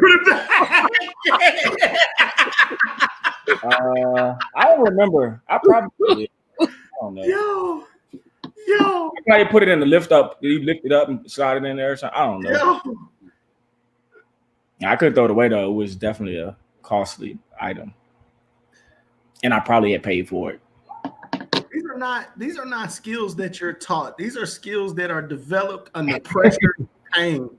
I don't remember. I probably did. don't know. Yo. Probably put it in the lift up. You lift it up and slide it in there or something. I don't know. Yo. I couldn't throw it away though. It was definitely a costly item, and I probably had paid for it. These are not skills that you're taught. These are skills that are developed under pressure and pain.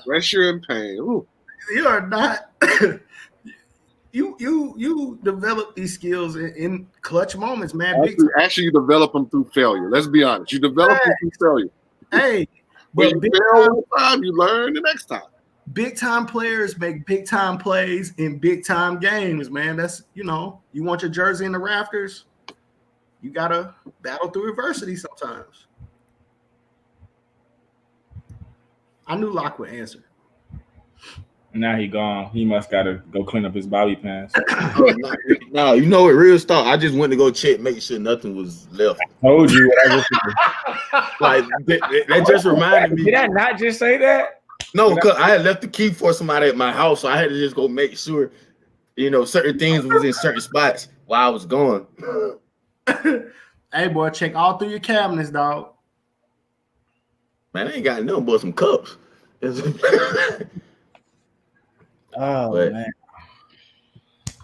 Pressure and pain. Ooh. You are not. You develop these skills in clutch moments, man. Actually, you develop them through failure. Let's be honest. You develop them through failure. Hey, when you fail one time, you learn the next time. Big time players make big time plays in big time games, man. That's you want your jersey in the rafters. You gotta battle through adversity sometimes. I knew Locke would answer. Now he gone. He must gotta go clean up his bobby pants. No, you know what? Real stuff. I just went to go check, make sure nothing was left. I told you. Like that just reminded me. Did I not just say that? No, because I had left the key for somebody at my house, so I had to just go make sure, certain things was in certain spots while I was gone. Hey, boy, check all through your cabinets, dog. Man, I ain't got nothing but some cups. Man.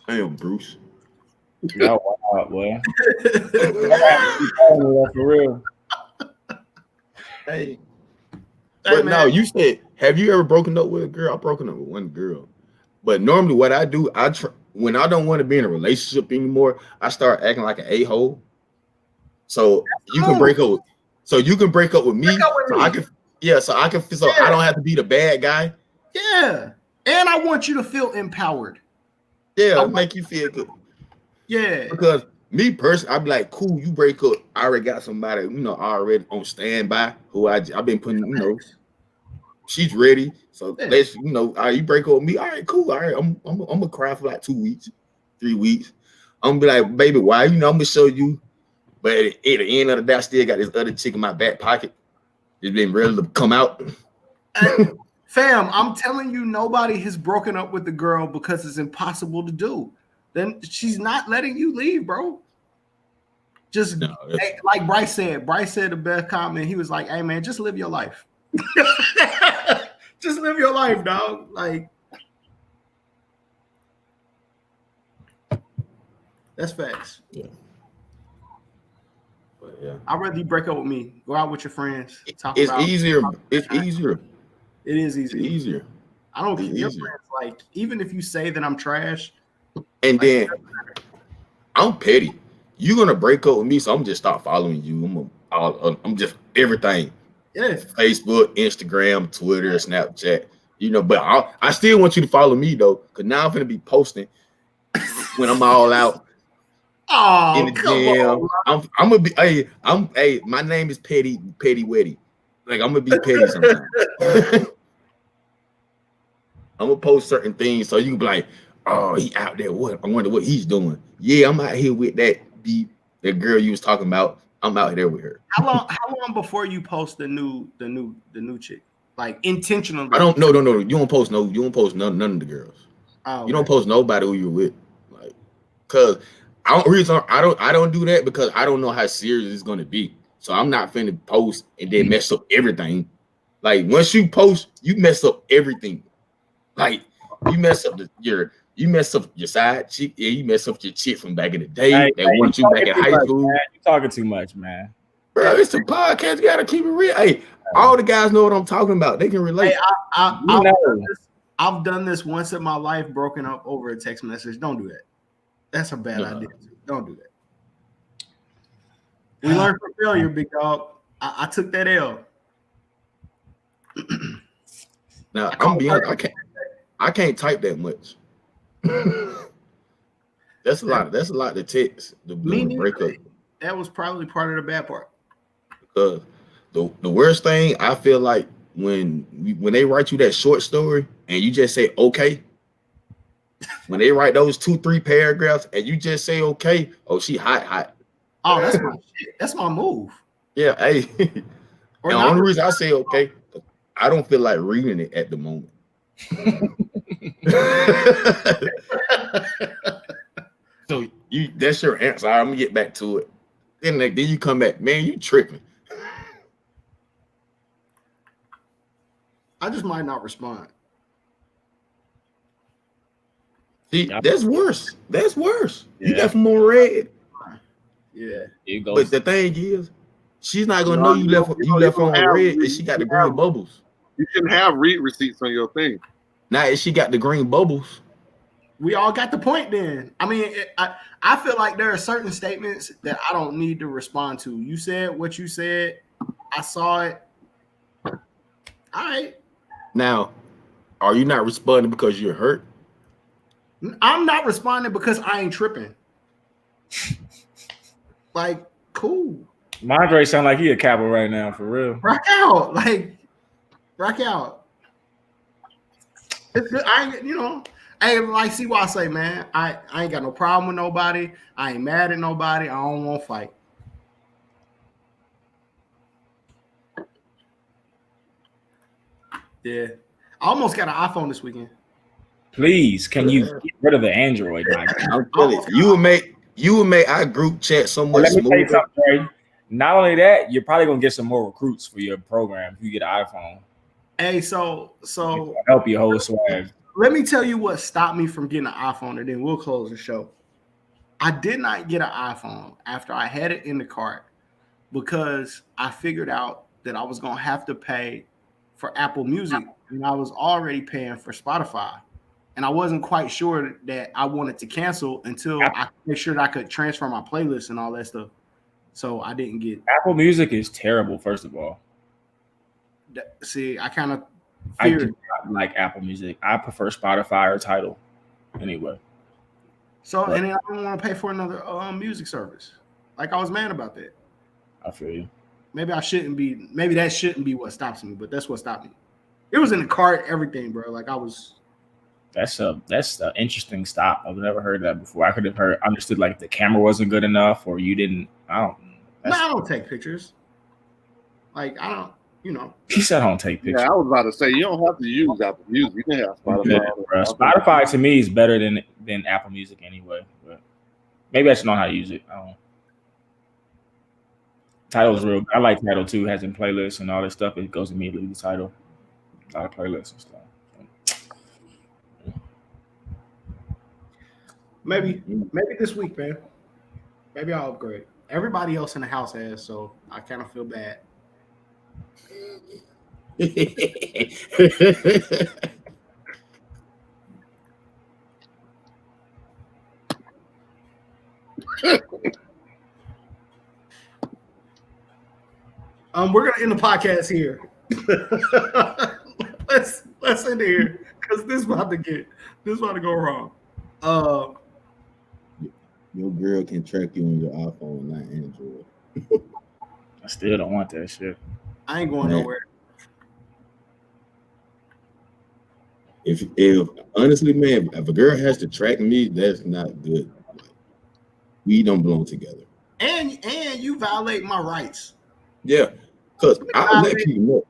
Damn, Bruce. Y'all wild, boy. For real. Hey. But no, you said, have you ever broken up with a girl? I've broken up with one girl. But normally what I do, when I don't want to be in a relationship anymore, I start acting like an a-hole. So you can break up. So you can break up with me. I don't have to be the bad guy. Yeah. And I want you to feel empowered. Yeah, make you feel good. Yeah. Because me personally, I'd be like, cool, you break up. I already got somebody, already on standby who I've been putting, she's ready. So let's, you break up with me. All right, cool. All right, I'm gonna cry for like 2 weeks, 3 weeks. I'm gonna be like, baby, why? I'm gonna show you. But at the end of the day, I still got this other chick in my back pocket. It's been ready to come out. Fam, I'm telling you, nobody has broken up with the girl because it's impossible to do. Then she's not letting you leave, bro. Like Bryce said the best comment. He was like, hey, man, just live your life. Just live your life, dog. Like, that's facts. Yeah. But yeah. I'd rather you break up with me. Go out with your friends. It's easier. It's easier. It is easier. It's easier. I don't care. Your friends, like, even if you say that I'm trash. And then I'm petty. You're gonna break up with me, so I'm just start following you. I'm just everything. Yeah. Facebook, Instagram, Twitter, Snapchat. But I still want you to follow me though, because now I'm gonna be posting when I'm all out. Oh, in the gym. I'm gonna be. My name is Petty Wetty. Like I'm gonna be petty sometimes. I'm gonna post certain things so you can be like, oh, he out there. What? I wonder what he's doing. Yeah, I'm out here with that girl you was talking about. I'm out there with her. How long before you post the new chick? Like intentionally? I don't. No. You don't post none of the girls. Oh, okay. You don't post nobody who you're with, like, cause I don't do that because I don't know how serious it's gonna be. So I'm not finna post and then mess up everything. Like once you post, you mess up everything. Like you mess up your side chick. Yeah, you mess up your chick from back in the day. That want you back in high school. Man. You talking too much, man. Bro, it's a podcast. You gotta keep it real. Hey, all the guys know what I'm talking about. They can relate. Hey, I've done this once in my life, broken up over a text message. Don't do that. That's a bad idea. Don't do that. We learned from failure, big dog. I took that L. Now I'm being honest, I can't type that much. That's a lot. That's a lot to text. The breakup. That was probably part of the bad part. Because the worst thing I feel like when they write you that short story and you just say okay. When they write those 2-3 paragraphs and you just say okay, oh she hot. Oh, that's my shit. That's my move. Yeah, hey. The only reason I say okay, I don't feel like reading it at the moment. So that's your answer. All right, I'm gonna get back to it. Then you come back, man. You tripping? I just might not respond. See, that's worse. That's worse. Yeah. You left them on red. Yeah. But the thing is, she's not gonna know you left on red and she got the green bubbles. You shouldn't have read receipts on your thing. Now if she got the green bubbles. We all got the point then. I mean, I feel like there are certain statements that I don't need to respond to. You said what you said. I saw it. All right. Now, are you not responding because you're hurt? I'm not responding because I ain't tripping. Like, cool. Mondre sound like he a cowboy right now, for real. Rock out. Like, rock out. It's good. Hey, like CY say, man, I ain't got no problem with nobody. I ain't mad at nobody. I don't want to fight. Yeah. I almost got an iPhone this weekend. Please, can you get rid of the Android? I'm telling you would make our group chat so much Let me tell you smoother. something, Trey. Not only that, you're probably gonna get some more recruits for your program if you get an iPhone. Hey, so help your whole swag. Let me tell you what stopped me from getting an iPhone, and then we'll close the show. I did not get an iPhone after I had it in the cart because I figured out that I was gonna have to pay for Apple Music, and I was already paying for Spotify. And I wasn't quite sure that I wanted to cancel until I could make sure that I could transfer my playlist and all that stuff. So I didn't get Apple Music is terrible, first of all. See, I kind of I do not like Apple Music. I prefer Spotify or Tidal. Anyway. So and then I don't want to pay for another music service. Like I was mad about that. I feel you. Maybe that shouldn't be what stops me, but that's what stopped me. It was in the cart, everything, bro. Like I was. That's an interesting stop. I've never heard that before. I could have understood like the camera wasn't good enough, or you didn't. I don't take pictures. Like I don't, He said I don't take pictures. Yeah, I was about to say you don't have to use Apple Music. You can have Spotify. Yeah, Spotify to me is better than Apple Music anyway. But maybe I should know how to use it. I don't know. Tidal's real. I like Tidal too. It has in playlists and all this stuff. It goes immediately to Tidal. A lot of playlists and stuff. Maybe this week, man. Maybe I'll upgrade. Everybody else in the house has, so I kind of feel bad. We're gonna end the podcast here. let's end it here because this is about to go wrong. Your girl can track you on your iPhone, not Android. I still don't want that shit. I ain't going nowhere. If honestly, man, if a girl has to track me, that's not good. We don't belong together. And you violate my rights. Yeah, because I'll let people know.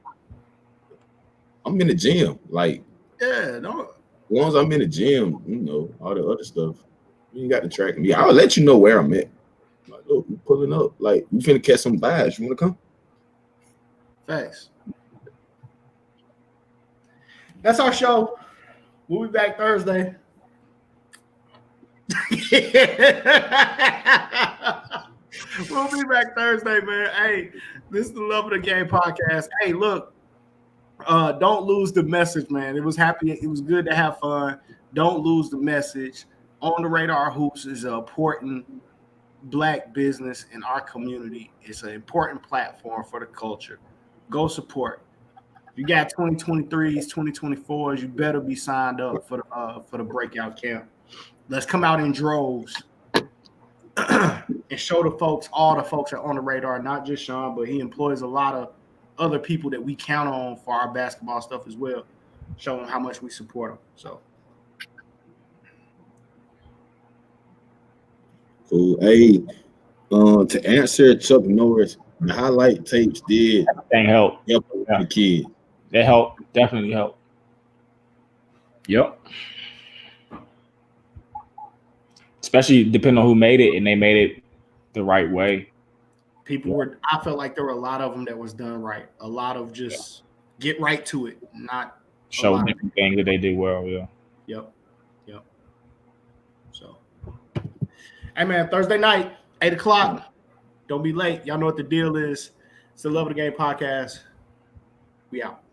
I'm in the gym. Like, yeah, no. As long as I'm in the gym, all the other stuff. You ain't got to track me. I'll let you know where I'm at. Like, look, you pulling up. Like, you finna catch some vibes. You want to come? Thanks. That's our show. We'll be back Thursday. We'll be back Thursday, man. Hey, this is the Love of the Game podcast. Hey, look, don't lose the message, man. It was good to have fun. Don't lose the message. On the Radar Hoops is an important Black business in our community. It's an important platform for the culture. Go support. If you got 2023s, 2024s, you better be signed up for the breakout camp. Let's come out in droves and show all the folks that are on the radar, not just Sean, but he employs a lot of other people that we count on for our basketball stuff as well. Show them how much we support them. So. Cool. Hey, to answer Chuck Norris, the highlight tapes did help the kid. They help, definitely help. Yep. especially depending on who made it, and they made it the right way. I felt like there were a lot of them that was done right. A lot of just get right to it, not show different things that they did well. Yeah. Yep. So, hey man, Thursday night, 8:00. Don't be late. Y'all know what the deal is. It's the Love of the Game podcast. We out.